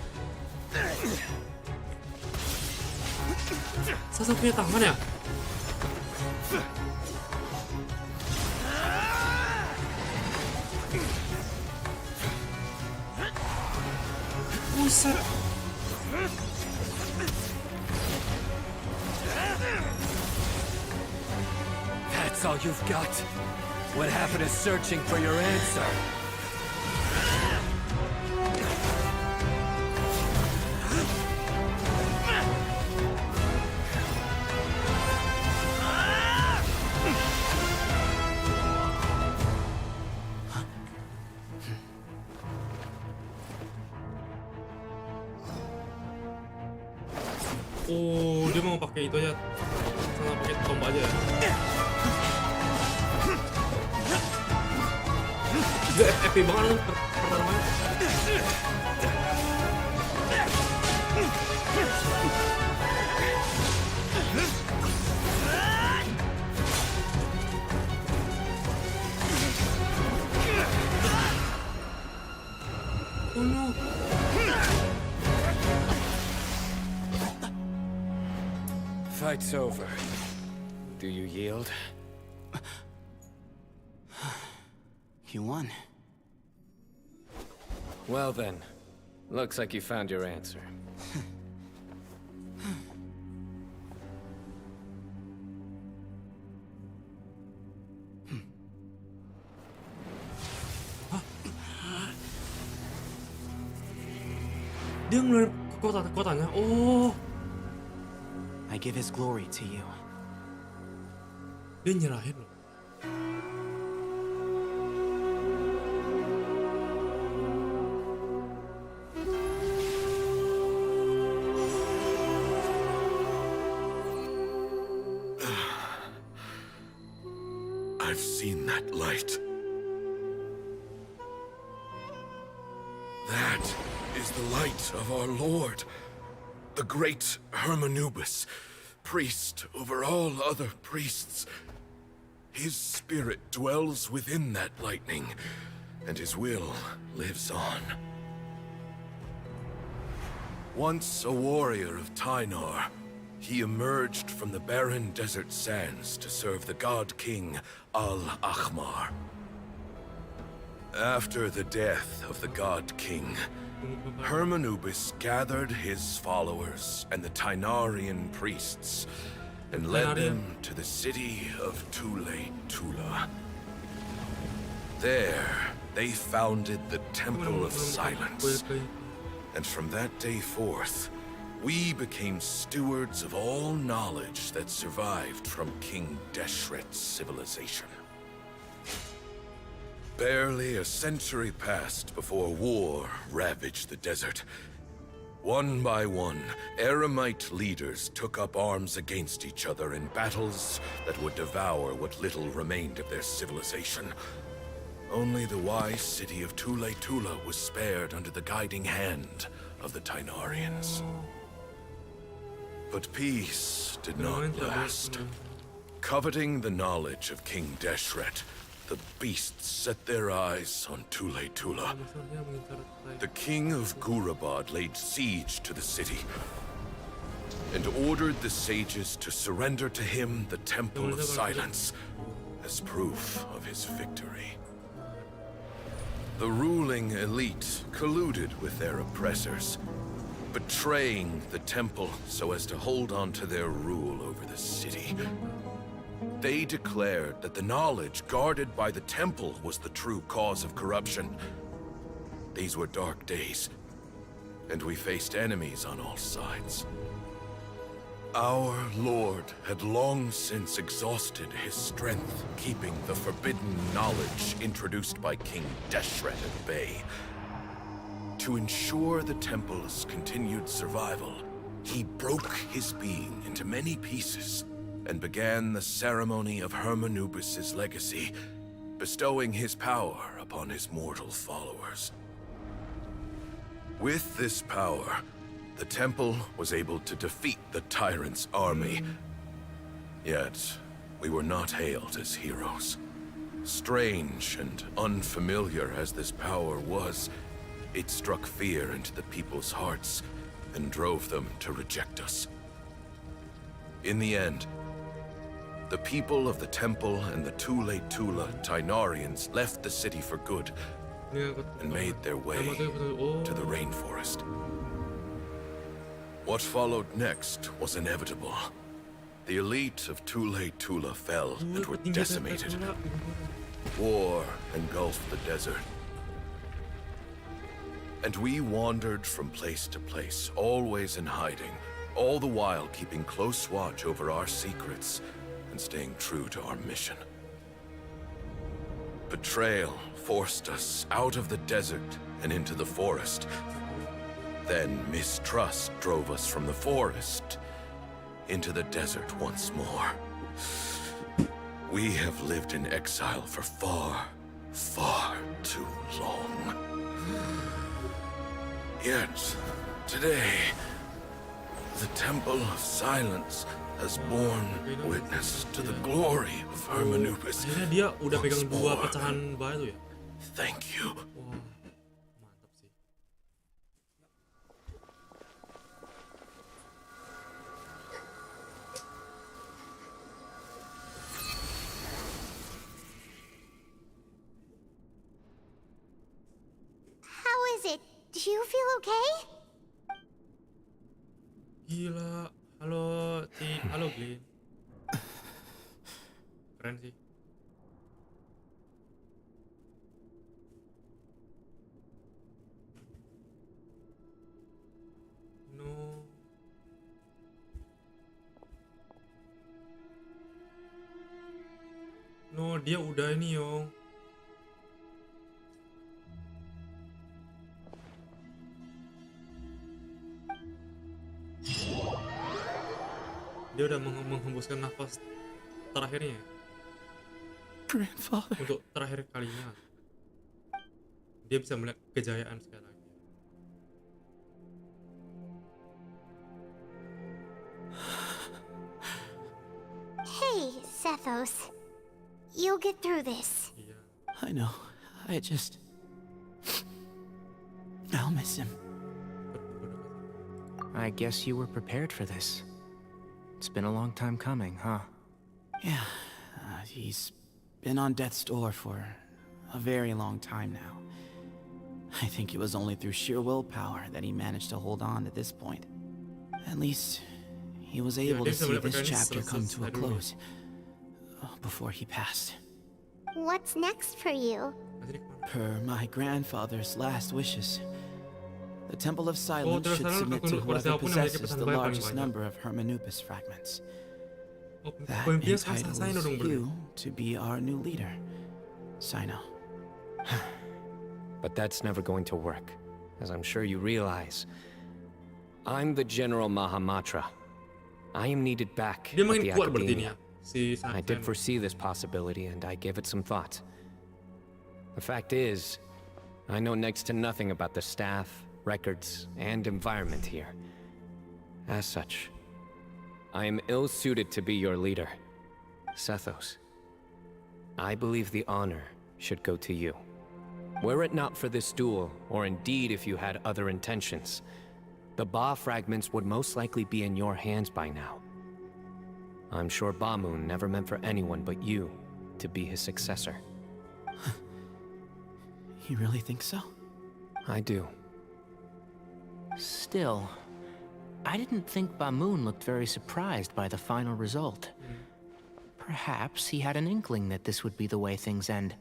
Sasa punya tangan ya? Buset. That's all you've got? What happened to searching for your answer? Oh, dia mau pakai itu aja. Sama pakai tombak aja ya. Gak FP banget tuh pertarungannya. Oh no. Fight's over. Do you yield? You won. Well then, looks like you found your answer. Dia ngeluarin kekuatannya. Oh. I give his glory to you. Dia nyerahin loh. I've seen that light. That is the light of our Lord, the great Hermanubis, priest over all other priests. His spirit dwells within that lightning, and his will lives on. Once a warrior of Tynar, he emerged from the barren desert sands to serve the god king Al-Ahmar. After the death of the god king, Hermanubis gathered his followers and the Tynarian priests and led them to the city of Tule-Tula. There, they founded the Temple of Silence, and from that day forth, we became stewards of all knowledge that survived from King Deshret's civilization. Barely a century passed before war ravaged the desert. One by one, Eremite leaders took up arms against each other in battles that would devour what little remained of their civilization. Only the wise city of Tule-Tula was spared under the guiding hand of the Tynarians. But peace did not last. Coveting the knowledge of King Deshret, the beasts set their eyes on Tule-Tula. The king of Gurabad laid siege to the city and ordered the sages to surrender to him the Temple of Silence as proof of his victory. the ruling elite colluded with their oppressors, betraying the temple so as to hold on to their rule over the city. They declared that the knowledge guarded by the temple was the true cause of corruption. These were dark days, and we faced enemies on all sides. Our lord had long since exhausted his strength, keeping the forbidden knowledge introduced by King Deshret at bay. To ensure the temple's continued survival, he broke his being into many pieces and began the ceremony of Hermanubis' legacy, bestowing his power upon his mortal followers. With this power, the temple was able to defeat the tyrant's army. Yet, we were not hailed as heroes. Strange and unfamiliar as this power was, it struck fear into the people's hearts and drove them to reject us. In the end, the people of the temple and the Tule Tula Tainarians left the city for good and made their way to the rainforest. What followed next was inevitable. The elite of Tule Tula fell and were decimated. War engulfed the desert. And we wandered from place to place, always in hiding, all the while keeping close watch over our secrets and staying true to our mission. Betrayal forced us out of the desert and into the forest. Then mistrust drove us from the forest into the desert once more. We have lived in exile for far, far too long. Yet, today, the Temple of Silence has borne witness to the glory of Hermanubis. Akhirnya dia udah pegang dua pecahan batu ya. Thank you. Wah, mantap sih. How is it? Do you feel okay? Gila. Halo, halo Glenn. Keren sih. No. No, dia udah ini yo. Dia udah menghembuskan nafas terakhirnya Grandfather. untuk terakhir kalinya. Dia bisa melihat kejayaan sekali lagi. Hey, Sethos. You'll get through this. I know. I'll miss him. I guess you were prepared for this. It's been a long time coming, huh? Yeah, he's been on death's door for a very long time now. I think it was only through sheer willpower that he managed to hold on to this point. At least, he was able to see this chapter come to a close before he passed. What's next for you? Per my grandfather's last wishes, the Temple of Silence should submit to whoever possesses the largest number of Hermanubis fragments. That entitles you to be our new leader, Cyno. But that's never going to work, as I'm sure you realize. I'm the General Mahamatra. I am needed back at the Academia. I did foresee this possibility, and I gave it some thought. The fact is, I know next to nothing about the staff, records, and environment here. As such, I am ill-suited to be your leader. Sethos, I believe the honor should go to you. Were it not for this duel, or indeed if you had other intentions, the Ba fragments would most likely be in your hands by now. I'm sure Bamun never meant for anyone but you to be his successor. You really think so? I do. Still, I didn't think Bamoon looked very surprised by the final result. Perhaps he had an inkling that this would be the way things end.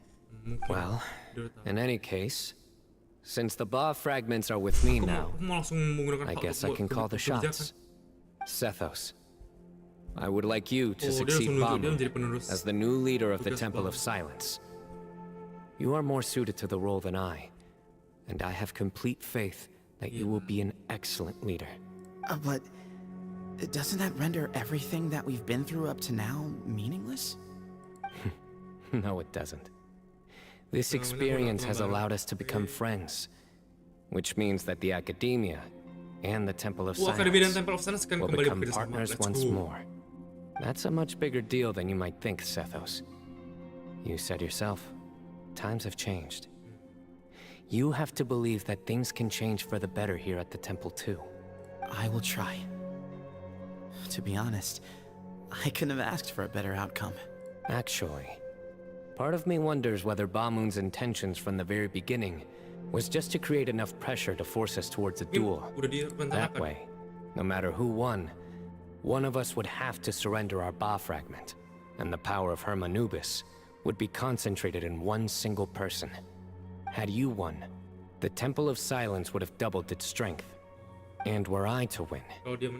Well, in any case, since the Ba fragments are with me now, I guess I can call the shots. Sethos, I would like you to succeed Bamoon as the new leader of the Temple of Silence. You are more suited to the role than I, and I have complete faith that you will be an excellent leader. But doesn't that render everything that we've been through up to now meaningless? No, it doesn't. This experience has allowed us to become friends, which means that the Academia and the Temple of Silence will become partners once more. That's a much bigger deal than you might think, Sethos. You said yourself, times have changed. You have to believe that things can change for the better here at the Temple too. I will try. To be honest, I couldn't have asked for a better outcome. Actually, part of me wonders whether Bamoon's intentions from the very beginning was just to create enough pressure to force us towards a duel. That way, no matter who won, one of us would have to surrender our Ba fragment, and the power of Hermanubis would be concentrated in one single person. Had you won, the Temple of Silence would have doubled its strength. And were I to win,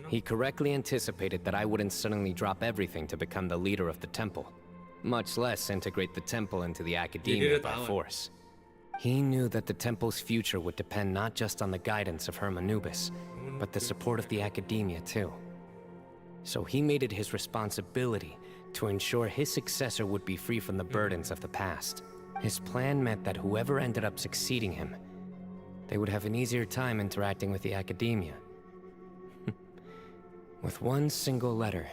he correctly anticipated that I wouldn't suddenly drop everything to become the leader of the temple, much less integrate the temple into the Academia by force. He knew that the temple's future would depend not just on the guidance of Hermanubis, but the support of the Academia too. So he made it his responsibility to ensure his successor would be free from the burdens of the past. His plan meant that whoever ended up succeeding him, they would have an easier time interacting with the Academia. With one single letter,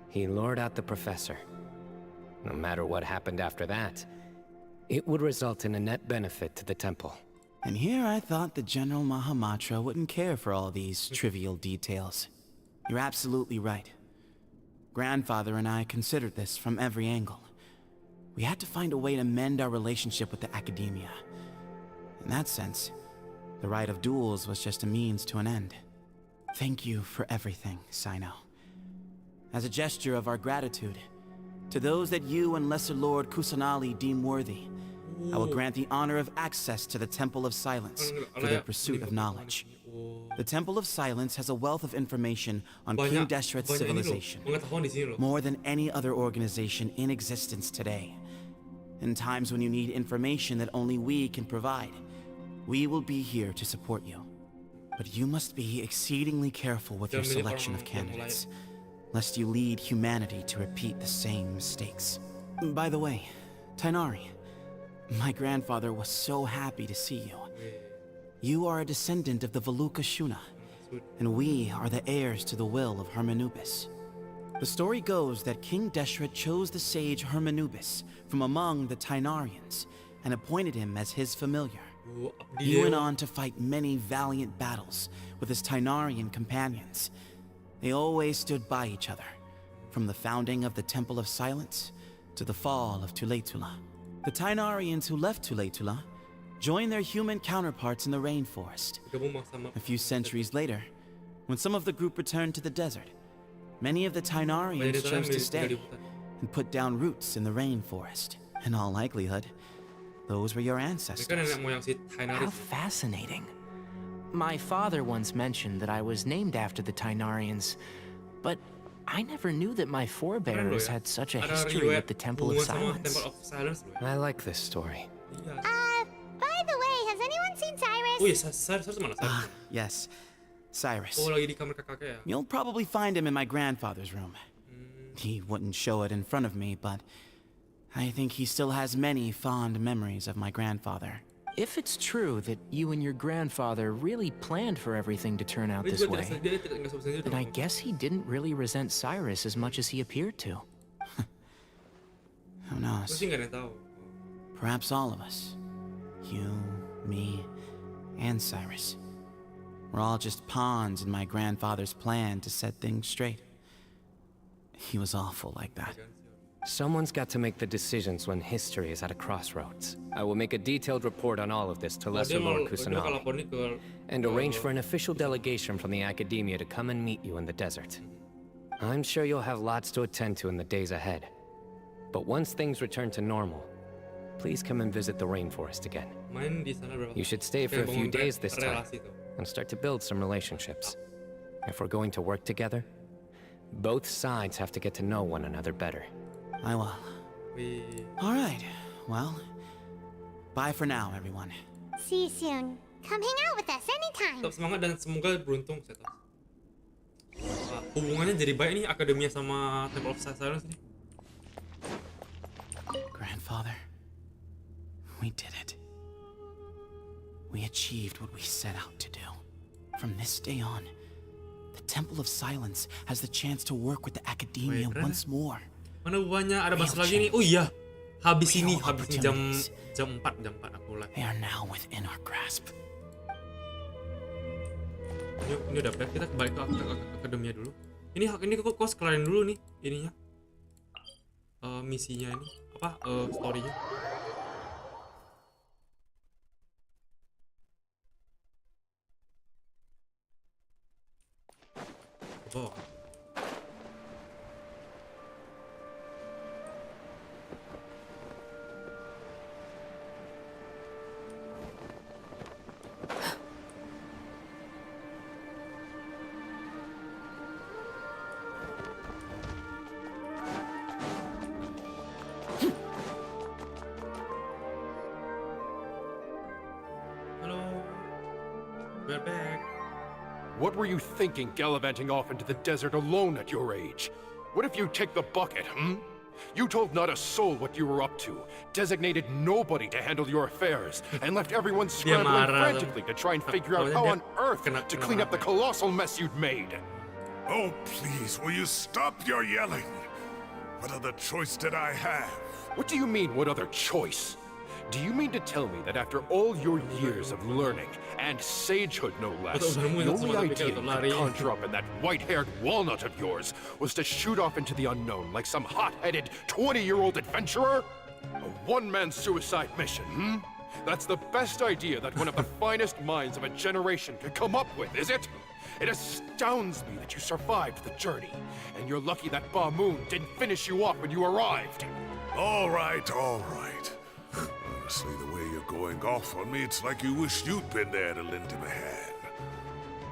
he lured out the professor. No matter what happened after that, it would result in a net benefit to the temple. And here I thought the General Mahamatra wouldn't care for all these trivial details. You're absolutely right. Grandfather and I considered this from every angle. We had to find a way to mend our relationship with the Academia. In that sense, the right of duels was just a means to an end. Thank you for everything, Cyno. As a gesture of our gratitude, to those that you and Lesser Lord Kusanali deem worthy, I will grant the honor of access to the Temple of Silence for their pursuit of knowledge. The Temple of Silence has a wealth of information on King Deshret's civilization, more than any other organization in existence today. In times when you need information that only we can provide, we will be here to support you. But you must be exceedingly careful with your selection of candidates, lest you lead humanity to repeat the same mistakes. By the way, Tighnari, my grandfather was so happy to see you. You are a descendant of the Veluca Shuna, and we are the heirs to the will of Hermanubis. The story goes that King Deshret chose the sage Hermanubis from among the Tighnarians and appointed him as his familiar. He went on to fight many valiant battles with his Tighnarian companions. They always stood by each other, from the founding of the Temple of Silence to the fall of Tuletula. The Tighnarians who left Tuletula joined their human counterparts in the rainforest. A few centuries later, when some of the group returned to the desert, many of the Tighnarians chose to stay and put down roots in the rainforest. In all likelihood, those were your ancestors. How fascinating. My father once mentioned that I was named after the Tighnarians, but I never knew that my forebears had such a history with the Temple of Silence. I like this story. By the way, has anyone seen Cyrus? Yes, Cyrus. You'll probably find him in my grandfather's room. He wouldn't show it in front of me, but I think he still has many fond memories of my grandfather. If it's true that you and your grandfather really planned for everything to turn out this way, then I guess he didn't really resent Cyrus as much as he appeared to. Who knows? Perhaps all of us. You, me, and Cyrus. We're all just pawns in my grandfather's plan to set things straight. He was awful like that. Someone's got to make the decisions when history is at a crossroads. I will make a detailed report on all of this to Lesser Lord Kusanagi, and arrange for an official delegation from the Academia to come and meet you in the desert. I'm sure you'll have lots to attend to in the days ahead. But once things return to normal, please come and visit the rainforest again. You should stay for a few days this time, and start to build some relationships. If we're going to work together, both sides have to get to know one another better. I will. Alright, well, bye for now, everyone. See you soon. Come hang out with us anytime. Tetap semangat dan semoga beruntung, Setos. Hubungannya jadi baik nih Akademia sama Temple of Silence nih. Grandfather, we did it. We achieved what we set out to do. From this day on, the Temple of Silence has the chance to work with the Academia once more. Mana buahnya ada masalah lagi nih? Oh iya, habis ini jam 4 aku live. They are now within our grasp. Ini udah baik, kita kembali ke Akademia dulu. Ini kok sekalian dulu nih ininya. Misinya ini apa story-nya. Oh. We're back. What were you thinking gallivanting off into the desert alone at your age? What if you take the bucket, You told not a soul what you were up to, designated nobody to handle your affairs, and left everyone scrambling frantically to try and figure out how on earth to clean up the colossal mess you'd made. Oh, please, will you stop your yelling? What other choice did I have? What do you mean, what other choice? Do you mean to tell me that after all your years of learning, and sagehood no less, the only idea you could conjure up in that white-haired walnut of yours was to shoot off into the unknown like some hot-headed 20-year-old adventurer? A one-man suicide mission, That's the best idea that one of the finest minds of a generation could come up with, is it? It astounds me that you survived the journey, and you're lucky that Ba Moon didn't finish you off when you arrived. All right, all right. Honestly, the way you're going off on me, it's like you wish you'd been there to lend him a hand.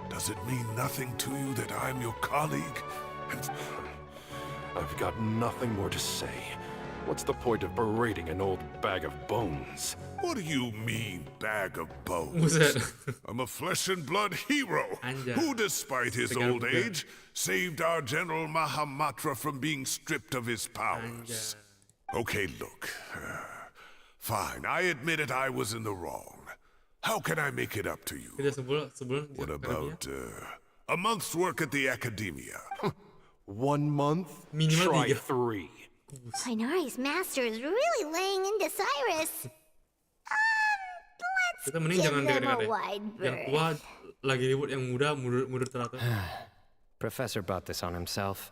Does it mean nothing to you that I'm your colleague? I've got nothing more to say. What's the point of berating an old bag of bones? What do you mean, bag of bones? What's that? I'm a flesh and blood hero who, despite his old age, saved our General Mahamatra from being stripped of his powers. Okay, look. Fine, I admit it, I was in the wrong. How can I make it up to you? What about a month's work at the Academia? 1 month? Try 3. Tighnari's master is really laying into Cyrus. Kita mending jangan dekat-dekat deh. Yang tua lagi ribut, yang muda mundur teratur. Professor brought this on himself.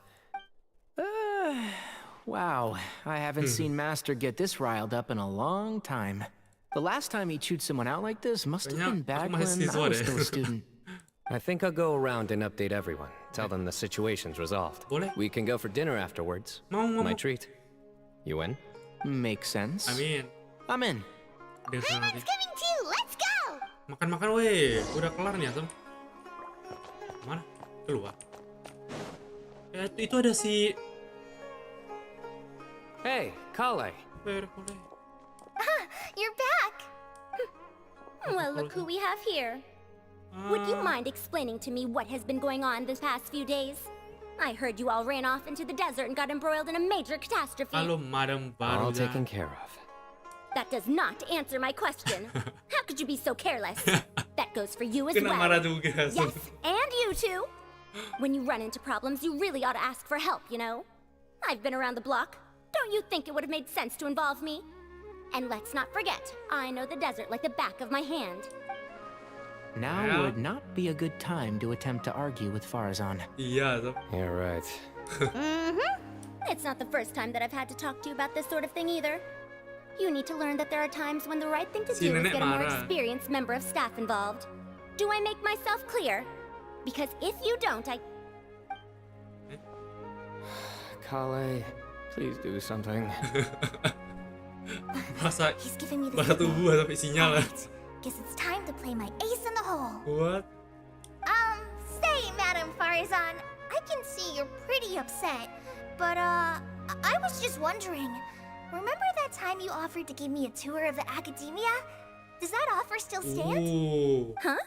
Wow, I haven't seen Master get this riled up in a long time. The last time he chewed someone out like this must have been back when I was still a student. I think I'll go around and update everyone. Tell them the situation's resolved. We can go for dinner afterwards. My treat. You in? Makes sense. I'm in. I'm in. Herman's coming too. Let's go. Makan-makan weh. Udah kelar nih, Asam. Mana? Keluar. Itu ada si... Hey, Kale. You're back! Well, look who we have here. Would you mind explaining to me what has been going on this past few days? I heard you all ran off into the desert and got embroiled in a major catastrophe. Halo, Madam Baruda. All taken care of. That does not answer my question. How could you be so careless? That goes for you as well. Yes, and you too. When you run into problems, you really ought to ask for help, you know? I've been around the block. Don't you think it would have made sense to involve me? And let's not forget, I know the desert like the back of my hand. Now would not be a good time to attempt to argue with Farazan. Yeah. You're right. It's not the first time that I've had to talk to you about this sort of thing either. You need to learn that there are times when the right thing to do is get a more experienced member of staff involved. Do I make myself clear? Because if you don't, Kale, please do something. He's giving me this bahasa tubuh atau sinyal lah. Guess it's time to play my ace in the hole. What? Say, Madame Farzan, I can see you're pretty upset, but I was just wondering, remember that time you offered to give me a tour of the academia? Does that offer still stand? Ooh. Huh?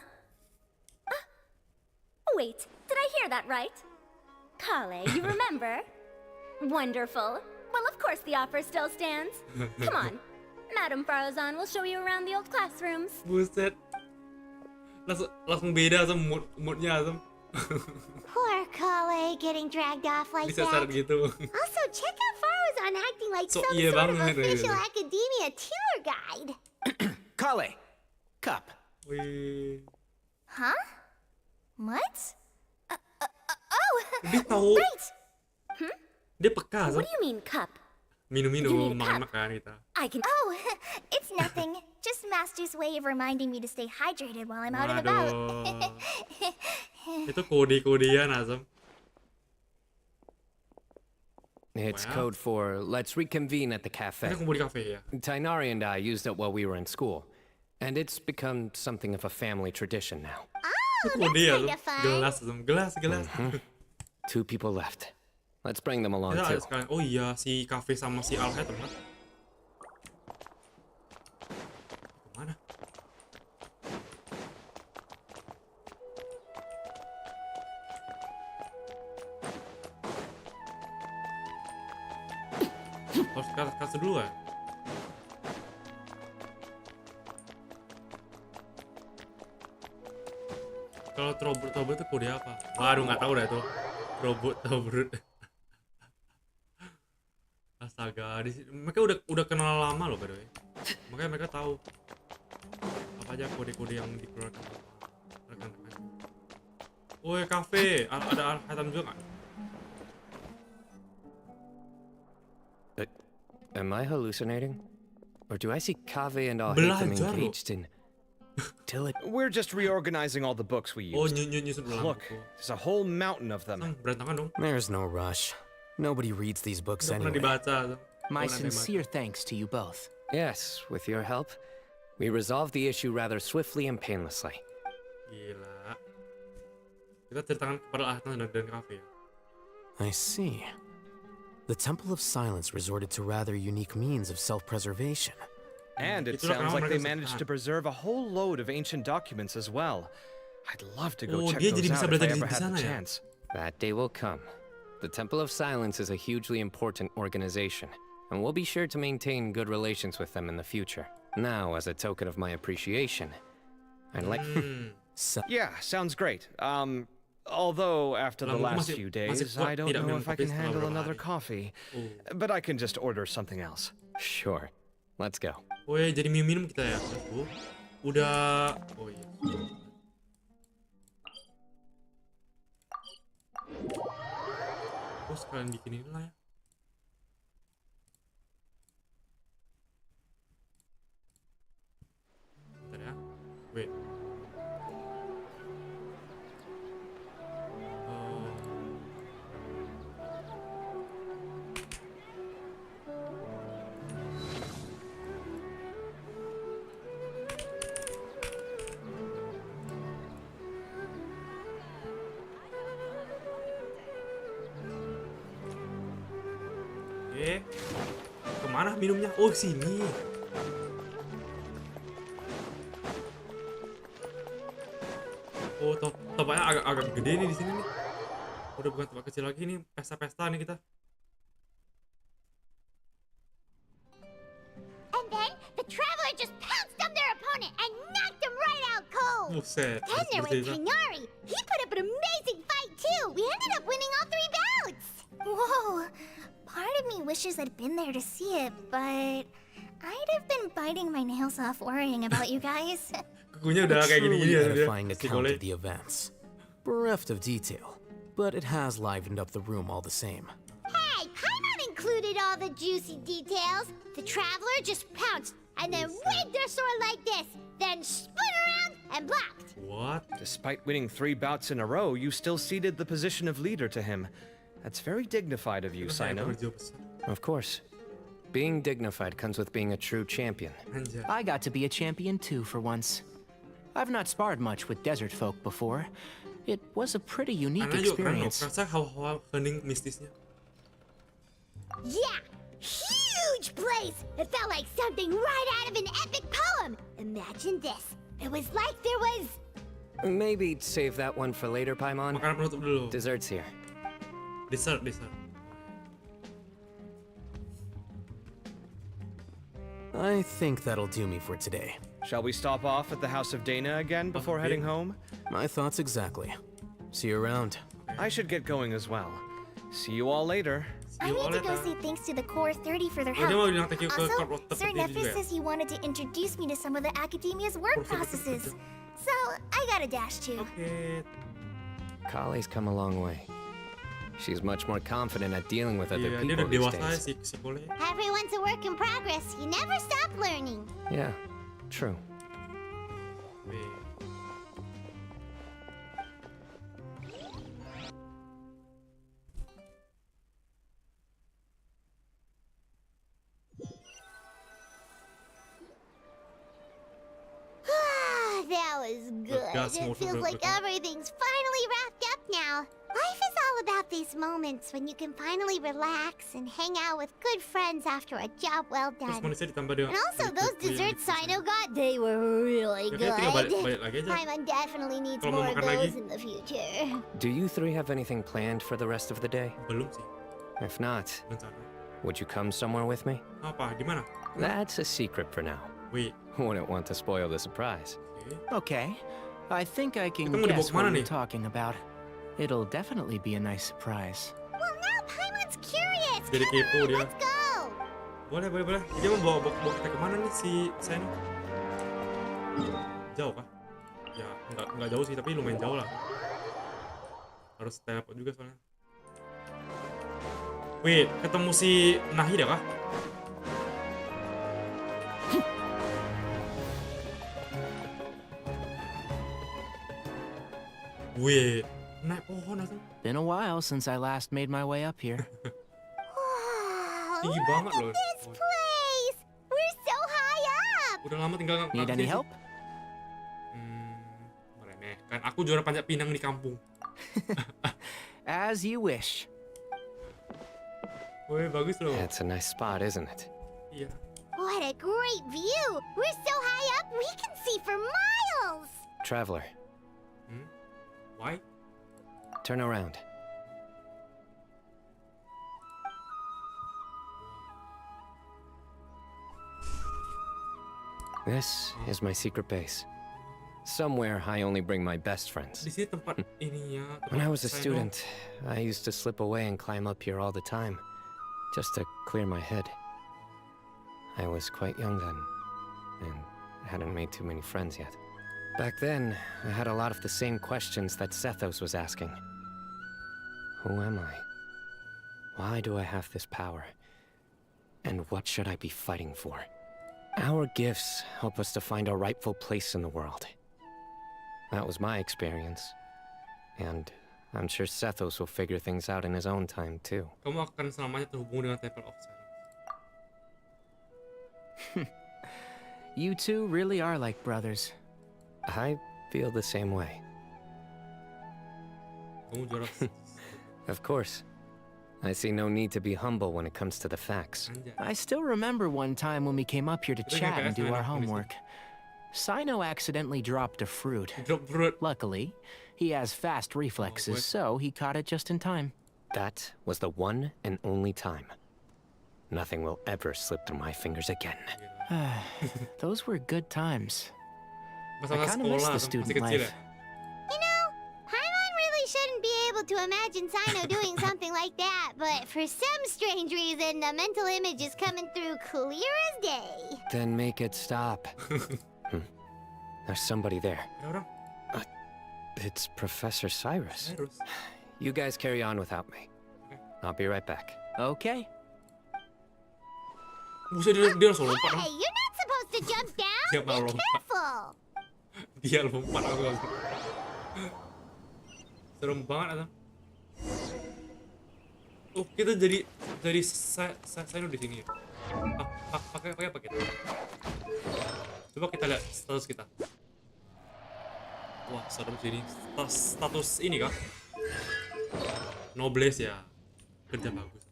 Wait, did I hear that right? Kale, you remember? Wonderful. Well, of course the offer still stands. Come on. Madame Farzan will show you around the old classrooms. Buset. Langsung beda sama moodnya Azam. Poor Kale getting dragged off like Disasar that. gitu. Also, check out Farzan acting like So some iya sort of banget, official gitu. academia tour guide. Kale, cup. Wih. Huh? What? Oh, Dia tahu. right. Dia peka Azam. What do you mean, cup? Minum-minum, makan-makan kita. I can. Oh, it's nothing. Just Master's way of reminding me to stay hydrated while I'm out and about. Itu kode-kodean Azam. It's Wow. code for let's reconvene at the cafe. Kita kumpul di kafe ya. Tainari and I used it while we were in school, and it's become something of a family tradition now. Itu kode ya Azam. Gelas Azam. Gelas. Two people left. Let's bring them along Kita ada too. sekalian. Oh iya, si kafe sama si Alhead teman. Kemana? Harus ke atas dulu ya? Kalau robot itu kode apa? Waduh, nggak tahu dah itu. Robot. Astaga, mereka udah kenal lama loh by the way. Makanya mereka tahu apa aja kode-kode yang dikeluarkan rekan-rekan. Woi, kafe, ada Alhatam juga nggak? Am I hallucinating? Or do I see Kave and Alhaitham Belajar loh. engaged in... Till it... We're just reorganizing all the books we Oh, used. nyusun ulang. Look, there's a whole mountain of them. Berantakan dong. There's no rush. Nobody reads these books Udah pernah anyway. dibaca. My sincere thanks to you both. Yes, with your help, we resolved the issue rather swiftly and painlessly. Gila. Kita ceritakan kepada Alhatam dan kafe ya. I see. The Temple of Silence resorted to rather unique means of self-preservation. And it Itulah sounds kenapa like they mereka managed to bertahan. preserve a whole load of ancient documents as well. I'd love to go Oh, check dia those jadi bisa out if I belajar ever di had sana the ya? chance. That day will come. The Temple of Silence is a hugely important organization, and we'll be sure to maintain good relations with them in the future. Now, as a token of my appreciation, I'd like... Yeah, sounds great. Although after the Lambungku last masih- few masih days, kuat I don't tidak know minum if I kopi can setelah handle beberapa another hari. coffee. But I can just order something else. Sure. Let's go. Woi, jadi minum kita ya. Udah. Oh iya. Oh, sekalian bikin ini lah ya. Bentar ya. Wait. Kemana minumnya? Oh, sini. Oh, tempatnya agak gede nih di sini nih. Udah bukan tempat kecil lagi nih, pesta-pesta nih kita. And then the traveler just pounced on their opponent and knocked him right out cold. Buset. Then there was seperti itu. Tainari. He put up an amazing fight too. We ended up winning all 3 bouts. Whoa. Part of me wishes I'd been there to see it, but I'd have been biting my nails off worrying about you guys. Kukunya A udah kayak truly gini-gini ya. edifying Si account Kole. of the events. Bereft of detail, but it has livened up the room all the same. Hey, I'm on included all the juicy details, the Traveler just pounced and then waved their sword like this, then spun around and blocked. What? Despite winning 3 bouts in a row, you still ceded the position of leader to him. That's very dignified of you, Cyno. Of course. Being dignified comes with being a true champion. I got to be a champion too for once. I've not sparred much with desert folk before. It was a pretty unique experience. Yeah, huge place! It felt like something right out of an epic poem! Imagine this. It was like there was... Maybe save that one for later, Paimon. Dessert's here. Dessert. I think that'll do me for today. Shall we stop off at the House of Dana again before heading home? My thoughts exactly. See you around. I should get going as well. See you all later. I need to go say thanks to the Core 30 for their help. Also, Sir Nephi says he wanted to introduce me to some of the Academia's work processes. So, I got a dash too. Kali's come a long way. She's much more confident at dealing with other people these days. Everyone's a work in progress. You never stop learning. Yeah, true. That was good. It feels like everything's finally wrapped up now. Life is all about these moments when you can finally relax and hang out with good friends after a job well done. And also, those desserts Cyno got, they were really good. Paimon definitely needs more of those in the future. Do you 3 have anything planned for the rest of the day? If not, would you come somewhere with me? That's a secret for now. Wouldn't want to spoil the surprise. Okay. I think I can guess what you're talking about. It'll definitely be a nice surprise. Well, now Paimon's curious. Come on, let's go. Boleh. Dia mau bawa kita kemana nih si Cyno? Jauh kah? Ya, nggak jauh sih, tapi lumayan jauh lah. Harus teleport juga soalnya. Wait, ketemu si Nahida kah? Wait, naik pohon asal. Been a while since I last made my way up here. Tinggi banget loh. This place! We're so high up! Udah lama tinggal Need any help? Meremehkan. Aku juara panjat pinang di kampung. As you wish. Woi, bagus loh. That's a nice spot, isn't it? Iya. What a great view! We're so high up, we can see for miles! Traveler. Why? Turn around. This is my secret base. Somewhere I only bring my best friends. Di sini tempat ininya. When I was a student, I used to slip away and climb up here all the time, just to clear my head. I was quite young then, and hadn't made too many friends yet. Back then, I had a lot of the same questions that Sethos was asking. Who am I? Why do I have this power? And what should I be fighting for? Our gifts help us to find our rightful place in the world. That was my experience. And I'm sure Sethos will figure things out in his own time, too. Kamu akan selamanya terhubung dengan Temple of Silence. You two really are like brothers. I feel the same way. Kamu juara. Of course. I see no need to be humble when it comes to the facts. I still remember one time when we came up here to chat and do our homework. Cyno accidentally dropped a fruit. Luckily, he has fast reflexes, so he caught it just in time. That was the one and only time. Nothing will ever slip through my fingers again. Those were good times. I kind of miss the student life. You know, Paimon really shouldn't be able to imagine Cyno doing something like that, but for some strange reason, the mental image is coming through clear as day. Then make it stop. There's somebody there. It's Professor Cyrus. You guys carry on without me. I'll be right back. Okay. Buset, dia langsung lompat. Hey, you're not supposed to jump down. Dia Be malah lompat. careful. Dia lompat aku langsung. Serem banget atau? Oh, kita jadi Cyno di sini. Pakai apa kita? Coba kita lihat status kita. Wah, serem sini. Status ini kah? Nobles ya. Kerja bagus.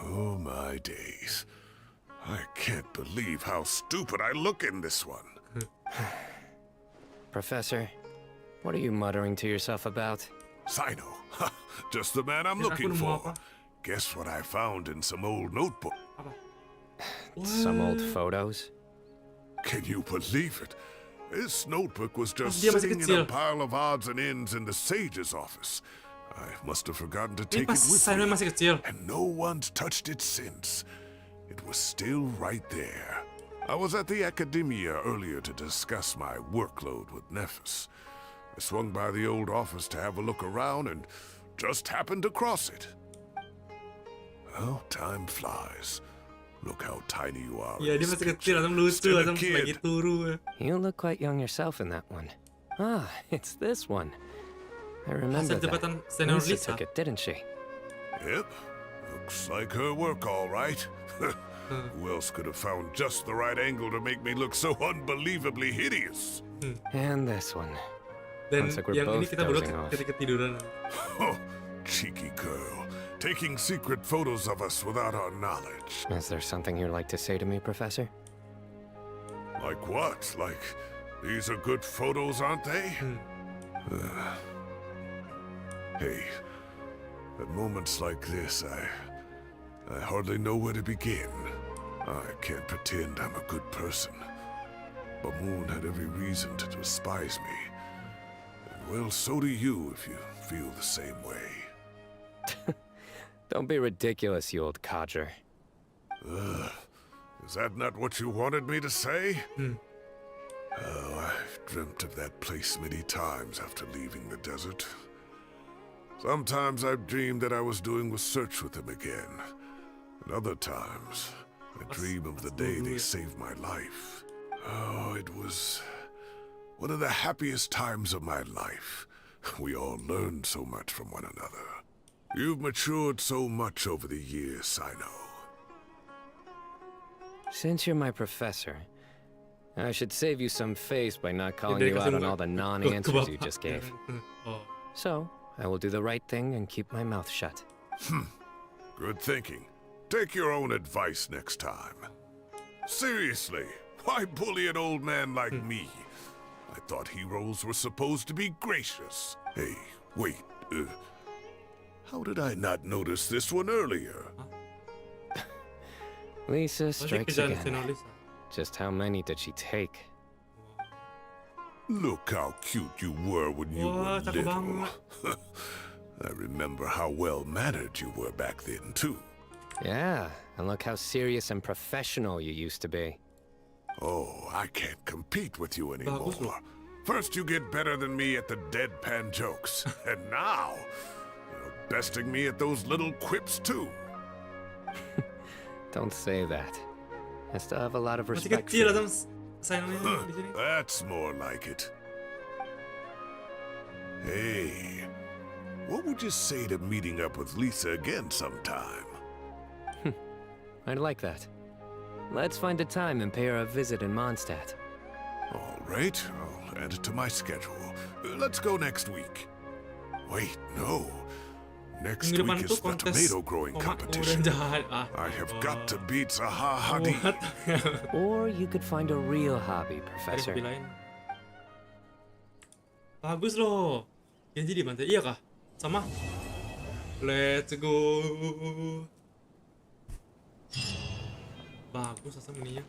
Oh my days. I can't believe how stupid I look in this one. Professor, what are you muttering to yourself about? Cyno. Just the man I'm looking for. Guess what I found in some old notebook? Some old photos? Can you believe it? This notebook was just sitting in a pile of odds and ends in the sage's office. I must have forgotten to take it with me, and no one's touched it since. It was still right there. I was at the Academia earlier to discuss my workload with Nephis. I swung by the old office to have a look around and just happened to cross it. Well, time flies. Look how tiny you are. Iya, dia masih kecil, Adam lucu, Adam lagi turu. You look quite young yourself in that one. Ah, it's this one. I remember that. Lisa took it, didn't she? Yep. Looks like her work, all right. Who else could have found just the right angle to make me look so unbelievably hideous? And this one. Dan looks like we're yang ini both kita berdua dozing off. Oh, cheeky girl. Taking secret photos of us without our knowledge. Is there something you'd like to say to me, Professor? Like what? Like, these are good photos, aren't they? Hey, at moments like this, I hardly know where to begin. I can't pretend I'm a good person. But Moon had every reason to despise me. And well, so do you if you feel the same way. Don't be ridiculous, you old codger. Is that not what you wanted me to say? Oh, I've dreamt of that place many times after leaving the desert. Sometimes I've dreamed that I was doing research with them again. And other times, I dream of the day they saved my life. Oh, it was one of the happiest times of my life. We all learned so much from one another. You've matured so much over the years, Cyno. Since you're my professor, I should save you some face by not calling you out on all the non-answers you just gave. So, I will do the right thing and keep my mouth shut. Good thinking. Take your own advice next time. Seriously, why bully an old man like me? I thought heroes were supposed to be gracious. Hey, wait, how did I not notice this one earlier? Lisa strikes again. Just how many did she take? Look how cute you were when you were little. I remember how well-mannered you were back then, too. Yeah, and look how serious and professional you used to be. Oh, I can't compete with you anymore. First you get better than me at the deadpan jokes, and now you're besting me at those little quips, too. Don't say that. I still have a lot of respect for you. That's more like it. Hey, what would you say to meeting up with Lisa again sometime? I'd like that. Let's find a time and pay her a visit in Mondstadt. All right, I'll add it to my schedule. Let's go next week. Wait, no. Next week is the tomato growing competition. I have got to beat Zaha Hadid. Or you could find a real hobby, Professor. Bagus loh. Yang jadi pantai, iya kah? Sama? Let's go. Bagus asam ininya.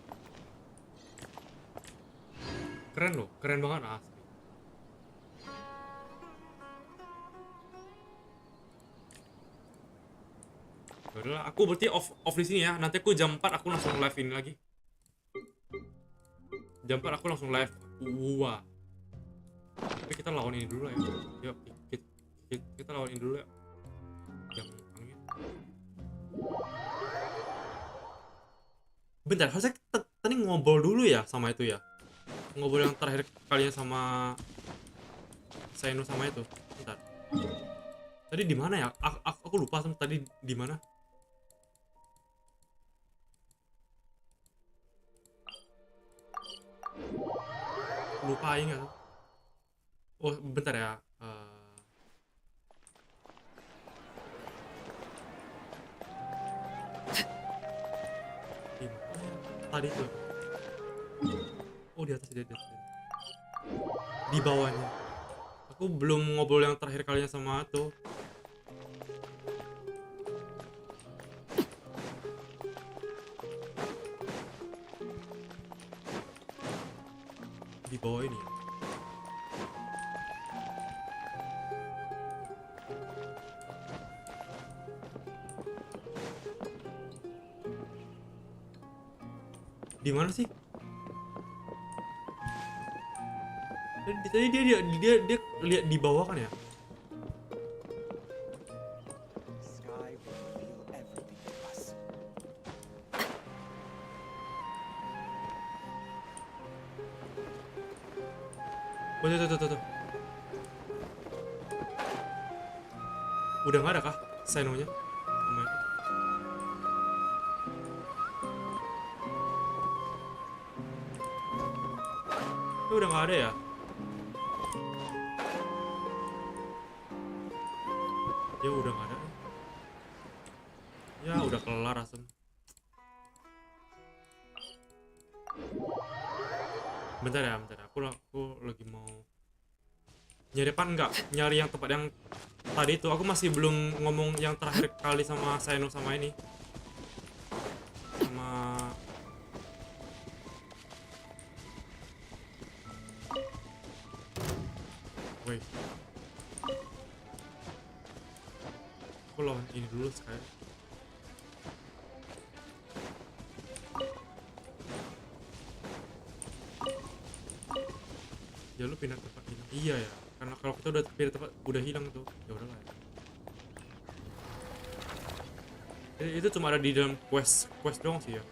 Keren loh, keren banget asli. Yaudah, aku berarti off di sini ya. Nanti aku jam 4 aku langsung live ini lagi. Jam 4 aku langsung live. Wah. Tapi kita lawan ini dulu ya. Yuk, kita lawan ini dulu ya. Jam Bentar, harusnya tadi ngobrol dulu ya sama itu ya. Ngobrol yang terakhir kalinya sama Cyno sama itu. Bentar. Tadi di mana ya? Aku lupa tadi di mana. Lupa ingat. Oh, bentar ya. Di mana ya? Tadi tuh. Oh, di atas, di atas. Di bawahnya. Aku belum ngobrol yang terakhir kalinya sama tuh. Di bawah ini ya. Di mana sih? Tadi dia lihat di bawah kan ya? Oh, tuh. Udah nggak ada kah Cyno-nya? Sama itu. Udah nggak ada ya? Ya udah nggak ada. Ya udah kelar asem. Bentar ya. Aku lagi mau nyari depan nggak? Nyari yang tempat yang tadi itu. Aku masih belum ngomong yang terakhir kali sama Cyno sama ini. Sama wait. Aku lawan ini dulu sekali. Ya lu pindah tempat ini. Iya ya. Karena kalau kita udah pindah tempat udah hilang tuh. Ya udahlah ya. Itu cuma ada di dalam quest doang sih ya.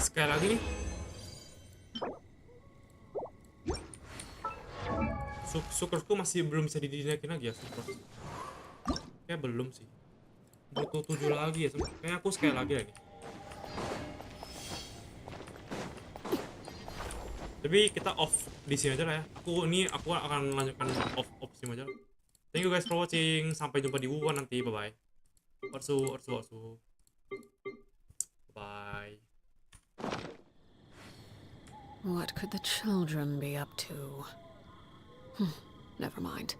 Sekali lagi nih. Syukurku masih belum bisa dinaikin lagi ya syukur. Kayak belum sih. Butuh 7 lagi ya. Kayaknya aku sekali lagi lagi. Tapi kita off di sini aja lah ya. Aku akan lanjutkan off sini aja. Thank you guys for watching. Sampai jumpa di Wuhan nanti. Bye bye. Orsu. Bye. What could the children be up to? Never mind.